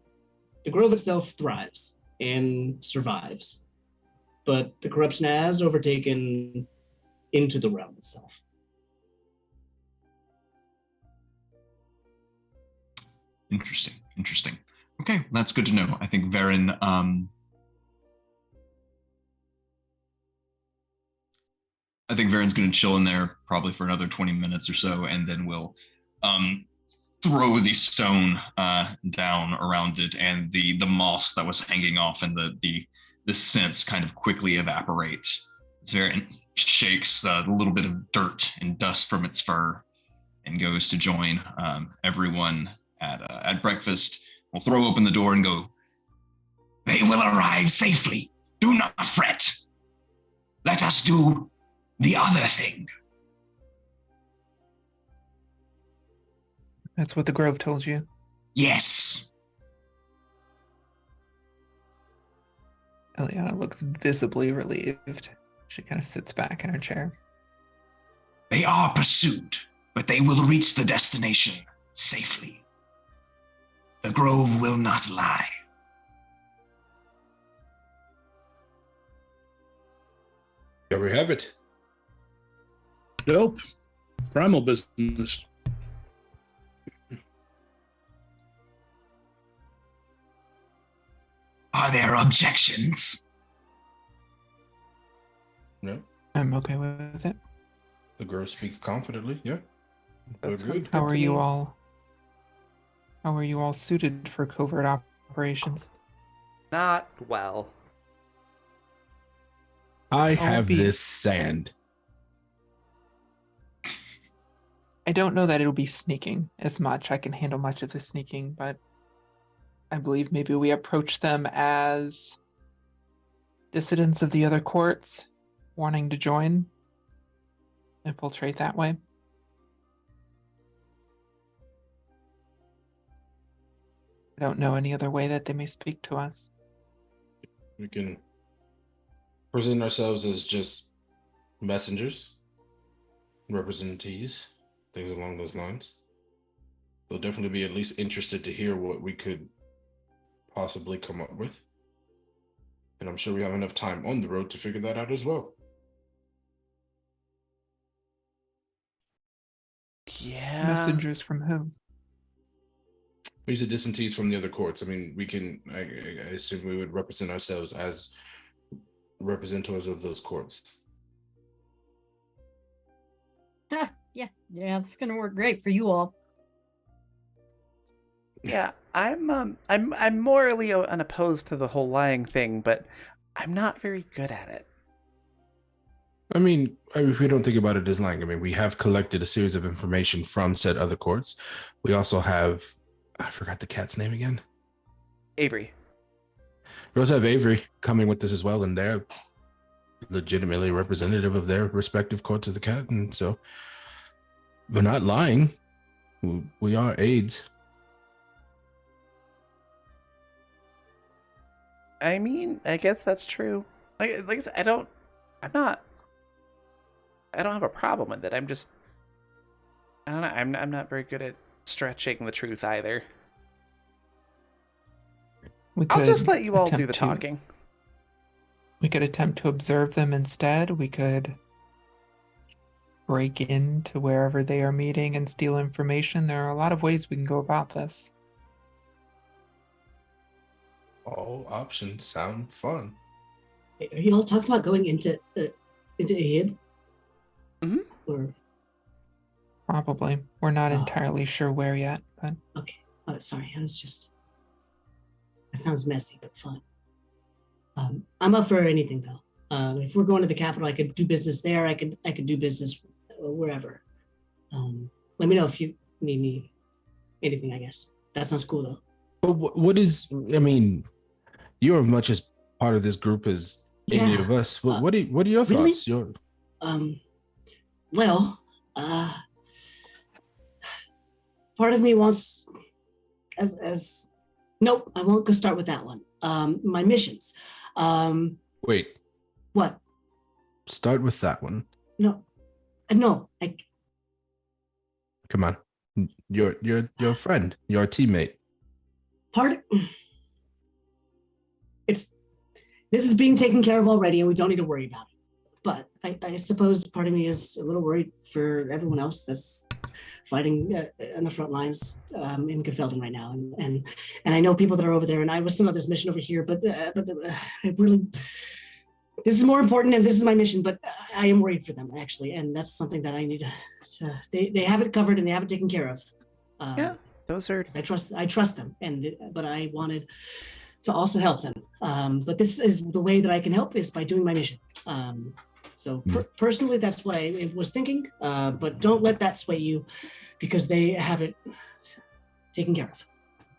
The grove itself thrives and survives, but the corruption has overtaken into the realm itself. Interesting. Okay, that's good to know. I think Varen, Varen's going to chill in there probably for another 20 minutes or so, and then we'll throw the stone down around it, and the moss that was hanging off and the scents kind of quickly evaporate. Varen shakes the little bit of dirt and dust from its fur and goes to join everyone at breakfast. We'll throw open the door and go, They will arrive safely. Do not fret. Let us do the other thing. That's what the Grove told you. Yes. Eliana looks visibly relieved. She kind of sits back in her chair. They are pursued, but they will reach the destination safely. The grove will not lie. There we have it. Dope. Primal business. Are there objections? No, I'm okay with it. the girl speaks confidently. Yeah, That we're sounds good. good How are to you me. all? How are you all suited for covert operations? Not well. I have be- this sand. I don't know that it'll be sneaking as much. I can handle much of the sneaking, but I believe maybe we approach them as dissidents of the other courts wanting to join, infiltrate that way. I don't know any other way that they may speak to us. We can present ourselves as just messengers, representees, things along those lines. They'll definitely be at least interested to hear what we could possibly come up with. And I'm sure we have enough time on the road to figure that out as well. Yeah. Messengers from who? These are dissentees from the other courts. I mean, I assume we would represent ourselves as representatives of those courts. Yeah, that's gonna work great for you all. Yeah, I'm morally unopposed to the whole lying thing, but I'm not very good at it. I mean, if we don't think about it as lying, I mean, we have collected a series of information from said other courts. We also have, I forgot the cat's name again. Avery. We also have Avery coming with us as well, and they're legitimately representative of their respective courts of the cat. And so we're not lying. We are aides. I mean, I guess that's true. Like I said, I don't have a problem with it. I don't know. I'm not very good at stretching the truth either. I'll just let you all do the talking. We could attempt to observe them instead. We could break into wherever they are meeting and steal information. There are a lot of ways we can go about this. All options sound fun. Are you all talking about going into Ahid? Mm-hmm. Or Probably. We're not entirely sure where yet, but okay. Oh, sorry. I was just. That sounds messy, but fun. I'm up for anything though. If we're going to the capital, I could do business there. I could do business wherever. Let me know if you need me. Anything, I guess. That sounds cool though. But what is? I mean, you're as much as part of this group as any of us. What are your really? thoughts? Well, part of me wants as nope, I won't go start with that one. My missions. Wait. What? Start with that one. No. Come on. You're your friend, your teammate. This is being taken care of already, and we don't need to worry about it. But I suppose part of me is a little worried for everyone else that's fighting on the front lines in Gefelden right now, and I know people that are over there, and I was sent on this mission over here, but really, this is more important, and this is my mission. But I am worried for them actually, and that's something that I need to. They have it covered and they have it taken care of. Yeah, those are. I trust them, but I wanted to also help them. But this is the way that I can help is by doing my mission. So personally, that's what I was thinking. But don't let that sway you, because they have it taken care of.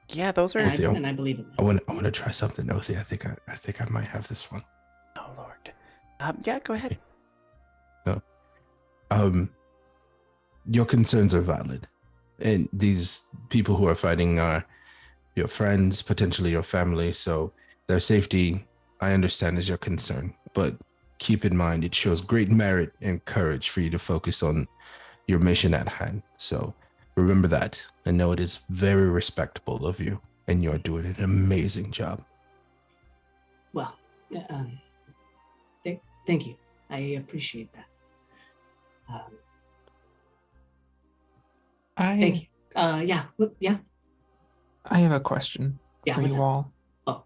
Yeah, those are. And I believe in them. I want to try something, Othi. I think I might have this one. Oh Lord. Yeah, go ahead. No. Your concerns are valid, and these people who are fighting are your friends, potentially your family. So their safety, I understand, is your concern. But keep in mind, it shows great merit and courage for you to focus on your mission at hand. So remember that, and know it is very respectable of you, and you're doing an amazing job. Well, thank you. I appreciate that. Thank you. Yeah. I have a question for you all. Oh.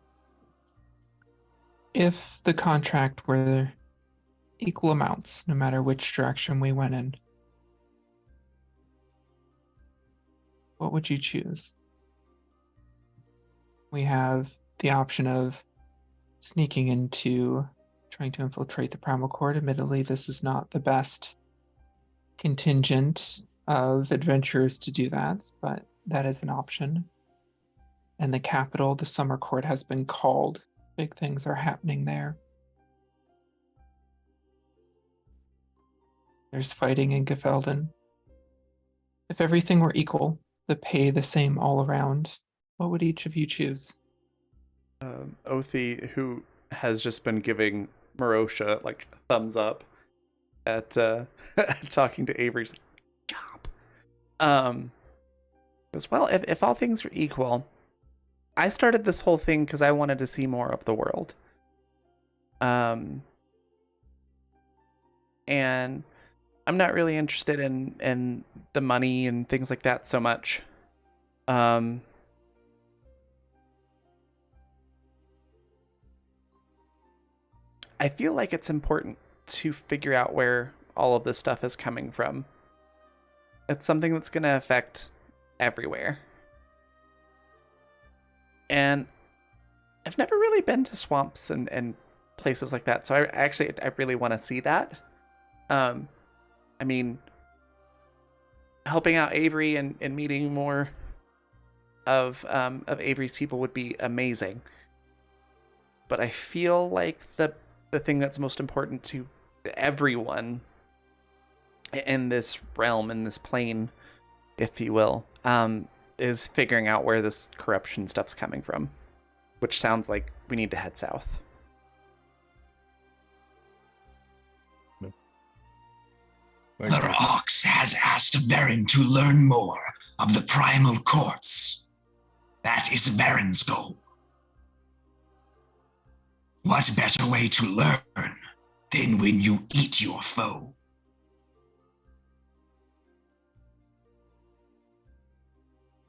If the contract were equal amounts, no matter which direction we went in, what would you choose? We have the option of sneaking into trying to infiltrate the Primal Court. Admittedly, this is not the best contingent of adventurers to do that, but that is an option. And the capital, the Summer Court, has been called. Big things are happening there. There's fighting in Gefelden. If everything were equal, the pay the same all around, what would each of you choose? Othi, who has just been giving Marosha like a thumbs up at talking to Avery's job. Goes, well, if all things are equal, I started this whole thing because I wanted to see more of the world. And I'm not really interested in the money and things like that so much. I feel like it's important to figure out where all of this stuff is coming from. It's something that's going to affect everywhere. And I've never really been to swamps and places like that, so I really want to see that. I mean, helping out Avery and meeting more of Avery's people would be amazing. But I feel like the thing that's most important to everyone in this realm, in this plane, if you will, is figuring out where this corruption stuff's coming from, which sounds like we need to head south. The Ox has asked Varen to learn more of the primal courts. That is Varen's goal. What better way to learn than when you eat your foe?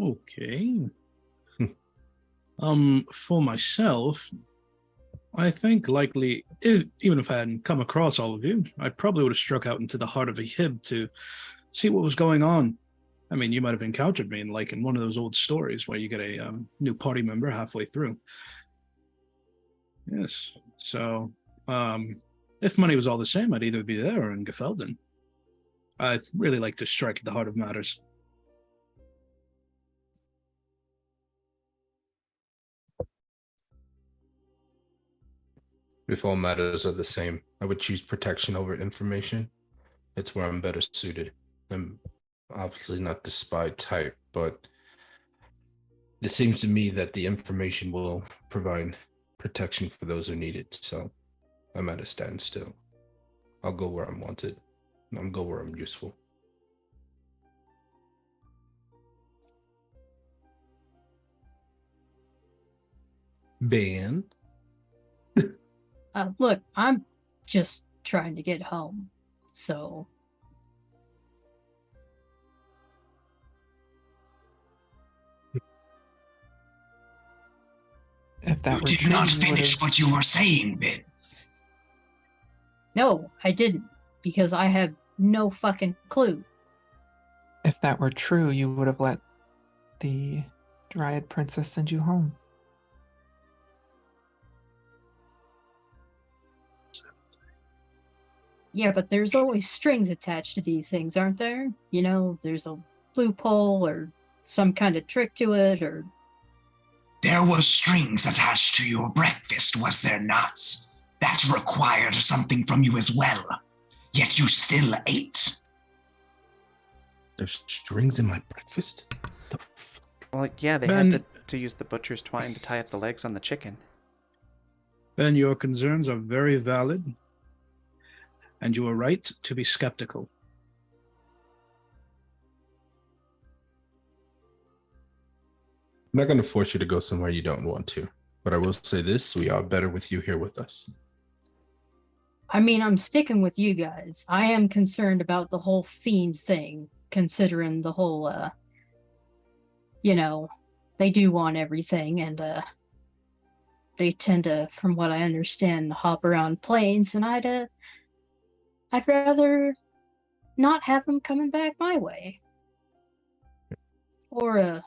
Okay. For myself, I think likely, even if I hadn't come across all of you, I probably would have struck out into the heart of a hib to see what was going on. I mean, you might have encountered me in one of those old stories where you get a new party member halfway through. Yes. So, if money was all the same, I'd either be there or in Gefelden. I'd really like to strike at the heart of matters. If all matters are the same, I would choose protection over information. It's where I'm better suited. I'm obviously not the spy type, but it seems to me that the information will provide protection for those who need it. So I'm at a standstill. I'll go where I'm wanted. I'll go where I'm useful. Ben? Look, I'm just trying to get home, so. If that You were did true, not you finish would've- what you were saying, Ben. No, I didn't, because I have no fucking clue. If that were true, you would have let the Dryad Princess send you home. Yeah, but there's always strings attached to these things, aren't there? You know, there's a loophole or some kind of trick to it, or. There were strings attached to your breakfast, was there not? That required something from you as well. Yet you ate. There's strings in my breakfast? Well, yeah, they Ben- had to use the butcher's twine to tie up the legs on the chicken. Ben, your concerns are very valid, and you are right to be skeptical. I'm not going to force you to go somewhere you don't want to, but I will say this, we are better with you here with us. I mean, I'm sticking with you guys. I am concerned about the whole fiend thing, considering the whole, you know, they do want everything, and, they tend to, from what I understand, hop around planes, and I'd rather not have them coming back my way. Or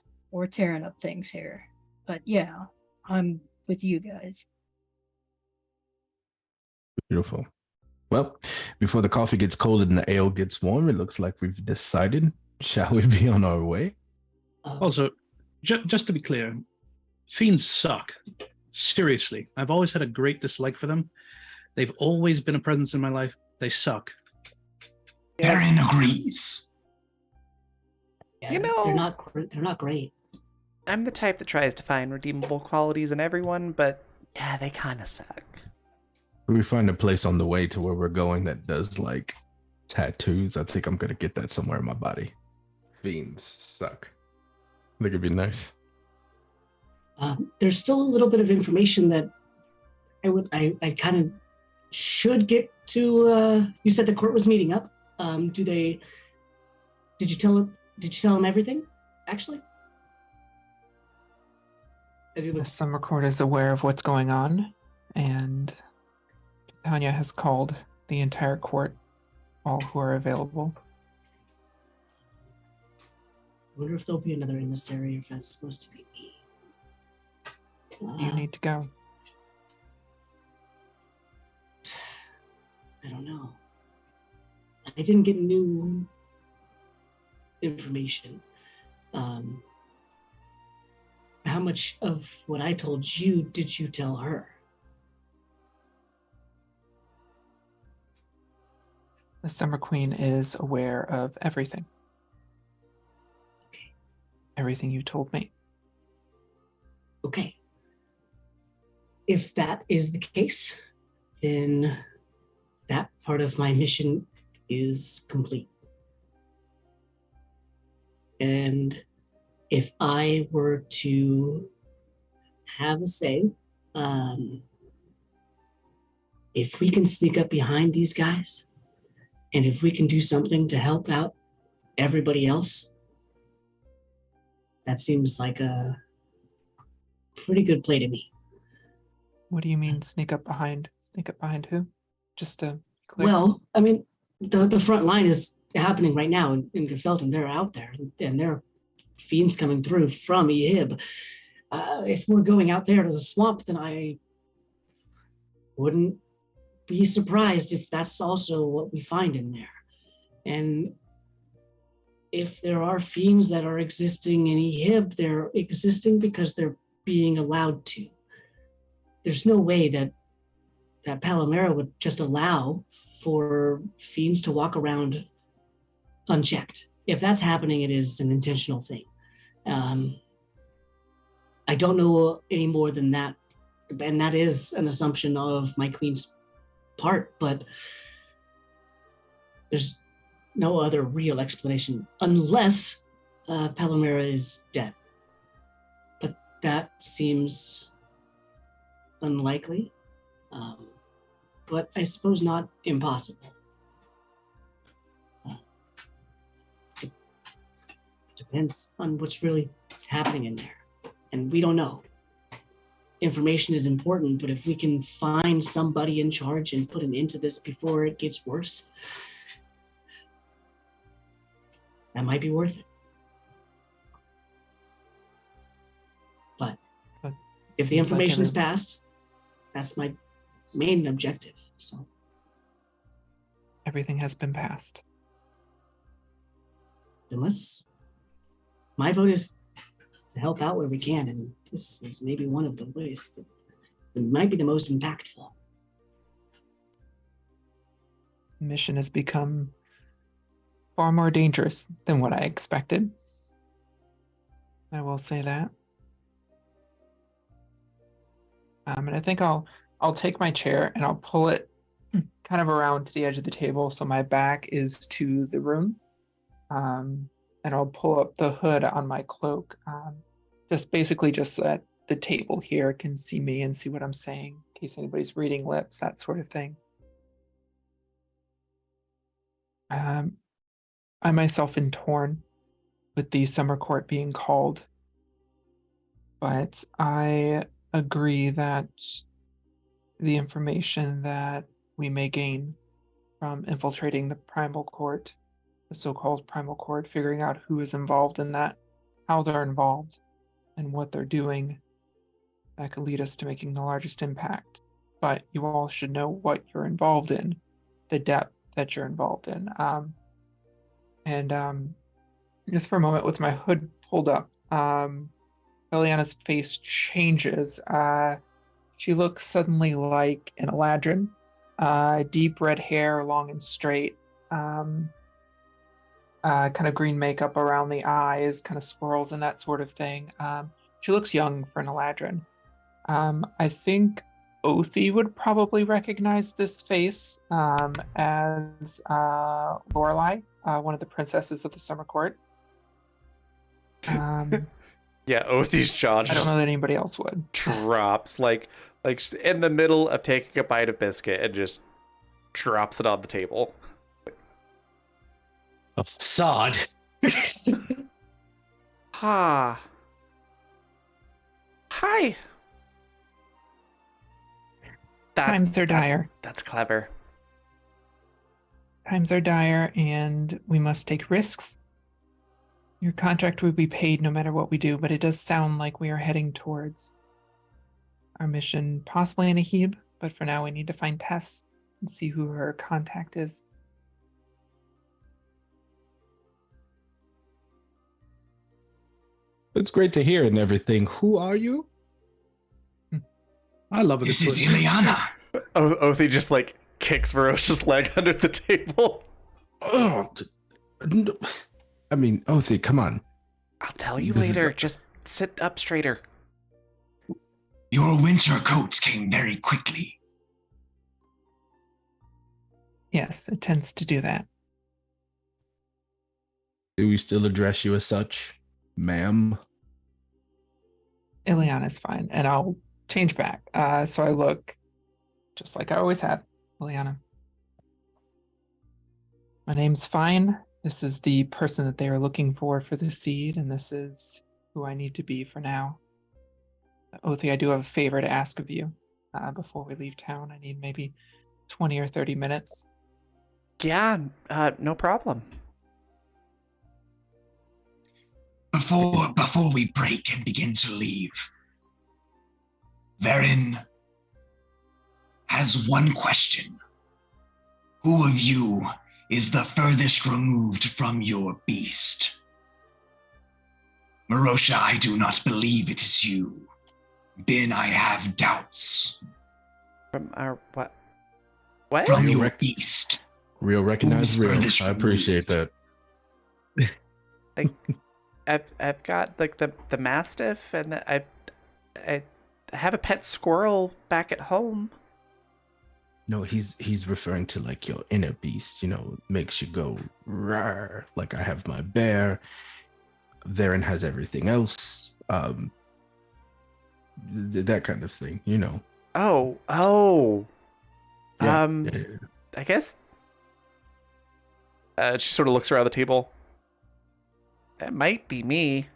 tearing up things here. But yeah, I'm with you guys. Beautiful. Well, before the coffee gets cold and the ale gets warm, it looks like we've decided. Shall we be on our way? Also, just to be clear, fiends suck. Seriously, I've always had a great dislike for them. They've always been a presence in my life. They suck. Varen agrees. Yeah, You know- they're not great. I'm the type that tries to find redeemable qualities in everyone, but yeah, they kind of suck. We find a place on the way to where we're going that does like tattoos. I think I'm gonna get that somewhere in my body. Fiends suck. I think it'd be nice. There's still a little bit of information that I kind of should get to. You said the court was meeting up. Did you tell him everything? Actually, as he The looks. summer court is aware of what's going on, and Tanya has called the entire court, all who are available. I wonder if there'll be another emissary, or if that's supposed to be me. You need to go. I don't know. I didn't get new information. How much of what I told you did you tell her? The Summer Queen is aware of everything. Okay. Everything you told me. Okay. If that is the case, then that part of my mission is complete. And if I were to have a say, if we can sneak up behind these guys, and if we can do something to help out everybody else, that seems like a pretty good play to me. What do you mean sneak up behind? Sneak up behind who? Just to be clear. Well, I mean, the front line is happening right now in Gefelton. They're out there, and there are fiends coming through from Ehib. If we're going out there to the swamp, then I wouldn't be surprised if that's also what we find in there. And if there are fiends that are existing in Ehib, they're existing because they're being allowed to. There's no way that Palomera would just allow for fiends to walk around unchecked. If that's happening, it is an intentional thing. I don't know any more than that, and that is an assumption of my queen's part, but there's no other real explanation unless Palomera is dead. But that seems unlikely, but I suppose not impossible. It depends on what's really happening in there, and we don't know. Information is important, but if we can find somebody in charge and put an end to this before it gets worse, that might be worth it. But if the information is passed, that's my main objective. So everything has been passed. Unless my vote is to help out where we can, and this is maybe one of the ways that might be the most impactful. The mission has become far more dangerous than what I expected. I will say that. And I think I'll take my chair and I'll pull it kind of around to the edge of the table so my back is to the room. And I'll pull up the hood on my cloak, just so that the table here can see me and see what I'm saying, in case anybody's reading lips, that sort of thing. I myself am torn with the summer court being called, but I agree that the information that we may gain from infiltrating the primal court, the so-called primal court, figuring out who is involved in that, how they're involved, and what they're doing, that could lead us to making the largest impact. But you all should know what you're involved in, the depth that you're involved in. Just for a moment, with my hood pulled up, Liliana's face changes. She looks suddenly like an Eladrin. Deep red hair, long and straight. Kind of green makeup around the eyes, kind of swirls and that sort of thing. She looks young for an Eladrin. I think Othi would probably recognize this face as Lorelei, one of the princesses of the Summer Court. Yeah, Othie's jaw I don't just know that anybody else would. drops, like she's in the middle of taking a bite of biscuit and just drops it on the table. A facade. Ha. Hi. Times are dire. That's clever. Times are dire, and we must take risks. Your contract will be paid no matter what we do, but it does sound like we are heading towards our mission, possibly in a Ahib, but for now we need to find Tess and see who her contact is. It's great to hear and everything. Who are you? I love it. This is Ileana. Othie just like kicks Verosha's leg under the table. Oh, I mean, Othie, come on. I'll tell you This is later. the- Just sit up straighter. Your winter coats came very quickly. Yes, it tends to do that. Do we still address you as such, ma'am? Ileana's fine, and I'll change back. So I look just like I always have. Ileana. My name's Fine. This is the person that they are looking for this seed, and this is who I need to be for now. Othie, I do have a favor to ask of you before we leave town. I need maybe 20 or 30 minutes. Yeah, no problem. Before we break and begin to leave, Varen has one question. Who of you is the furthest removed from your beast? Marosha, I do not believe it is you. Bin, I have doubts. From our what? What? From You your rec- beast. Real recognize Who's real. furthest I appreciate that. I've got like the mastiff, and I have a pet squirrel back at home. No, he's referring to like your inner beast, makes you go rawr. Like I have my bear. Varen has everything else. That kind of thing, Oh. Yeah, Um, yeah. I guess. She sort of looks around the table. It might be me.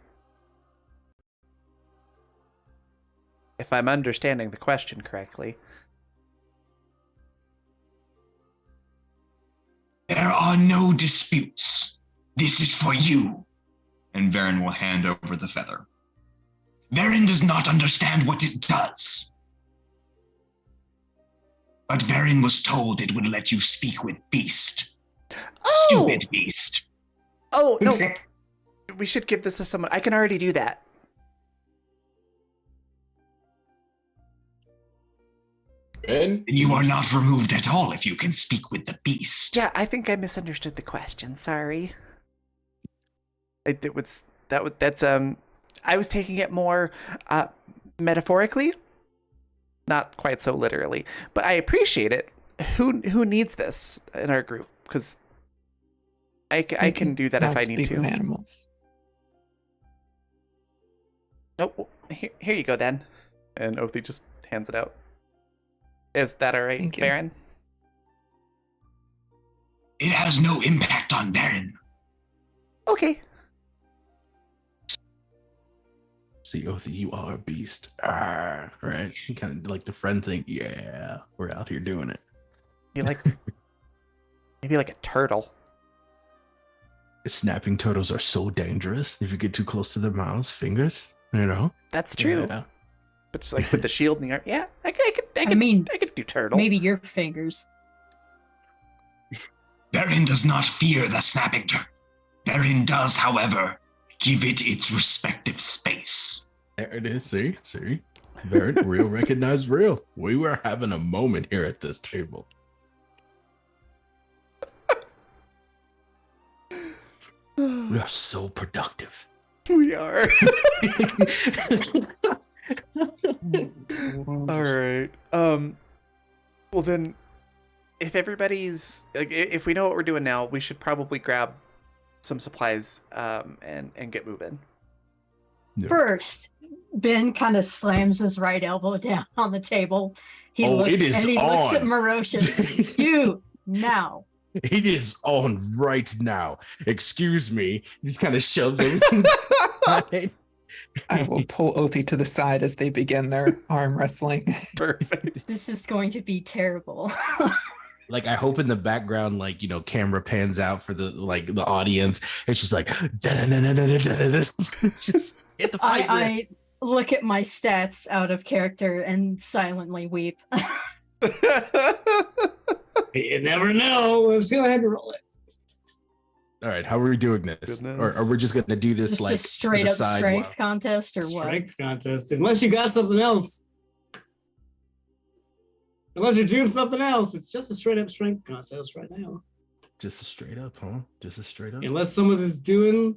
If I'm understanding the question correctly. There are no disputes. This is for you. And Varen will hand over the feather. Varen does not understand what it does. But Varen was told it would let you speak with Beast. Oh! Stupid Beast. Oh, no. We should give this to someone. I can already do that. And You are not removed at all if you can speak with the Beast. Yeah, I think I misunderstood the question. Sorry. That's I was taking it more metaphorically, not quite so literally, but I appreciate it. Who needs this in our group? Because I can do that if Not I need speak with to. animals. Nope. Here you go then. And Othie just hands it out. Is that all right, Thank you. Baron? It has no impact on Varen. Okay. see, Othie, you are a beast. Right? Kind of like the friend thing. Yeah, we're out here doing it. You like maybe like a turtle. Snapping turtles are so dangerous. If you get too close to their mouths, fingers, That's true. Yeah. But just like with the shield in the arm. Yeah, I could do turtle. Maybe your fingers. Varen does not fear the snapping turtle. Varen does, however, give it its respective space. There it is. See? Very real, recognized real. We were having a moment here at this table. We are so productive. We are. All right. Well then, if everybody's like, if we know what we're doing now, we should probably grab some supplies and get moving. Yeah. First, Ben kind of slams his right elbow down on the table. He looks it is and he looks at on. Marosha. You now. It is on right now. Excuse me. He just kind of shoves everything aside. I will pull Othi to the side as they begin their arm wrestling. Perfect. This is going to be terrible. Like, I hope in the background, like, camera pans out for the audience. It's just like just hit the fight. I look at my stats out of character and silently weep. You never know. Let's go ahead and roll it. All right, how are we doing this? Or are we just gonna do this Just like a straight to the up side strength contest or what? Strength contest. Unless you got something else. Unless you're doing something else. It's just a straight up strength contest right now. Just a straight up, huh? Just a straight up. Unless someone is doing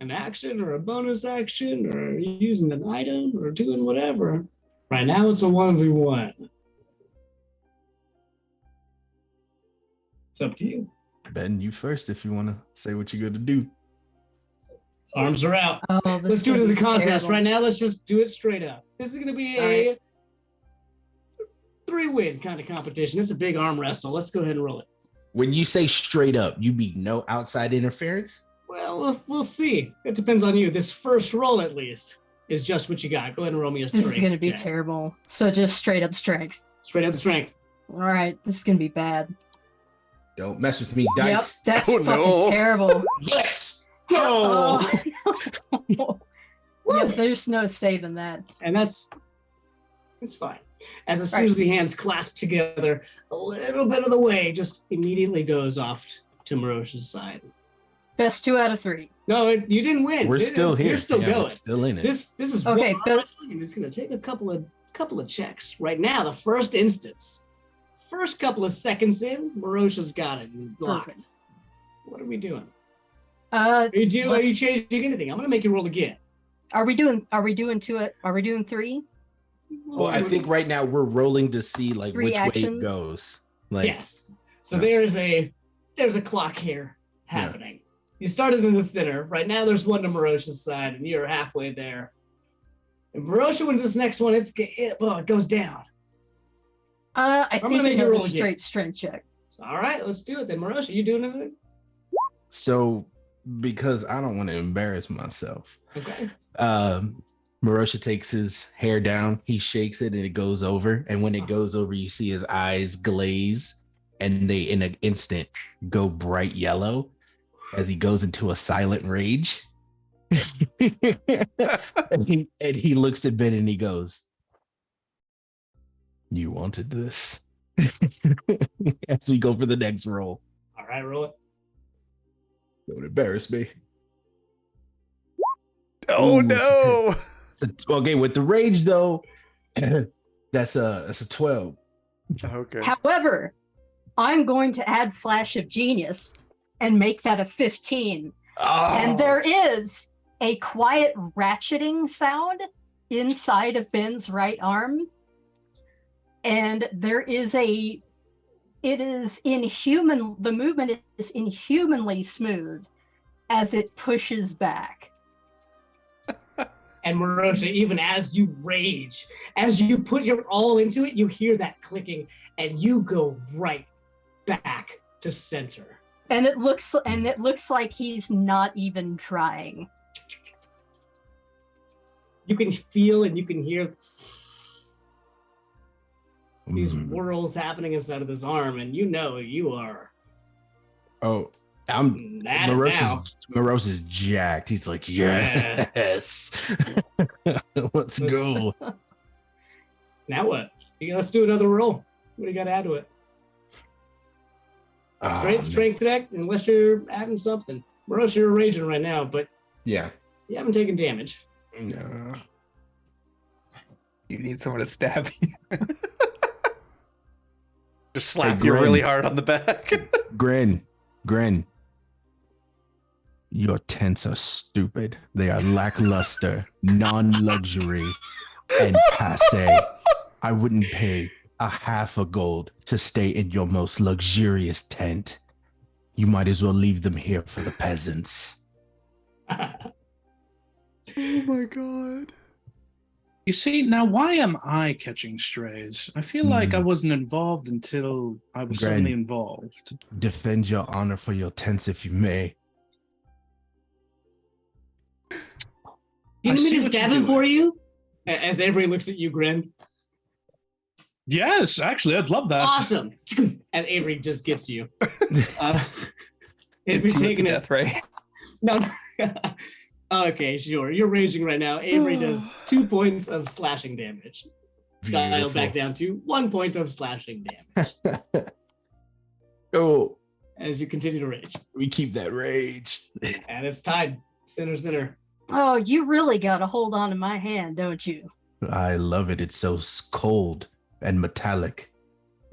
an action or a bonus action or using an item or doing whatever. Right now it's a 1v1. It's up to you. Ben, you first if you want to say what you're gonna do. Arms are out. Oh, Let's do it as a contest. Right now, let's just do it straight up. This is going to be a 3-win kind of competition. It's a big arm wrestle. Let's go ahead and roll it. When you say straight up, you mean no outside interference? Well, we'll see. It depends on you. This first roll, at least, is just what you got. Go ahead and roll me a strength. This is going to be check. terrible. So just straight up strength. Straight up strength. All right, this is going to be bad. Don't mess with me, dice. Yep, that's Oh, fucking no. terrible. Let's Oh. go. Yeah, there's no saving that. And it's fine. As soon as the hands clasp together, a little bit of the way just immediately goes off to Marosha's side. Best 2 out of 3. No, you didn't win. We're still here. You're still Yeah, we're going. still in it. This is Okay, one but- wrestling, and it's going to take a couple of checks. Right now, the first instance, first couple of seconds in, Marosha's got it and blocked. Okay. What are we doing? Uh, Are you let's- changing anything? I'm going to make you roll again. are we doing 3? Well, I think right now we're rolling to see like 3 which way actions. it goes. Like, Yes. So Yeah. there's a clock here happening. You started in the center. Right now, there's one to Marosha's side, and you're halfway there. If Marosha wins this next one, it goes down. I gonna think make you another roll again. straight strength check. So, all right, let's do it then. Marosha, you doing anything? so because I don't want to embarrass myself, Okay. Marosha takes his hair down, he shakes it, and it goes over. And when it goes over, you see his eyes glaze, and they, in an instant, go bright yellow as he goes into a silent rage. and he looks at Ben and he goes, "You wanted this." As we go for the next roll. All right, roll it. Don't embarrass me. Oh Ooh, no! Okay, with the rage though, that's a 12. Okay. However, I'm going to add Flash of Genius and make that a 15. And there is a quiet ratcheting sound inside of Ben's right arm. And the movement is inhumanly smooth as it pushes back. And Marosha, even as you rage, as you put your all into it, you hear that clicking, and you go right back to center. And it looks like he's not even trying. You can feel and you can hear these Mm. whirls happening inside of his arm, and you know you are Oh, I'm at it now. Moros's jacked. He's like, yes. Let's go. Now what? Let's do another roll. What do you got to add to it? Strength deck, unless you're adding something. Marosha, you're raging right now, but Yeah. you haven't taken damage. No. You need someone to stab you. Just slap Hey, you Grin. really hard on the back. Grin. Your tents are stupid. They are lackluster, non-luxury, and passe. I wouldn't pay a half a gold to stay in your most luxurious tent. You might as well leave them here for the peasants. Oh my god. You see, now why am I catching strays? I feel like I wasn't involved until I was Gren. suddenly involved. Defend your honor for your tents if you may. You I need me see to what stab you're him for doing. you? As Avery looks at you, Grin. Yes, actually, I'd love that. Awesome. And Avery just gets you. If Hits you're you with taking the it. death ray. No. Okay, sure. You're raging right now. Avery does 2 points of slashing damage. Dial back down to 1 point of slashing damage Oh, as you continue to rage. we keep that rage. And it's tied. Sinner. Oh, you really got to hold on to my hand, don't you? I love it. It's so cold and metallic,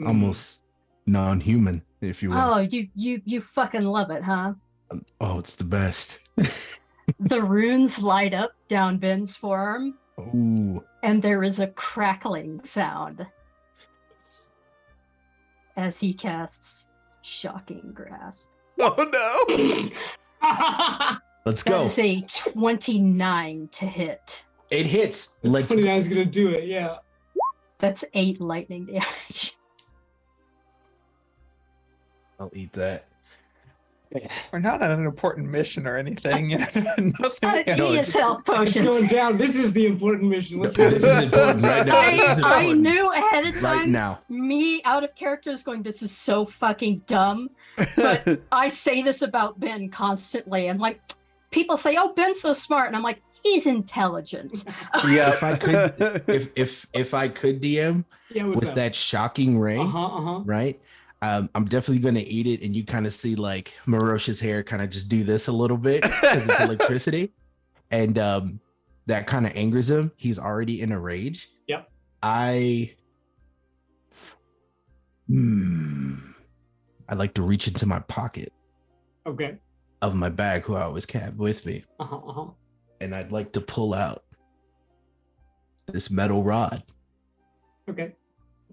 Mm. almost non-human, if you will. Oh, you fucking love it, huh? Oh, it's the best. The runes light up down Ben's forearm, Ooh. and there is a crackling sound as he casts Shocking Grasp. Oh no. Let's That go. is a 29 to hit. It hits. Let's 29 is going to do it, yeah. That's 8 lightning damage. I'll eat that. We're not on an important mission or anything. Nothing. Eat his health It's going potions. down. This is the important mission. Let's This is important right now. This is I important. knew ahead of Right time, now. me out of character is going, this is so fucking dumb. But I say this about Ben constantly. I'm like, people say, oh, Ben's so smart. And I'm like, he's intelligent. Yeah. If I could, if I could DM Yeah, what's with up? that shocking ray, Uh-huh. right? I'm definitely gonna eat it, and you kind of see like Marosha's hair kind of just do this a little bit because it's electricity, and that kind of angers him. He's already in a rage. Yep. I like to reach into my pocket Okay. of my bag, who I always have with me, Uh-huh. and I'd like to pull out this metal rod, Okay.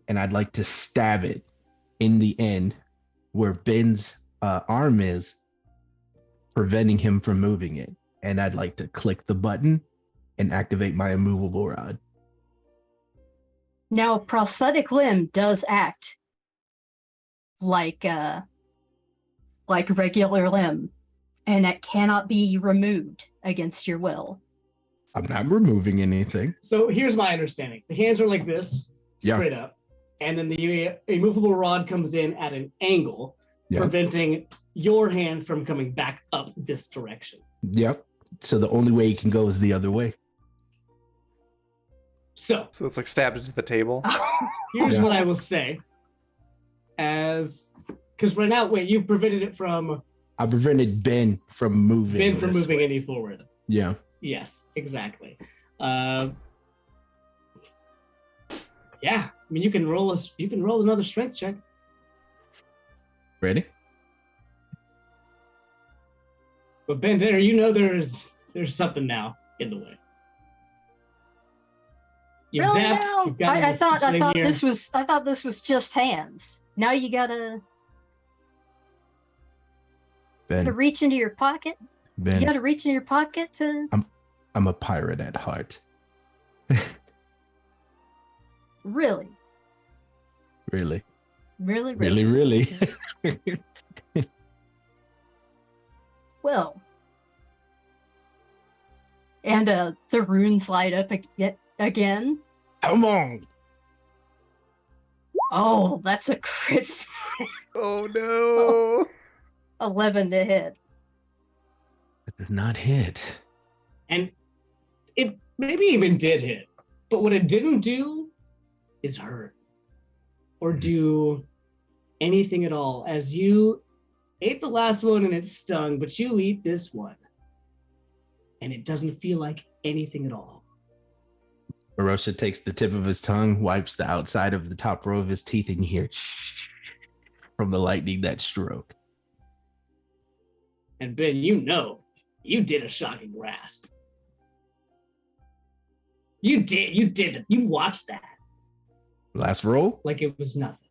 and I'd like to stab it in the end where Ben's arm is, preventing him from moving it. And I'd like to click the button and activate my immovable rod. Now, a prosthetic limb does act like a regular limb, and it cannot be removed against your will. I'm not removing anything. So here's my understanding. The hands are like this, Yeah. straight up. And then the immovable rod comes in at an angle, Yeah. preventing your hand from coming back up this direction. Yep. So the only way he can go is the other way. So So it's like stabbed into the table. here's Yeah. what I will say. Because right now, wait, you've prevented it from I prevented Ben from moving. Ben from this moving way. any forward. Yeah. Yes, exactly. Yeah, I mean, you can roll another strength check. Ready? But Ben, there's something now in the way. You've Really zapped. now? You've got I thought here. this was just hands. Now you gotta Ben. reach into your pocket. You Ben. gotta reach in your pocket to I'm a pirate at heart. really. Really. Really. Well. And the runes light up again. Come on. Oh, that's a crit. Oh no. 11 to hit. That does not hit. And it maybe even did hit, but what it didn't do is hurt or do anything at all. As you ate the last one and it stung, but you eat this one and it doesn't feel like anything at all. Marosha takes the tip of his tongue, wipes the outside of the top row of his teeth, and you hear from the lightning that stroke. And Ben, you did a shocking grasp. You did it. You watched that Last roll? like it was nothing.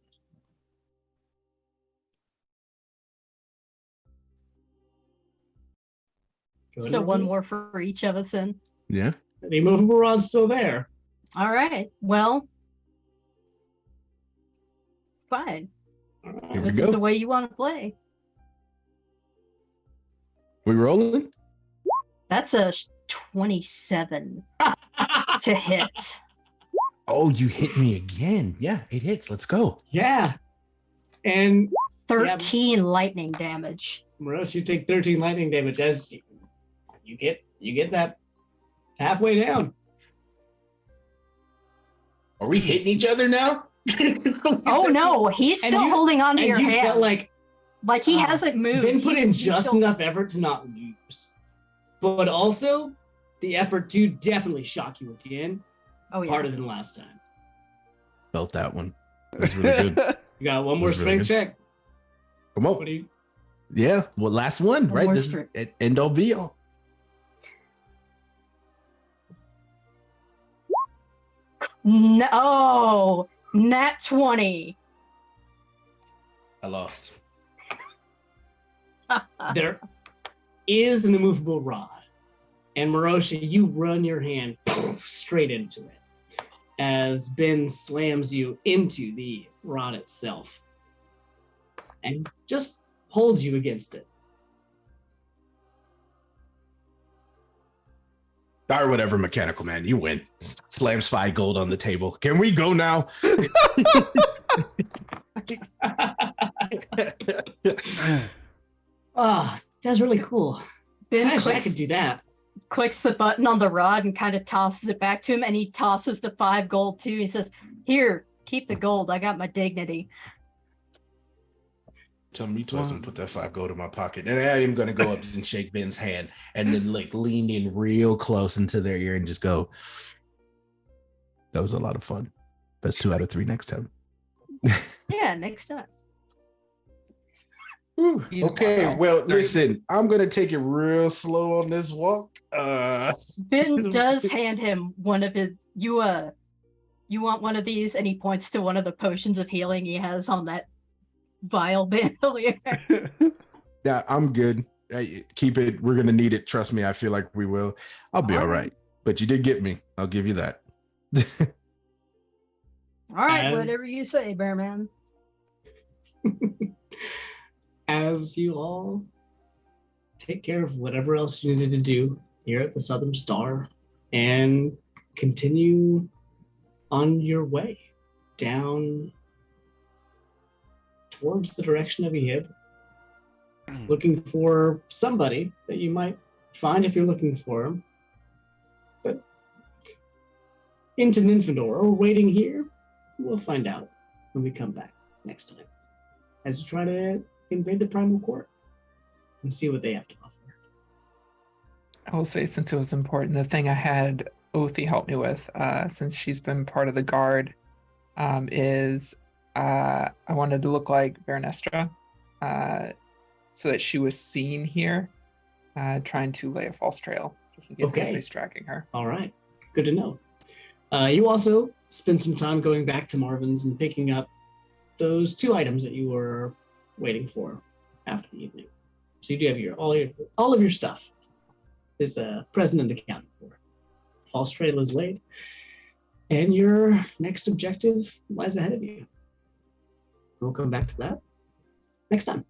Go So ahead, one roll. more for each of us in. Yeah. The immovable rod's still there. All right. Well, fine. All right. Here we This is go. the way you want to play. We rolling? That's a 27 to hit. Oh, you hit me again. Yeah, it hits. Let's go. Yeah. And 13 lightning damage. Morose, you take 13 lightning damage as you get that halfway down. Are we hitting each other now? Oh no, he's And still you- holding on to And your you hand. felt like He hasn't moved. been put in He's just still- enough effort to not lose. But also the effort to definitely shock you again Oh yeah. harder than last time. Felt that one. That was really good. You got one more That's really strength check. Come What on. do you Yeah. Well, last one, One right? more This is strength. end all be all. No, nat 20. I lost. there is an immovable rod. And Marosha, you run your hand straight into it as Ben slams you into the rod itself and just holds you against it. Or whatever, mechanical man. You win. Slams 5 gold on the table. Can we go now? Ah, that's really cool. Ben I could clicks, do that. clicks the button on the rod and kind of tosses it back to him, and he tosses the 5 gold too. He says, "Here, keep the gold. I got my dignity." Tell me twice and put that 5 gold in my pocket. And I am going to go up and shake Ben's hand and then like lean in real close into their ear and just go, that was a lot of fun. That's 2 out of 3 next time. Yeah, next time. Whew. He's Okay, wild. well, Sorry. listen, I'm going to take it real slow on this walk. Ben does hand him one of his. You want one of these? And he points to one of the potions of healing he has on that vial bandolier. Yeah, I'm good. Keep it. We're going to need it. Trust me. I feel like we will. I'll be all right. But you did get me. I'll give you that. All right, As- whatever you say, Bearman. As you all take care of whatever else you needed to do here at the Southern Star and continue on your way down towards the direction of Ehib, looking for somebody that you might find if you're looking for him. But into Ninfandor or waiting here, we'll find out when we come back next time. As you try to invade the Primal Court and see what they have to offer. I will say, since it was important, the thing I had Othi help me with, since she's been part of the guard, is I wanted to look like Baronestra, so that she was seen here, trying to lay a false trail, just in case Okay. anybody's tracking her. All right, good to know. You also spend some time going back to Marvin's and picking up those 2 items that you were waiting for after the evening. So you do have all of your stuff is present and accounted for. False trail is laid, and your next objective lies ahead of you. We'll come back to that next time.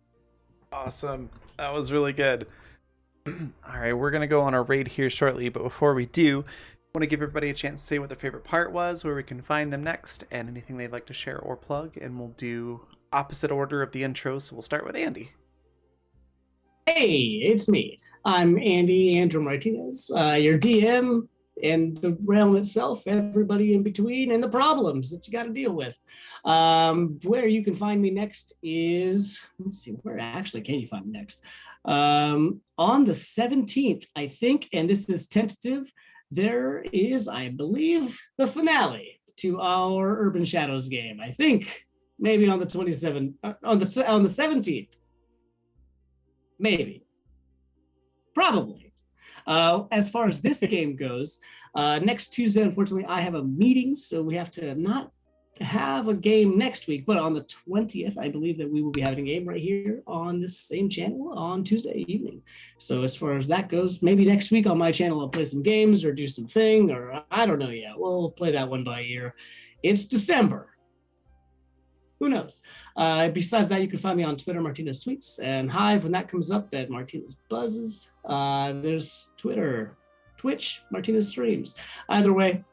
Awesome. That was really good. All right, we're going to go on our raid here shortly, but before we do, I want to give everybody a chance to say what their favorite part was, where we can find them next, and anything they'd like to share or plug, and we'll do opposite order of the intro, so we'll start with Andy. Hey, it's me. I'm Andy Andrew Martinez, your DM and the realm itself, everybody in between, and the problems that you got to deal with. Where you can find me next is, let's see, where actually can you find me next? On the 17th, I think, and this is tentative, there is, I believe, the finale to our Urban Shadows game. I think maybe on the 27th, on the 17th. Maybe. Probably. As far as this game goes, next Tuesday, unfortunately, I have a meeting, so we have to not have a game next week, but on the 20th, I believe that we will be having a game right here on this same channel on Tuesday evening. So as far as that goes, maybe next week on my channel, I'll play some games or do something, or I don't know yet. We'll play that one by ear. It's December. Who knows? Besides that, you can find me on Twitter, Martinez Tweets, and Hive when that comes up, that Martinez Buzzes. There's Twitter, Twitch, Martinez Streams. Either way,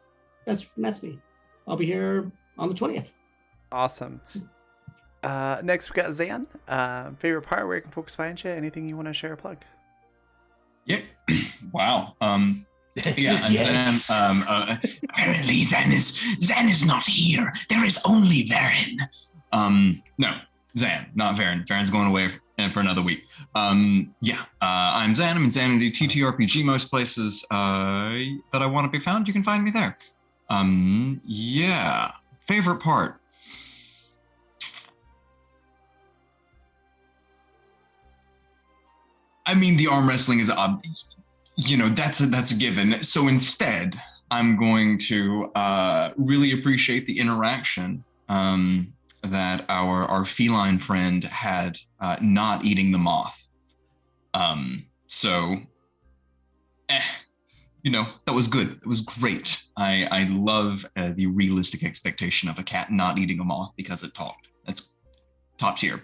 that's me. I'll be here on the 20th. Awesome. Next, we got Zan. Favorite part, where can folks find you? Anything you want to share or plug? Yeah. Wow. Yeah, and Yes. then Apparently, Zan is not here. There is only Varen. no, Zan, not Varen. Varen's going away for another week. Yeah, I'm Zan. I'm in Zanity TTRPG most places that I want to be found. You can find me there. Yeah. Favorite part. I mean, the arm wrestling is, that's a given. So instead, I'm going to really appreciate the interaction that our feline friend had not eating the moth. That was good. It was great. I love the realistic expectation of a cat not eating a moth because it talked. That's top tier.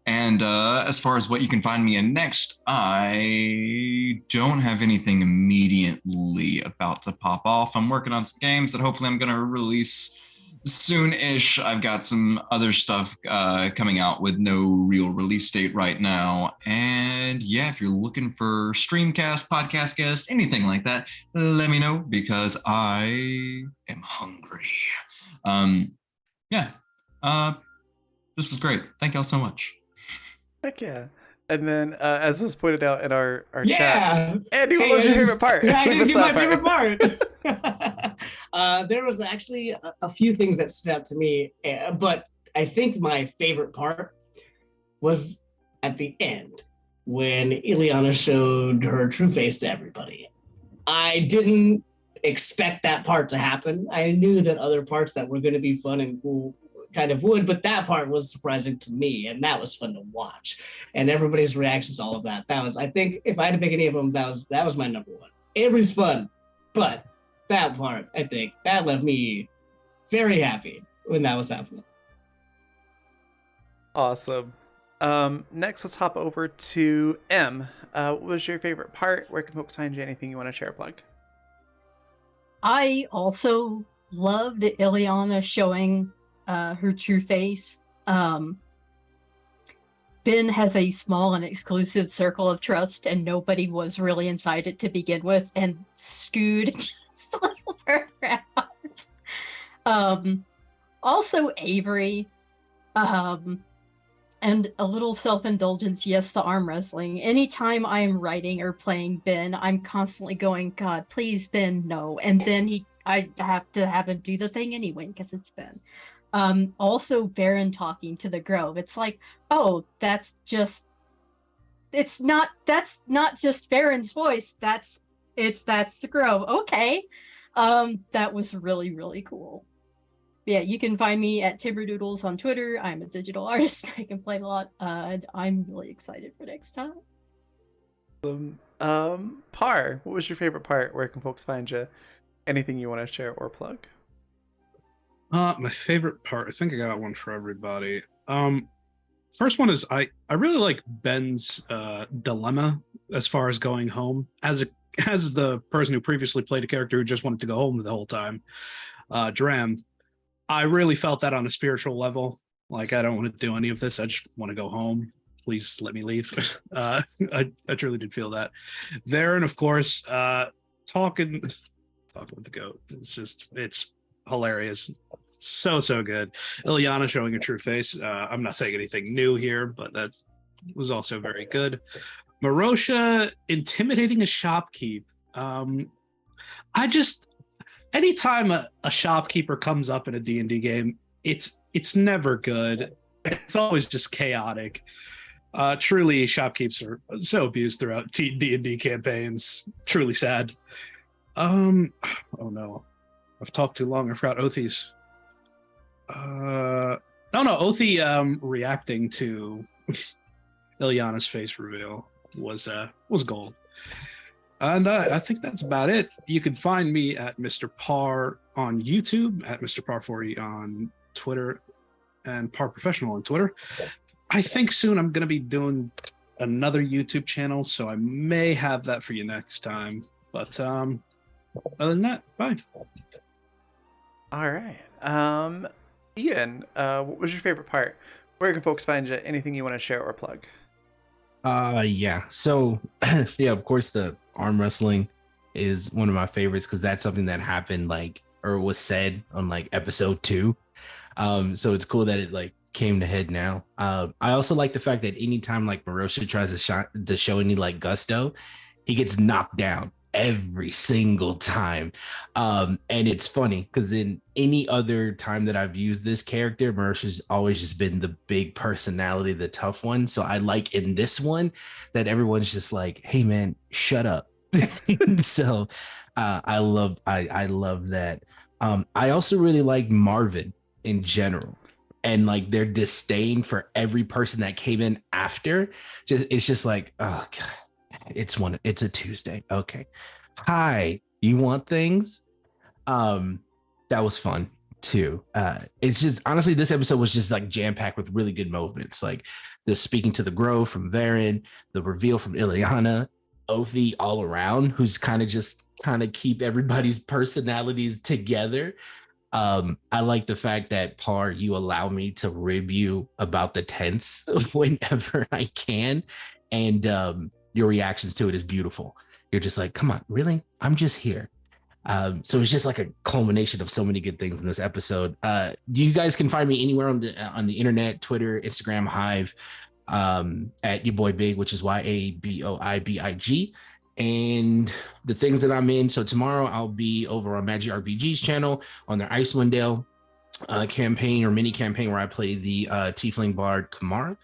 And as far as what you can find me in next, I don't have anything immediately about to pop off. I'm working on some games that hopefully I'm going to release soon-ish. I've got some other stuff coming out with no real release date right now. And yeah, if you're looking for streamcast, podcast guests, anything like that, let me know because I am hungry. This was great. Thank y'all so much. Heck yeah. And then, as was pointed out in our Yeah. chat, Andy, what was your favorite part? I We didn't missed get my that favorite part. There was actually a few things that stood out to me, but I think my favorite part was at the end when Ileana showed her true face to everybody. I didn't expect that part to happen. I knew that other parts that were going to be fun and cool kind of would, but that part was surprising to me, and that was fun to watch. And everybody's reactions, all of that. That was, I think, if I had to pick any of them, that was my number one. Avery's fun, but that part, I think, that left me very happy when that was happening. Awesome. Next, let's hop over to M. What was your favorite part? Where can folks find you? Anything you want to share or plug? I also loved Ileana showing her true face. Ben has a small and exclusive circle of trust, and nobody was really inside it to begin with, and Scoot just a little paragraph. Also Avery, and a little self-indulgence. Yes, the arm wrestling. Anytime I'm writing or playing Ben, I'm constantly going, God, please, Ben, no. And then I have to have him do the thing anyway because it's Ben. Also Varen talking to the Grove. It's like, oh, that's not just Varen's voice. That's the Grove. Okay. That was really, really cool. Yeah, you can find me at Timberdoodles on Twitter. I'm a digital artist. I can play a lot. And I'm really excited for next time. Par, what was your favorite part? Where can folks find you? Anything you want to share or plug? My favorite part, I think I got one for everybody. First one is I really like Ben's dilemma as far as going home. As the person who previously played a character who just wanted to go home the whole time, Dram, I really felt that on a spiritual level. Like, I don't want to do any of this. I just want to go home. Please let me leave. I truly did feel that there. And of course, talking with the goat. It's hilarious. So good. Ileana showing a true face. I'm not saying anything new here, but that was also very good. Marosha intimidating a shopkeep. Anytime a shopkeeper comes up in a D&D game, it's never good. It's always just chaotic. Truly, shopkeepers are so abused throughout D&D campaigns. Truly sad. Oh no, I've talked too long. I forgot Othes. No, Othi reacting to Ilyana's face reveal was gold. And I think that's about it. You can find me at Mr. Parr on YouTube, at Mr. Parr40 on Twitter, and Parr Professional on Twitter. I think soon I'm going to be doing another YouTube channel, so I may have that for you next time. But other than that, bye. All right. Ian, what was your favorite part? Where can folks find you? Anything you want to share or plug? Yeah. So yeah, of course the arm wrestling is one of my favorites because that's something that happened like or was said on like episode 2. So it's cool that it like came to head now. I also like the fact that anytime like Marosha tries to show any like gusto, he gets knocked down every single time. And it's funny because in any other time that I've used this character, Marosha's always just been the big personality, the tough one. So I like in this one that everyone's just like, hey man, shut up. So I love that. I also really like Marvin in general and like their disdain for every person that came in after. It's just like, oh god, it's a Tuesday. Okay. Hi, you want things? That was fun too. It's just honestly, this episode was just like jam-packed with really good moments. Like the speaking to the Grove from Varen, the reveal from Ileana, Othi all around, who's kind of keep everybody's personalities together. I like the fact that Parr, you allow me to rib you about the tense whenever I can, and your reactions to it is beautiful. You're just like, come on, really? I'm just here. So it's just like a culmination of so many good things in this episode. You guys can find me anywhere on the internet, Twitter, Instagram, Hive, at your boy Big, which is YABOIBIG. And the things that I'm in. So tomorrow I'll be over on Magic RPG's channel on their Icewind Dale campaign or mini campaign where I play the Tiefling Bard Kamara.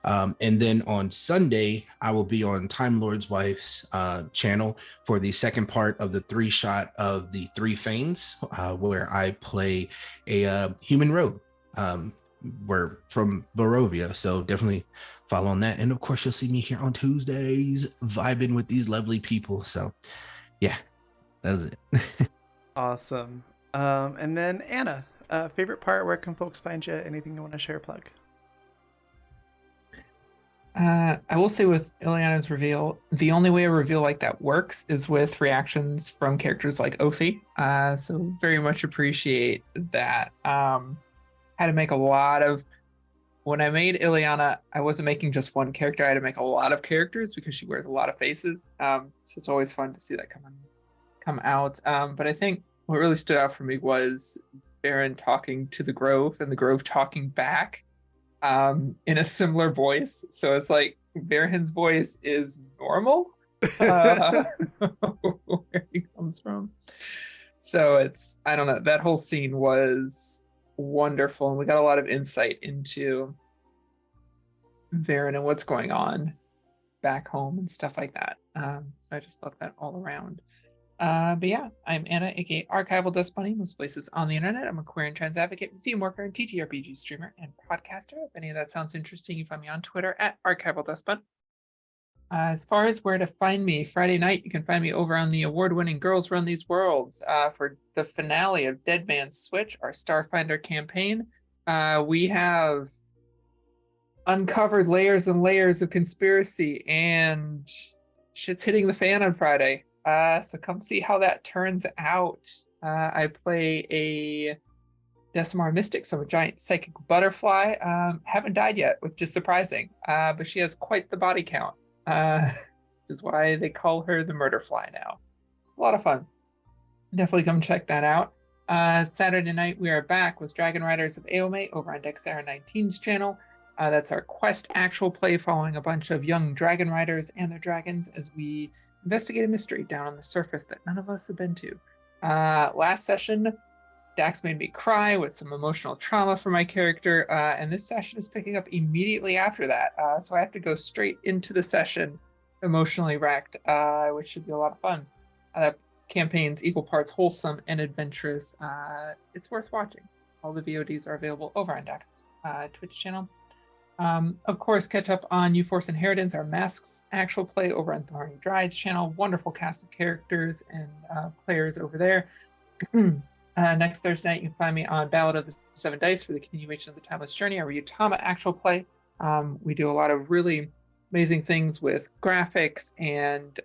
And then on Sunday, I will be on Time Lord's Wife's channel for the second part of the 3-shot of the Three Fanes, where I play a human rogue. We're from Barovia, so definitely follow on that. And of course, you'll see me here on Tuesdays vibing with these lovely people. So yeah, that was it. Awesome. And then Anna, favorite part, where can folks find you? Anything you want to share or plug? I will say with Ileana's reveal, the only way a reveal like that works is with reactions from characters like Othi. So very much appreciate that. Had to make a lot of, when I made Ileana, I wasn't making just one character. I had to make a lot of characters because she wears a lot of faces. So it's always fun to see that come out. But I think what really stood out for me was Baron talking to the Grove and the Grove talking back in a similar voice. So it's like Baron's voice is normal where he comes from. So it's, I don't know, that whole scene was wonderful. And we got a lot of insight into Baron and what's going on back home and stuff like that. So I just love that all around. But yeah, I'm Anna, aka Archival Dust Bunny, most places on the internet. I'm a queer and trans advocate, museum worker, and TTRPG streamer and podcaster. If any of that sounds interesting, you can find me on Twitter at Archival Dust Bunny. As far as where to find me, Friday night, you can find me over on the award-winning Girls Run These Worlds for the finale of Dead Man's Switch, our Starfinder campaign. We have uncovered layers and layers of conspiracy, and shit's hitting the fan on Friday. So come see how that turns out. I play a Decimar Mystic, so a giant psychic butterfly. Haven't died yet, which is surprising. But she has quite the body count, which is why they call her the Murder Fly now. It's a lot of fun. Definitely come check that out. Saturday night, we are back with Dragon Riders of Aome over on Dexera 19's channel. That's our quest actual play following a bunch of young dragon riders and their dragons as we investigate a mystery down on the surface that none of us have been to. Last session, Dax made me cry with some emotional trauma for my character, and this session is picking up immediately after that. So I have to go straight into the session emotionally wrecked, which should be a lot of fun. That campaign's equal parts wholesome and adventurous. It's worth watching. All the VODs are available over on Doc's Twitch channel. Of course, catch up on You Force Inheritance, our Masks actual play over on Thorny Dryad's channel. Wonderful cast of characters and players over there. Next Thursday night, you can find me on Ballad of the Seven Dice for the continuation of the Timeless Journey, our Ryutama actual play. We do a lot of really amazing things with graphics and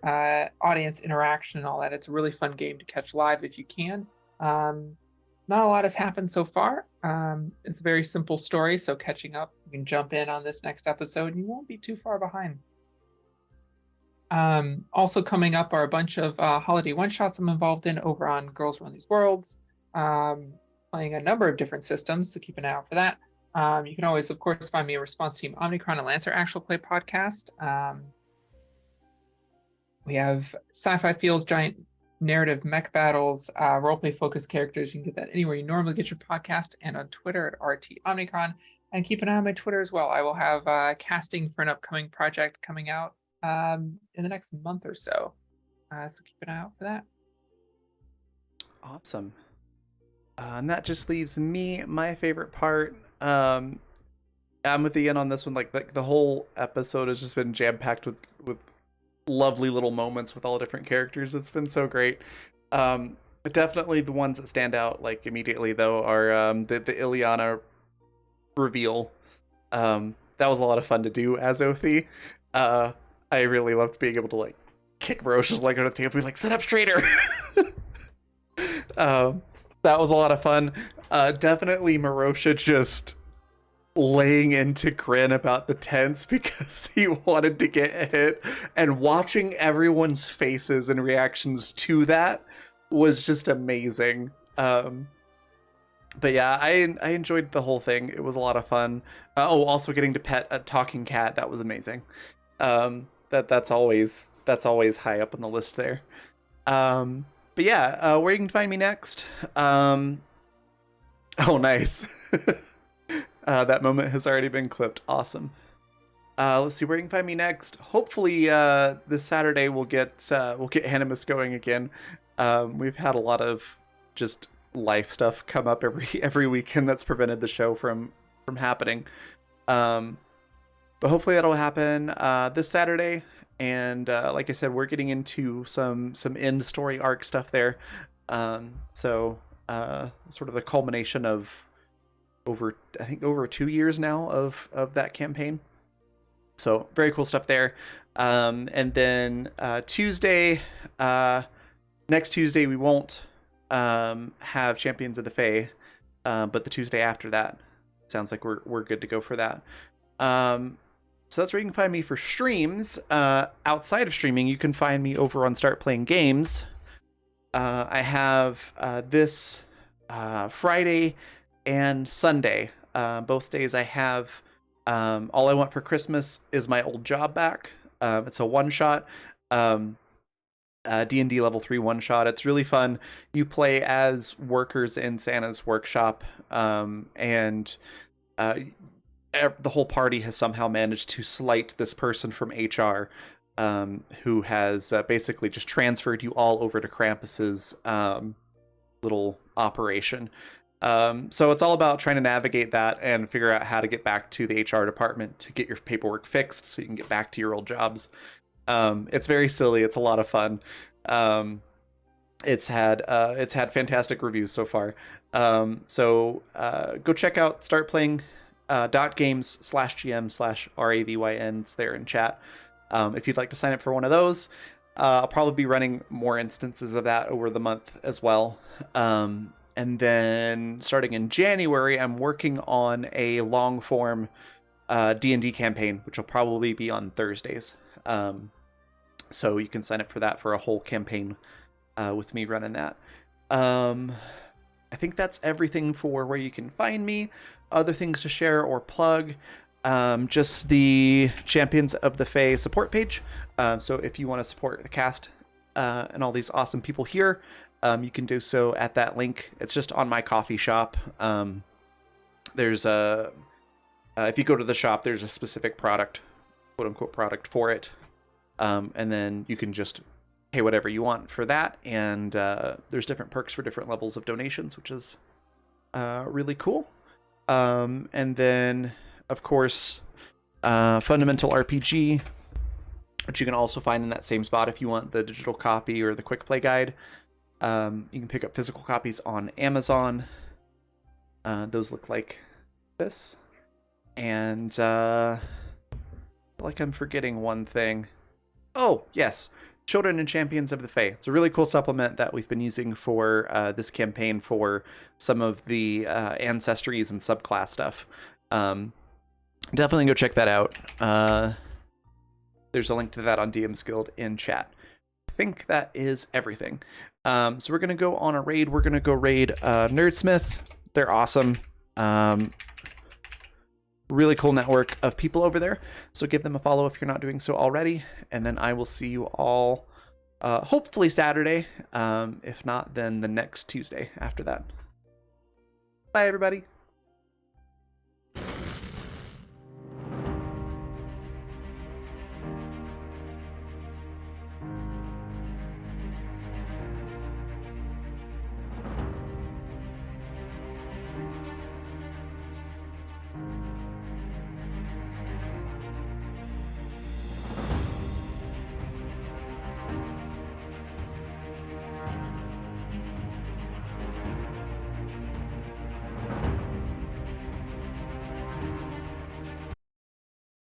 audience interaction and all that. It's a really fun game to catch live if you can. Not a lot has happened so far. It's a very simple story, so catching up, you can jump in on this next episode and you won't be too far behind. Also coming up are a bunch of holiday one-shots I'm involved in over on Girls Run These Worlds, playing a number of different systems, so keep an eye out for that. You can always, of course, find me a Response Team Omnicron and Lancer actual play podcast. We have Sci-Fi Fields, giant narrative mech battles, roleplay focused characters. You can get that anywhere you normally get your podcast and on Twitter at RT Omnicron. And keep an eye on my Twitter as well. I will have casting for an upcoming project coming out in the next month or so. So keep an eye out for that. Awesome. And that just leaves me, my favorite part. I'm with Ian on this one. Like the whole episode has just been jam-packed with lovely little moments with all different characters. It's been so great. Definitely the ones that stand out like immediately though are the Ileana reveal. That was a lot of fun to do as Othi. I really loved being able to like kick Marosha's leg under the table and be like, sit up straighter. That was a lot of fun. Definitely Marosha just laying into Grin about the tents because he wanted to get hit, and watching everyone's faces and reactions to that was just amazing. But yeah, I enjoyed the whole thing. It was a lot of fun. Also getting to pet a talking cat, that was amazing. That's always high up on the list there. But yeah, where you can find me next? Oh, nice. That moment has already been clipped. Awesome. Let's see where you can find me next. Hopefully, this Saturday we'll get Animus going again. We've had a lot of just life stuff come up every weekend that's prevented the show from happening. But hopefully that'll happen this Saturday. And like I said, we're getting into some end story arc stuff there. So sort of the culmination of over 2 years now of that campaign. So very cool stuff there. And then Tuesday, next Tuesday we won't have Champions of the Fae, but the Tuesday after that, sounds like we're good to go for that. So that's where you can find me for streams. Outside of streaming, you can find me over on Start Playing Games. I have this Friday and Sunday. Both days I have All I Want for Christmas Is My Old Job Back. It's a one-shot. D&D level 3 one-shot. It's really fun. You play as workers in Santa's workshop, and the whole party has somehow managed to slight this person from HR, who has basically just transferred you all over to Krampus's little operation. So it's all about trying to navigate that and figure out how to get back to the HR department to get your paperwork fixed so you can get back to your old jobs. It's very silly. It's a lot of fun. It's had fantastic reviews so far. So go check out Start Playing .games/GM/RAVYN. It's there in chat. If you'd like to sign up for one of those, I'll probably be running more instances of that over the month as well. And then starting in January, I'm working on a long form D&D campaign, which will probably be on Thursdays. So you can sign up for that for a whole campaign with me running that. I think that's everything for where you can find me. Other things to share or plug, just the Champions of the Fae support page. So if you want to support the cast and all these awesome people here, you can do so at that link. It's just on my coffee shop. There's if you go to the shop, there's a specific product, quote unquote product for it. And then you can just pay whatever you want for that. And there's different perks for different levels of donations, which is really cool. And then, of course, Fundamental RPG, which you can also find in that same spot if you want the digital copy or the quick play guide. You can pick up physical copies on Amazon. Those look like this. And I feel like I'm forgetting one thing. Oh, yes. Children and Champions of the Fae. It's a really cool supplement that we've been using for this campaign for some of the ancestries and subclass stuff. Definitely go check that out. There's a link to that on DM's Guild in chat. I think that is everything. So we're going to go on a raid. We're going to go raid Nerdsmith. They're awesome. Really cool network of people over there. So give them a follow if you're not doing so already. And then I will see you all hopefully Saturday. If not, then the next Tuesday after that. Bye, everybody.